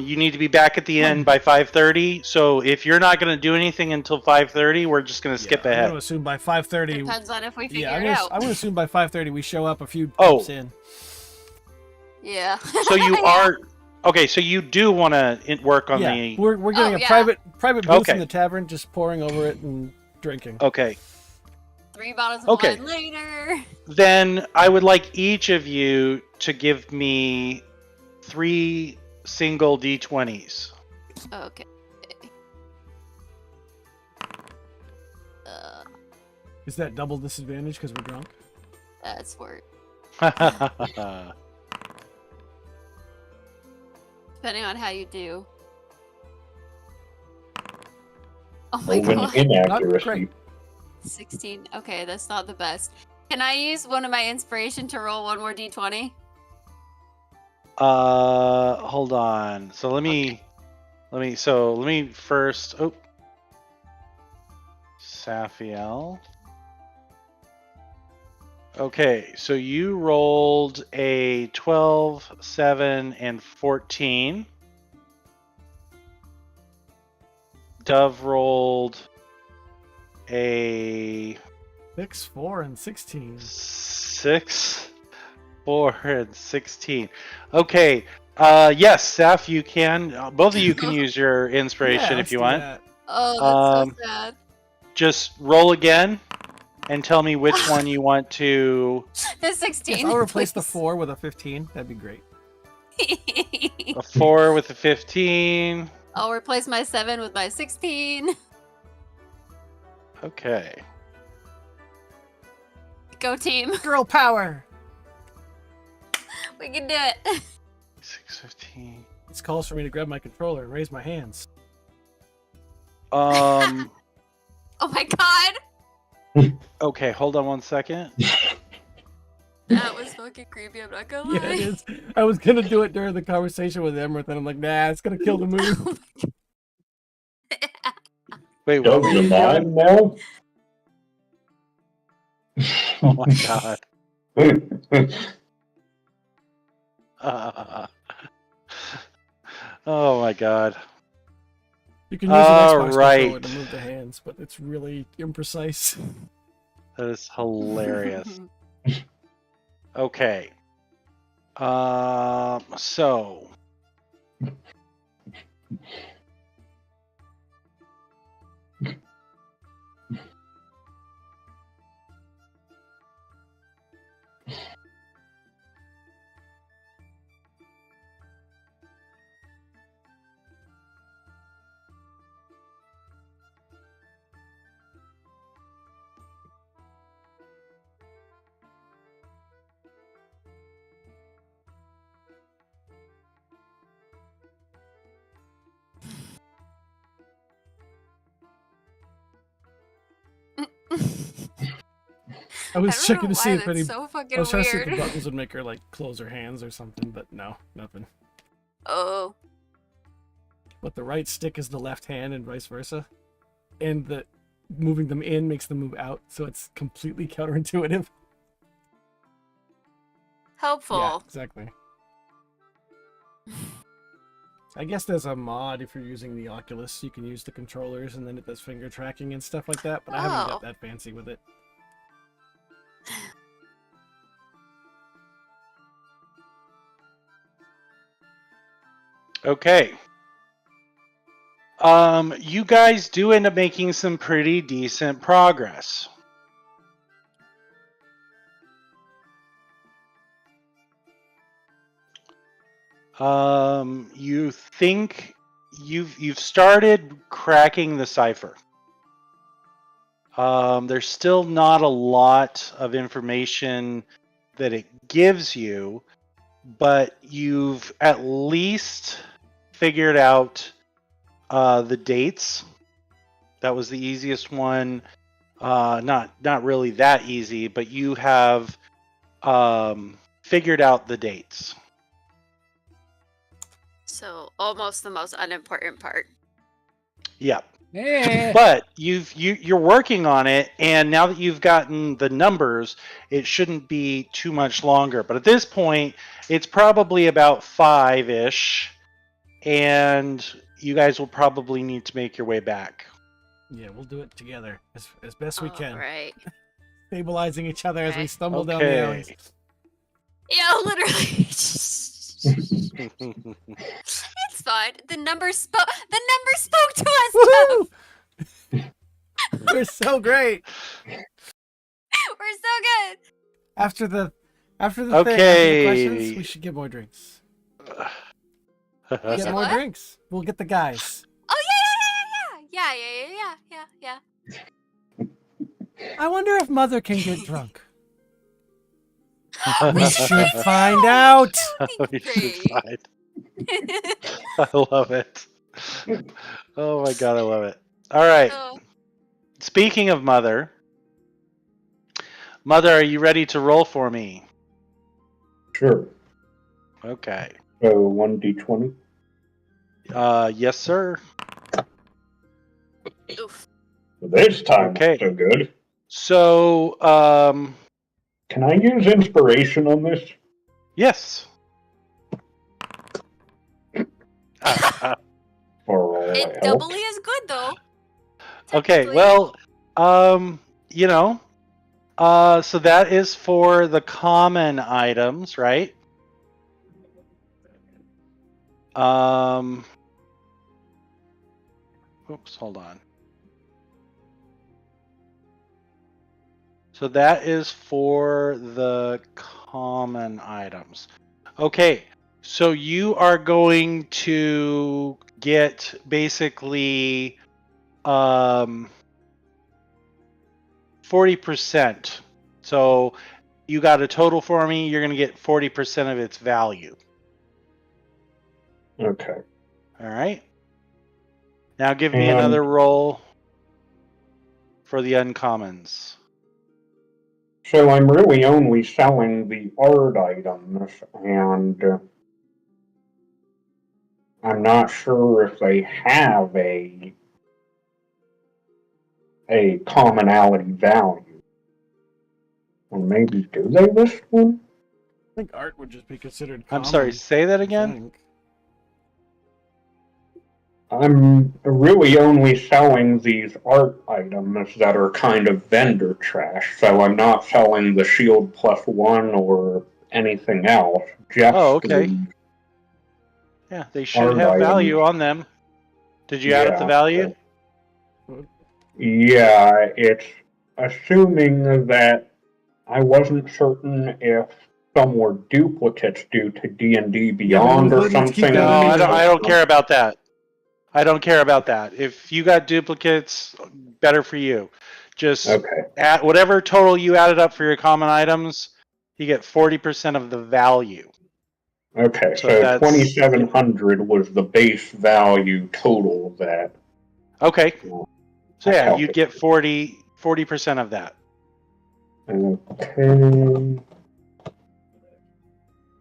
You need to be back at the inn by 5:30. So if you're not going to do anything until 5:30, we're just going to skip I'm ahead. going to assume by 5:30. Depends on if we figure Yeah, it out. I'm going to assume by 5:30 we show up a few Oh. tips in. Yeah. So you are okay. So you do want to work on Yeah, the. we're getting Oh, a yeah. private booth in Okay. the tavern, just pouring over it and drinking. Okay. 3 bottles of Okay. wine later. Then I would like each of you to give me 3 single d20s. Okay. Uh, Is that double disadvantage because we're drunk? that's word. Depending on how you do. Oh my Proven god. inaccuracy. great. 16. Okay, that's not the best. Can I use one of my inspiration to roll one more d20? Hold on. So let me first. Oh, Safiel. Okay, so you rolled a 12, 7, and 14. Dove rolled a 6, 4, and 16. 6, 4, and 16. Okay. Yes, Saf, you can. Both of you can use your inspiration Yeah, if you let's do want. that. Oh, that's so sad. Just roll again and tell me which one you want to. The 16. Yes, I'll replace the please. 4 with a 15. That'd be great. A 4 with a 15. I'll replace my 7 with my 16. Okay. Go team. Girl power! We can do it. 6:15. This calls for me to grab my controller and raise my hands. Oh my god. Okay, hold on one second. That was fucking creepy, I'm not gonna lie. Yeah, it is. I was gonna do it during the conversation with Emmerith, and I'm like, nah, it's gonna kill the mood. Wait, what Does were the you mind doing? now? Oh my god. Oh my god. You can use an All Xbox controller to right. move the hands, but it's really imprecise. That is hilarious. Okay. So I was I don't checking know to see why if any. that's so fucking I was trying to see if the weird. buttons would make her like close her hands or something, but no, nothing. Oh. But the right stick is the left hand and vice versa, and the moving them in makes them move out, so it's completely counterintuitive. Helpful. Yeah, exactly. I guess there's a mod if you're using the Oculus. You can use the controllers and then it does finger tracking and stuff like that, but I haven't Oh. got that fancy with it. okay. You guys do end up making some pretty decent progress. You think you've started cracking the cipher. There's still not a lot of information that it gives you, but you've at least figured out the dates. That was the easiest one. Not really that easy, but you have figured out the dates. So almost the most unimportant part. Yeah. Eh. But you're working on it, and now that you've gotten the numbers, it shouldn't be too much longer. But at this point, it's probably about 5-ish, and you guys will probably need to make your way back. Yeah, we'll do it together as best we can. Right. Stabilizing each other as we Okay. stumble down the alleys. Yeah, literally. It's fine. The number spoke. The number spoke to us. Woo! We're so great. We're so good. After the thing, after the Okay. questions, we should get more drinks. Get should more what? drinks. We'll get the guys. Oh yeah. I wonder if Mother can get drunk. We We should find out. We should Great. find. I love it. Oh my god, I love it. All right. Oh, Speaking of Mother, are you ready to roll for me? Sure. Okay. So 1d20. Yes, sir. oof. This time, Okay. so good. So, Can I use inspiration on this? yes. For all It it doubly helps? is good though. Okay, Technically. well, so that is for the common items, right? Oops, hold on. So that is for the common items. Okay, so you are going to get basically 40%. So you got a total for me, you're going to get 40% of its value. Okay. All right. Now give me And- another roll for the uncommons. So I'm really only selling the art items, and I'm not sure if they have a commonality value. Or maybe do they list one? I think art would just be considered I'm common. sorry, say that I again? think. I'm really only selling these art items that are kind of vendor trash, so I'm not selling the shield +1 or anything else. Just Oh, okay. the Yeah, they should art have items. value on them. Did you add up the value? Yeah, it's assuming that I wasn't certain if some were duplicates due to D&D Beyond or let's keep something. that No, in I mind. don't care about that. I don't care about that. If you got duplicates, better for you. Just Okay. at whatever total you added up for your common items, you get 40% of the value. Okay, So so that's 2,700 was the base value total that. okay. So I yeah, you'd get calculated. 40% of that. Okay.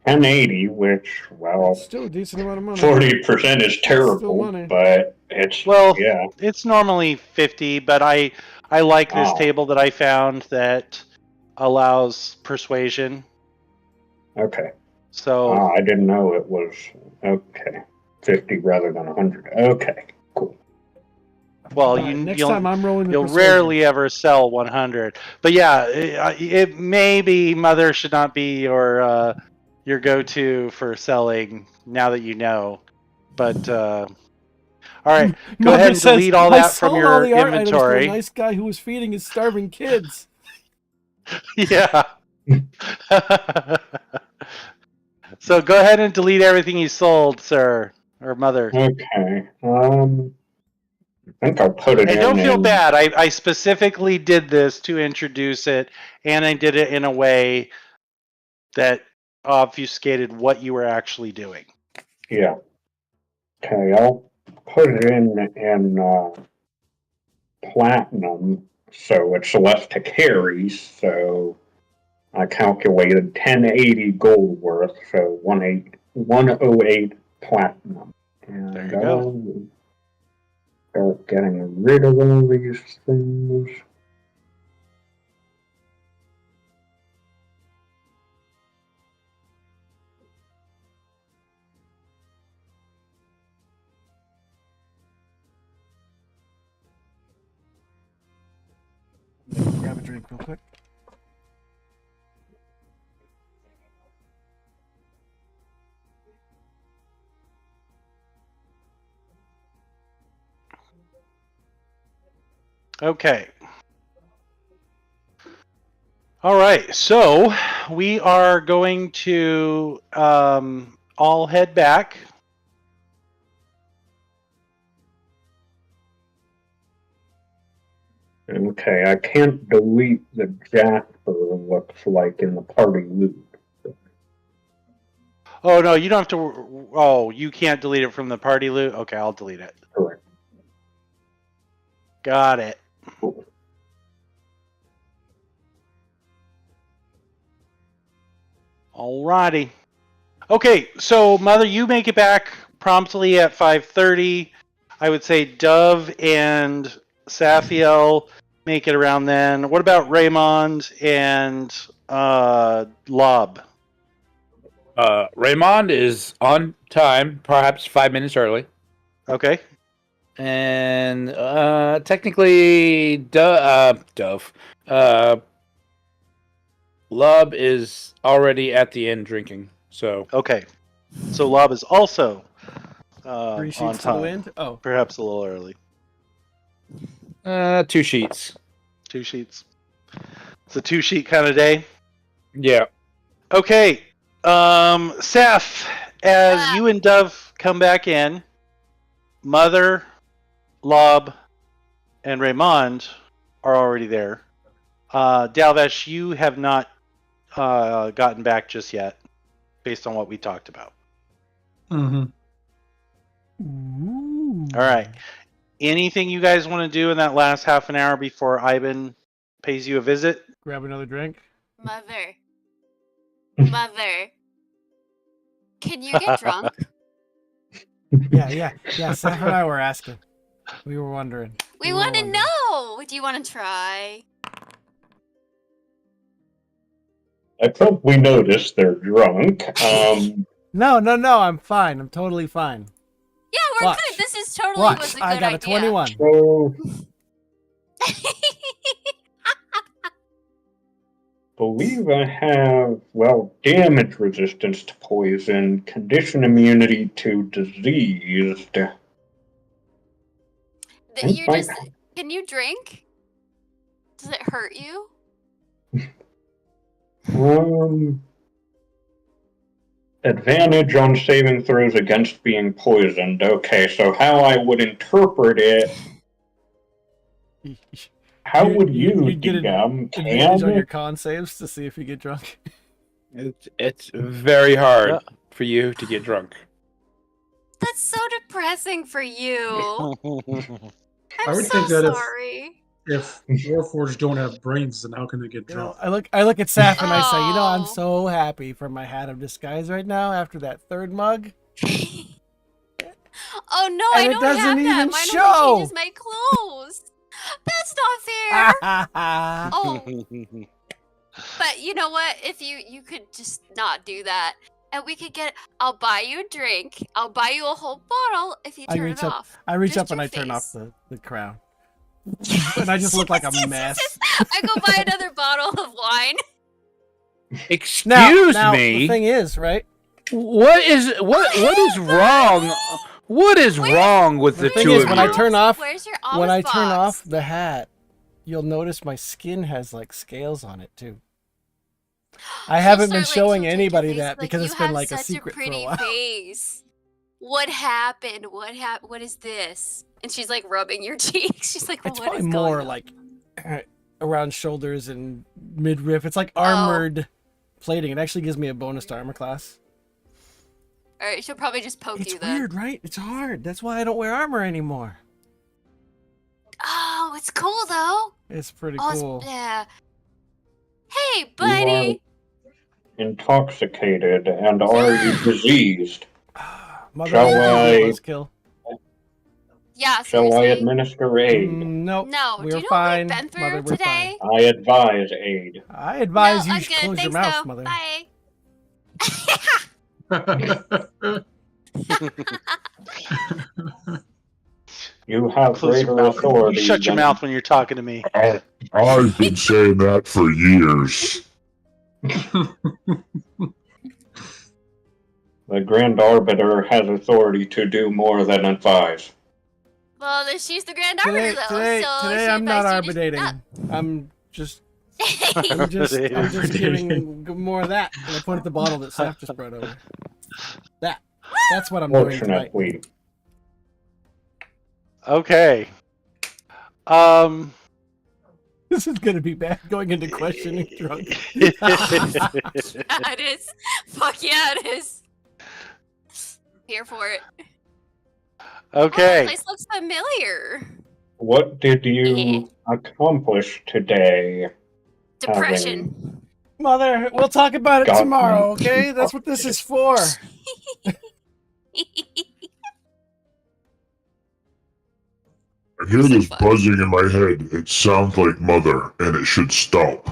1080, which, well, It's still a decent amount of money. 40% is Still terrible, money. but it's, Well, yeah. it's normally 50, but I like this Oh. table that I found that allows persuasion. Okay. So I didn't know it was, okay, 50 rather than 100. Okay, cool. well, All right, next time I'm rolling the you'll persuasion. rarely ever sell 100. But yeah, it maybe Mother should not be your go-to for selling now that you know. But all right, go Mother ahead and says, delete all I that from sold all your the art items to a inventory. nice guy who was feeding his starving kids. Yeah. So go ahead and delete everything you sold, sir or Mother. Okay, I think I'll put it And in. don't feel bad. I specifically did this to introduce it, and I did it in a way that obfuscated what you were actually doing. Yeah. Okay, I'll put it in platinum, so it's less to carry. So I calculated 1080 gold worth, so 108 platinum. And There you go. I'll start getting rid of all these things. Grab a drink real quick. Okay. All right. So we are going to all head back. Okay, I can't delete the Jasper, looks like, in the party loop. Oh no, you don't have to. Oh, you can't delete it from the party loot. Okay, I'll delete it. Correct. Got it. Cool. Alrighty. Okay, so Mother, you make it back promptly at 5:30. I would say Dove and Safiel make it around then. What about Raymond and Lob? Raymond is on time, perhaps 5 minutes early. Okay. And technically, Dove. Lub is already at the inn drinking. So Okay. So Lob is also 3 on sheets to the time. wind. Oh, Perhaps a little early. 2 sheets. 2 sheets. It's a 2-sheet kind of day. Yeah. Okay. Seth, as you and Dove come back in, Mother, Lob, and Raymond are already there. Dalvesh, you have not gotten back just yet, based on what we talked about. Mm-hmm. Ooh. All right. Anything you guys want to do in that last half an hour before Ivan pays you a visit? Grab another drink. Mother. Mother. Can you get drunk? Yeah. Seth and I were asking. We were wondering. We were want to wondering. know. Do you want to try? I hope we noticed they're drunk. No. I'm fine. I'm totally fine. Yeah, we're Watch. good. This is totally Watch. was a good I got a idea. 21. So, believe I have, damage resistance to poison, condition immunity to diseased. You just can you drink? Does it hurt you? Advantage on saving throws against being poisoned. Okay, so how I would interpret it, how would you you'd get DGM? advantage on your con saves to see if you get drunk? It's very hard for you to get drunk. That's so depressing for you. I I'm would so think that sorry. if Warforged don't have brains, then how can they get You know, drunk? I look at Saf and I say, I'm Oh. so happy for my hat of disguise right now after that third mug. Oh no, And I it don't doesn't have that. even Mine show. only changes my clothes. That's not fair. Oh, but you know what? If you could just not do that, and we could get. I'll buy you a drink. I'll buy you a whole bottle if you I turn reach it up. off. I reach Just up and your I turn off face. the crown. And I just look like a mess. I go buy another bottle of wine. Excuse Now, me. the thing is, right? What is wrong? What is wrong with The the thing two is, of when you? I turn off, Where's your when I olive turn box? off the hat, you'll notice my skin has like scales on it too. I haven't been showing anybody that because it's been like a secret for a while. Face. What happened? What is this? And she's like rubbing your cheeks. She's like, It's what probably is more going on? like around shoulders and midriff. It's like Oh. armored plating. It actually gives me a bonus to armor class. All right, she'll probably just poke It's you then. weird, right? It's hard. That's why I don't wear armor anymore. Oh, it's cool though. It's pretty Oh, cool. yeah. Hey, You buddy. are intoxicated, and are you diseased? Mother, Shall you can I- do a buzzkill. Yeah, Shall I seriously. administer aid? Nope. No, We're do you know fine. what we've been through Mother, we're today? I advise aid. I advise no, you I'm good. close your Thanks, mouth, though. Mother. Bye. You have Close your greater mouth. authority. You shut your than- mouth when you're talking to me. I've been saying that for years. The Grand Arbiter has authority to do more than advise. Well, then she's the Grand Arbiter, though. Today so today she I'm not advised you to arbitrating. I'm just not- I'm just giving more of that. And I put at the bottle that Seth just brought over. That's what I'm doing tonight. Fortunately, Okay. This is gonna be bad going into questioning drunk. Yeah, it is. Fuck yeah, it is. Here for it. Oh, the Okay. place looks familiar. what did you accomplish today? Depression. Mother, we'll talk about it God. tomorrow, okay? That's what this is for. I hear this buzzing in my head. It sounds like Mother, and it should stop.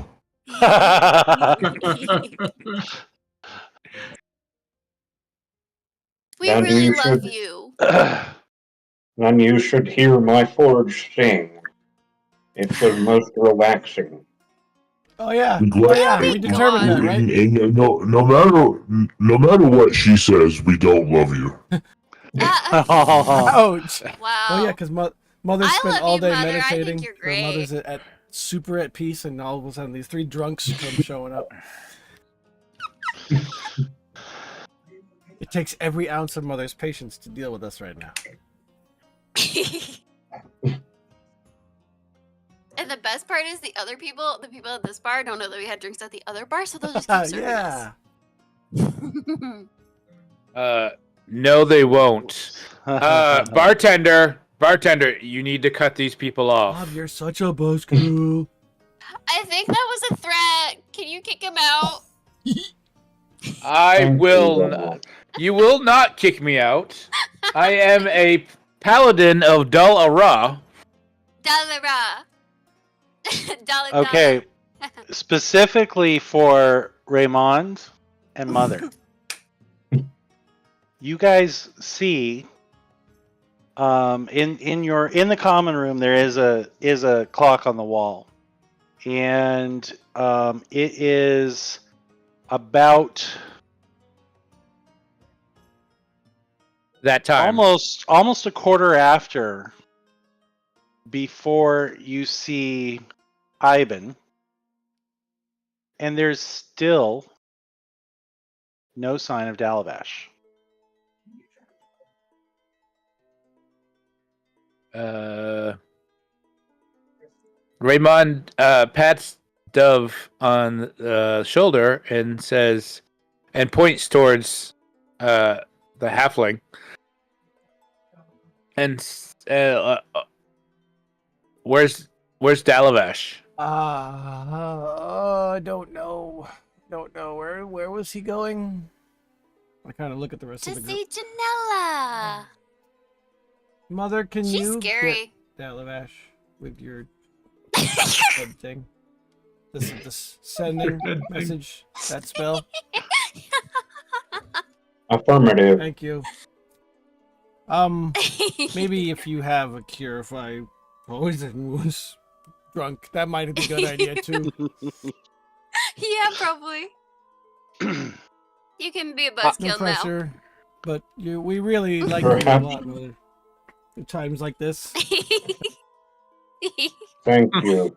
We And really you love should- you. Then you should hear my forge sing. It was most relaxing. Oh yeah. I'm Oh glad- yeah. We determined that, right? And no matter what she says, we don't love you. Ouch. Wow. Oh yeah, because mother I spent love all you, day Mother. I think meditating. you're Her great. mother's at super at peace, and all of a sudden these three drunks come showing up. It takes every ounce of mother's patience to deal with us right now. And the best part is the people at this bar don't know that we had drinks at the other bar, so they'll just keep serving Yeah. us. No, they won't. Bartender, you need to cut these people Bob, off. you're such a buzzkill. I think that was a threat. Can you kick him out? I Thank will. you. You will not kick me out. I am a paladin of Dal Ara. Dalara. Dala Okay, specifically for Raymond and Mother, you guys see in the common room there is a clock on the wall, and it is about That time. almost a quarter after before you see Ivan, and there's still no sign of Dalabash. Raymond pats Dove on the shoulder and says, and points towards the halfling, and where's Dalavash? I don't know. Don't know. Where was he going? I kind of look at the rest To of the see group. Janella. Mother, can She's you scary. get Dalavash with your head thing? This sending Head thing. message, that spell. Affirmative. Thank you. Maybe if you have a cure if I poison was drunk, that might be a good idea too. Yeah, probably. You can be a No buzzkill now. pressure, but we really like you a Perhaps. lot, Mother. At times like this. Thank you.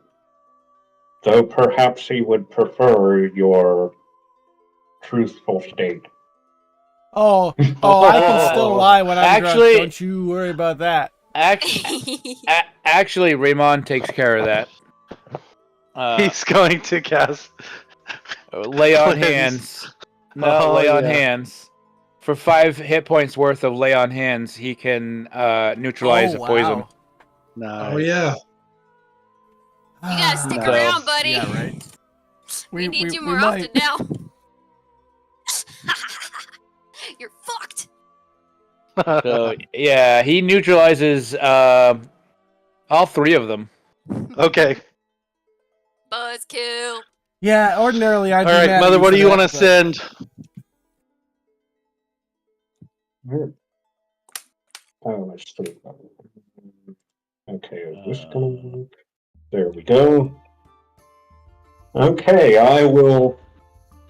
Though perhaps he would prefer your truthful state. Oh, I can still lie when I'm Actually- drunk. Don't you worry about that. Actually, Raymond takes care of that. He's going to cast Lay on cleanse. hands. No, Oh, lay on yeah. hands. For 5 hit points worth of lay on hands, he can neutralize a poison. Nice. Oh yeah. You gotta stick No. around, buddy. Yeah, right. We need you we more might. often now. You're fucked. So yeah, he neutralizes all 3 of them. Okay. Buzzkill. Yeah, ordinarily I'd All be right, mad at Mother. What for do you that, want to but- send? Oh, let's see. Okay, is this gonna work? There we go. Okay, I will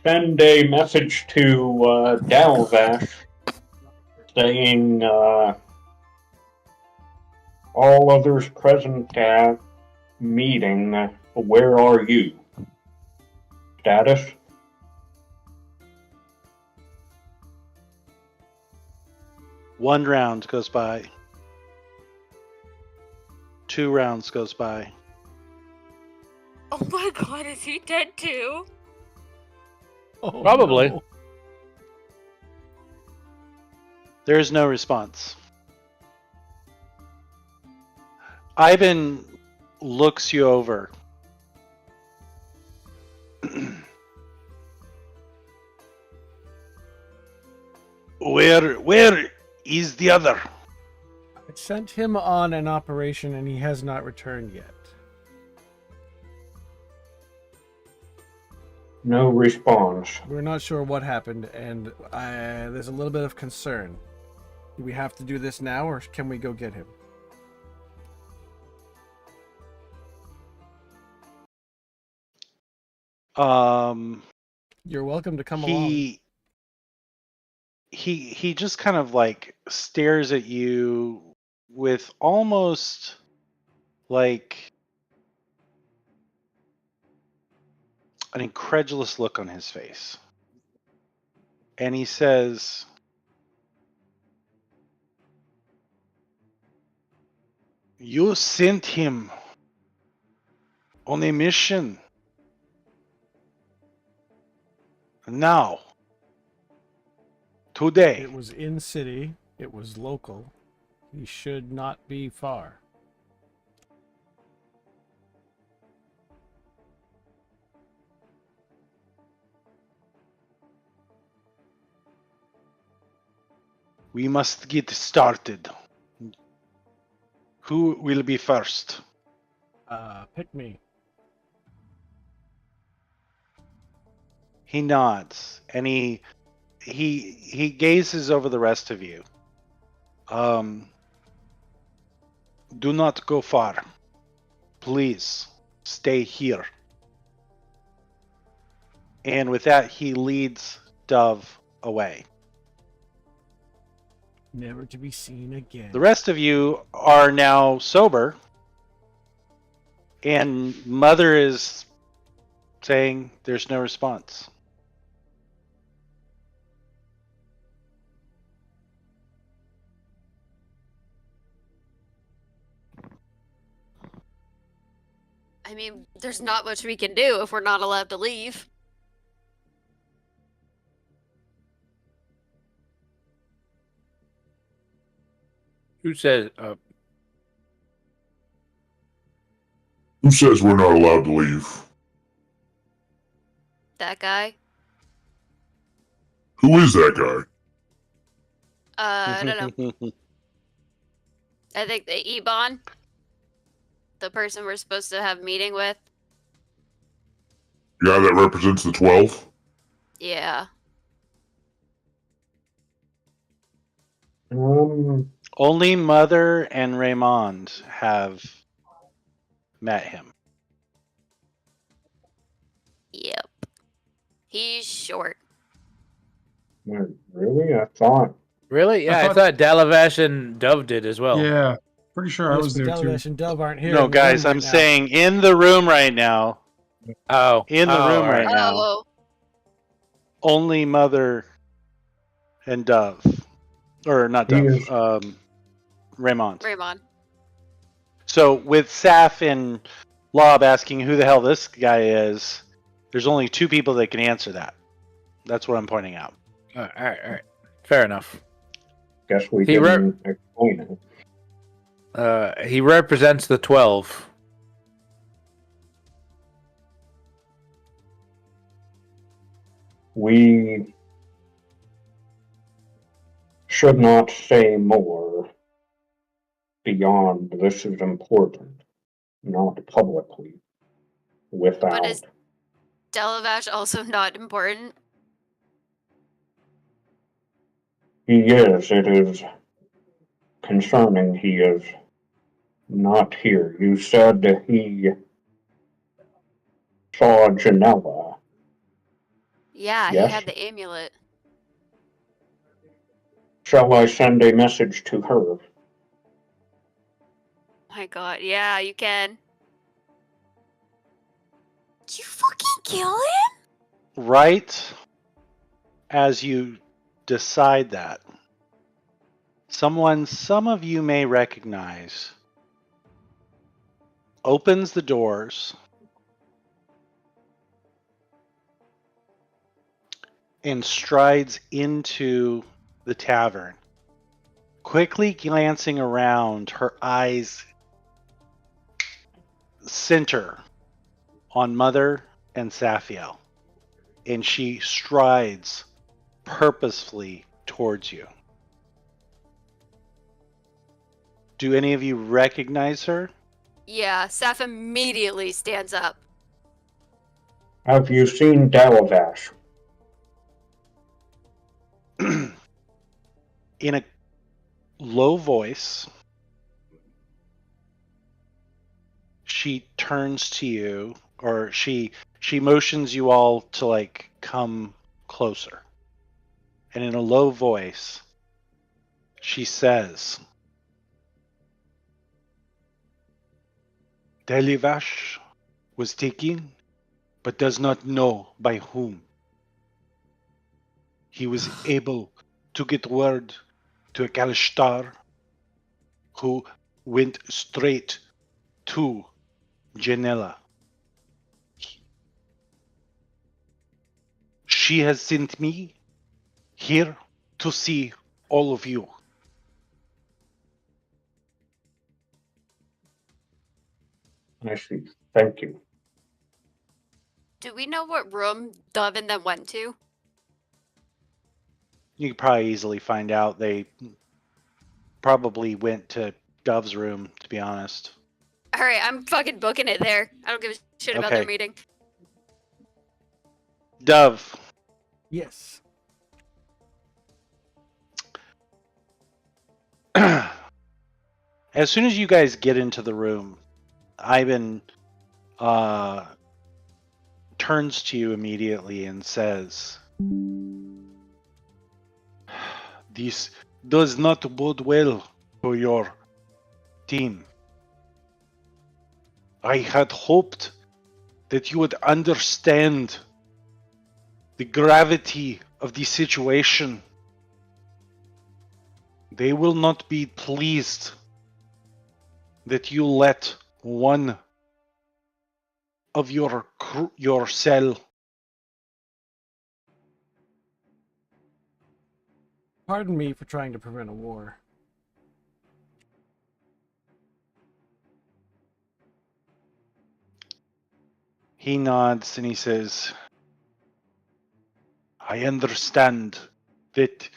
send a message to Dalvash saying all others present at meeting, where are you? Status? One round goes by. 2 rounds goes by. Oh my god, is he dead too? Oh, Probably. no. There is no response. Ivan looks you over. Where is the other? I sent him on an operation and he has not returned yet. No response. We're not sure what happened, and there's a little bit of concern. Do we have to do this now, or can we go get him? You're welcome to come along. He just kind of like stares at you with almost like an incredulous look on his face. And he says, "You sent him On a mission. Now. Today. It was in city. It was local. He should not be far. We must get started. Who will be first? Pick me. He nods and he gazes over the rest of you. Do not go far. Please stay here. And with that, he leads Dove away. Never to be seen again. The rest of you are now sober, and Mother is saying there's no response. I mean, there's not much we can do if we're not allowed to leave. Who says? Who says we're not allowed to leave? That guy? Who is that guy? I don't know. I think the Ebon, the person we're supposed to have a meeting with. The guy that represents the 12? Yeah. Only Mother and Raymond have met him. Yep. He's short. Really? I thought. Really? Yeah, I thought- thought Dalavash and Dove did as well. Yeah, pretty sure I Yes, was but there too. Dalavesh and Dove aren't here. No, in the guys, room I'm right now. saying in the room right now. Oh, In the room right now. Oh, Only Mother and Dove. Or not He Dove. is- Raymond. Raymond. So with Saf and Lob asking who the hell this guy is, there's only two people that can answer that. That's what I'm pointing out. all right. Fair enough. Guess we He didn't explain it. He represents the 12. We should not say more beyond this is important, not publicly, without. But is Dalavash also not important? He is. It is concerning he is not here. You said that he saw Janella. Yeah, Yes? he had the amulet. Shall I send a message to her? My god, yeah, you can. Did you fucking kill him? Right as you decide that, someone some of you may recognize opens the doors and strides into the tavern. Quickly glancing around, her eyes center on Mother and Saphiel, and she strides purposefully towards you. Do any of you recognize her? Yeah, Saf immediately stands up. Have you seen Dalavash? In a low voice, she turns to you, or she motions you all to like come closer. And in a low voice, she says, Dalivash was taken, but does not know by whom. He was able to get word to a Kalishtar who went straight to Janella She has sent me here to see all of you. I see. Thank you. Do we know what room Dove and them went to? You could probably easily find out. They probably went to Dove's room, to be honest. All right, I'm fucking booking it there. I don't give a shit about their Okay. meeting. Dove, Yes. as soon as you guys get into the room, Ivan turns to you immediately and says, "This does not bode well for your team. I had hoped that you would understand the gravity of the situation. They will not be pleased that you let one of your cell." Pardon me for trying to prevent a war. He nods and he says, "I understand that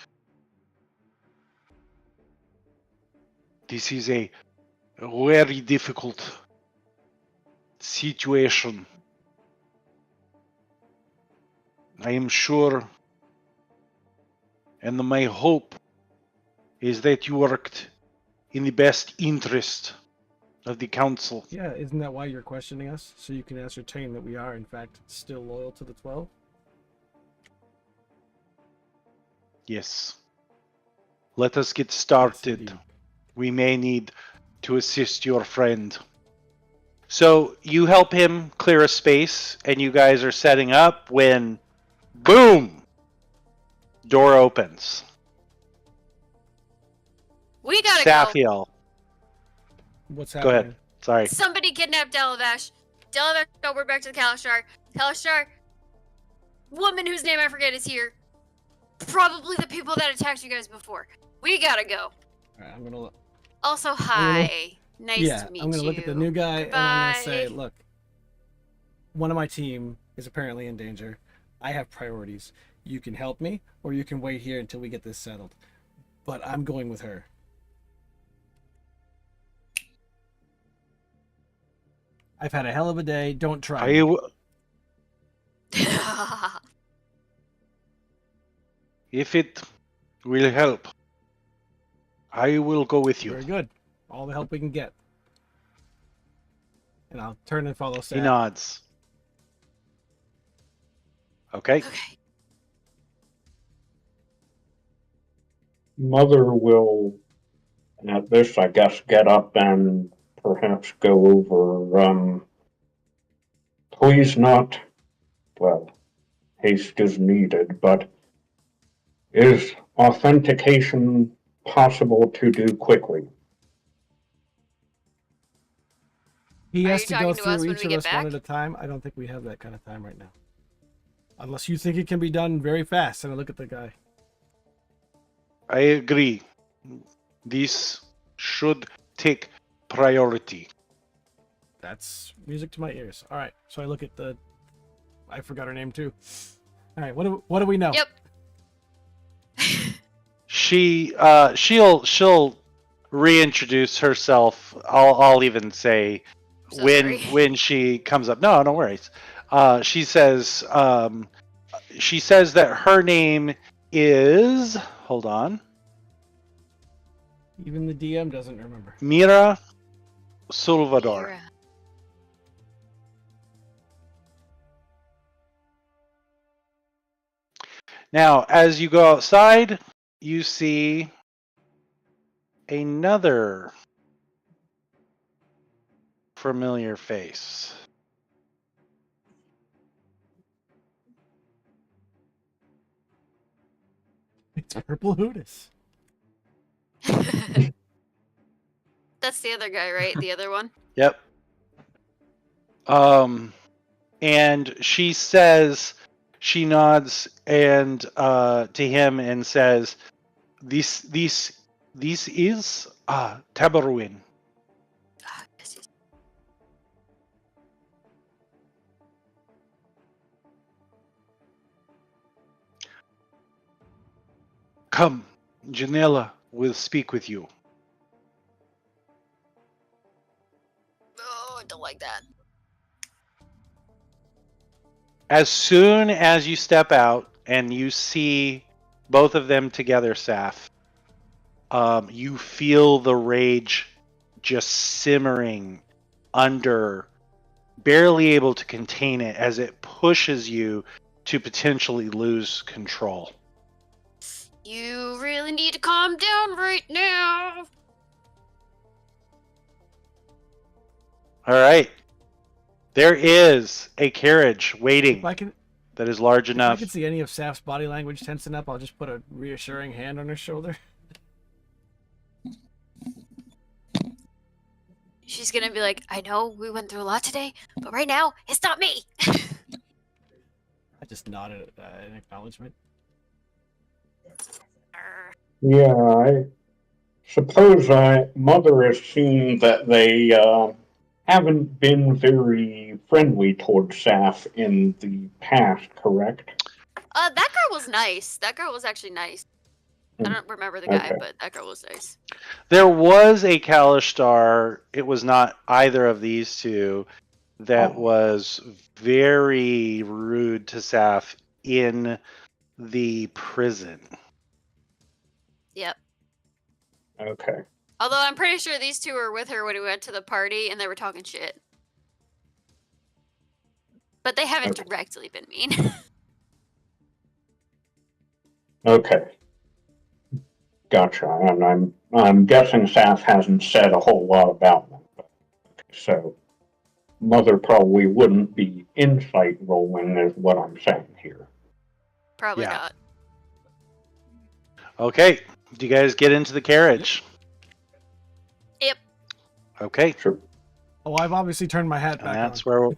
this is a very difficult situation. I am sure, and my hope is that you worked in the best interest of the council." Yeah, isn't that why you're questioning us? So you can ascertain that we are, in fact, still loyal to the 12? Yes. Let us get Yes, started. indeed. We may need to assist your friend. So you help him clear a space, and you guys are setting up when, boom, door opens. We gotta go. Safiel, What's go happening? ahead. Sorry. Somebody kidnapped Delavash. Delavash got word back to the Kalashar. Kalashar, woman whose name I forget is here. Probably the people that attacked you guys before. We gotta go. Alright, I'm gonna look. Also, hi. Nice to meet you. I'm gonna look at the new guy and I'm gonna say, Goodbye. look, one of my team is apparently in danger. I have priorities. You can help me, or you can wait here until we get this settled. But I'm going with her. I've had a hell of a day. Don't try me. If it will help, I will go with you. Very good. All the help we can get. And I'll turn and follow He Sam. nods. Okay. Okay. Mother will, at this, I guess, get up and perhaps go over, please not, well, haste is needed, but is authentication possible to do quickly? He Are has you to go talking to us through when each we of get us one back? at a time. I don't think we have that kind of time right now. Unless you think it can be done very fast. And I look at the guy. I agree. This should take priority. That's music to my ears. All right. So I look at the. I forgot her name too. All right. What do we know? Yep. She'll reintroduce herself. I'll even say So when sorry. she comes up. No, no worries. She says that her name is, hold on, Even the DM doesn't remember. Mira Salvador. Mira. Now, as you go outside, you see another familiar face. It's Purple Hootis. That's the other guy, right? The other one? Yep. And she says She nods and to him and says, "This is Tabaruin." Ah, yes, yes. Come, Janela will speak with you. Oh, I don't like that. As soon as you step out and you see both of them together, Saf, you feel the rage just simmering under, barely able to contain it as it pushes you to potentially lose control. You really need to calm down right now. All right. There is a carriage waiting If I can, that is large if I enough. can see any of Saf's body language tensing up, I'll just put a reassuring hand on her shoulder. She's gonna be like, I know we went through a lot today, but right now, it's not me. I just nodded in acknowledgement. Yeah, I suppose Mother has seen that they haven't been very friendly towards Saf in the past, correct? That girl was nice. That girl was actually nice. I don't remember the guy, Okay. but that girl was nice. There was a Kalishtar, it was not either of these two, that Oh. was very rude to Saf in the prison. Yep. Okay. Although I'm pretty sure these two were with her when we went to the party and they were talking shit. But they haven't Okay. directly been mean. Okay. Gotcha. And I'm guessing Saf hasn't said a whole lot about them. So Mother probably wouldn't be insight rolling, is what I'm saying here. Probably Yeah. not. Okay. Do you guys get into the carriage? Yep. Okay. Sure. Oh, I've obviously turned my hat And back that's on. where we'll...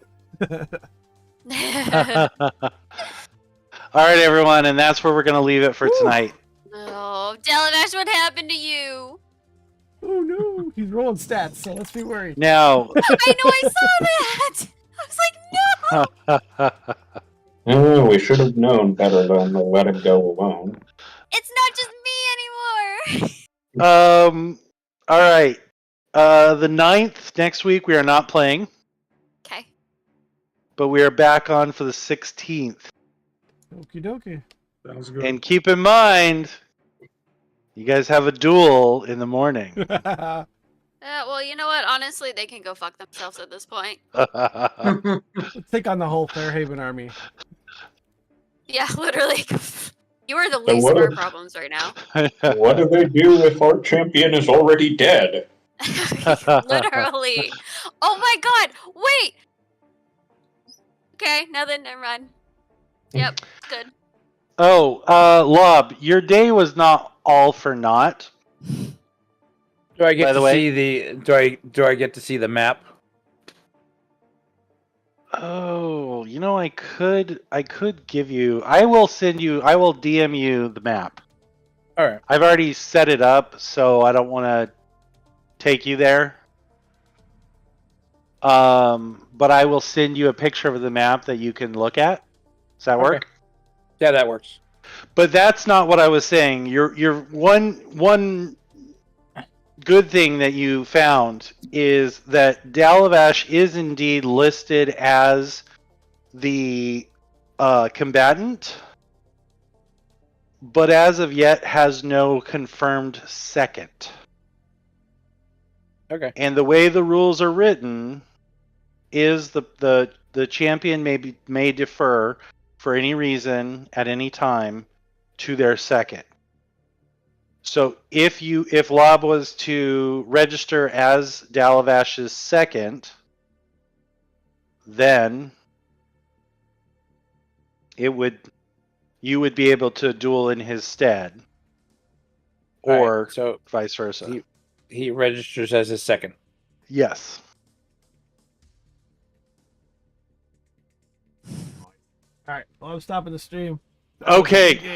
All right, everyone, and that's where we're going to leave it for Woo! tonight. Oh, Delavash, what happened to you? Oh no, he's rolling stats, so let's be worried. Now, I know, I saw that! I was like, no! Oh, we should have known better than to let it go alone. It's not just me anymore! all right. The 9th, next week, we are not playing, Okay. but we are back on for the 16th. Okie dokie. Sounds good. And keep in mind, you guys have a duel in the morning. Well, you know what? Honestly, they can go fuck themselves at this point. Let's take on the whole Fairhaven army. Yeah, literally. You are the So least what of our if- problems right now. What do they do if our champion is already dead? Literally. Oh my god! Wait! Okay, now then, never mind. Yep, good. Oh, Lob, your day was not all for naught. Do I get By the to way- see the do I get to see the map? Oh, you know, I could give you. I will DM you the map. All right. I've already set it up, so I don't want to take you there. But I will send you a picture of the map that you can look at. Does that work? Yeah, that works. But that's not what I was saying. Your one good thing that you found is that Dalavash is indeed listed as the combatant, but as of yet has no confirmed second. Okay. And the way the rules are written is the champion may defer for any reason at any time to their second. So if Lob was to register as Dalavash's second, then you would be able to duel in his stead, All right, or so vice versa. he registers as his second. Yes. All right. Well, I'm stopping the stream. Okay. Game.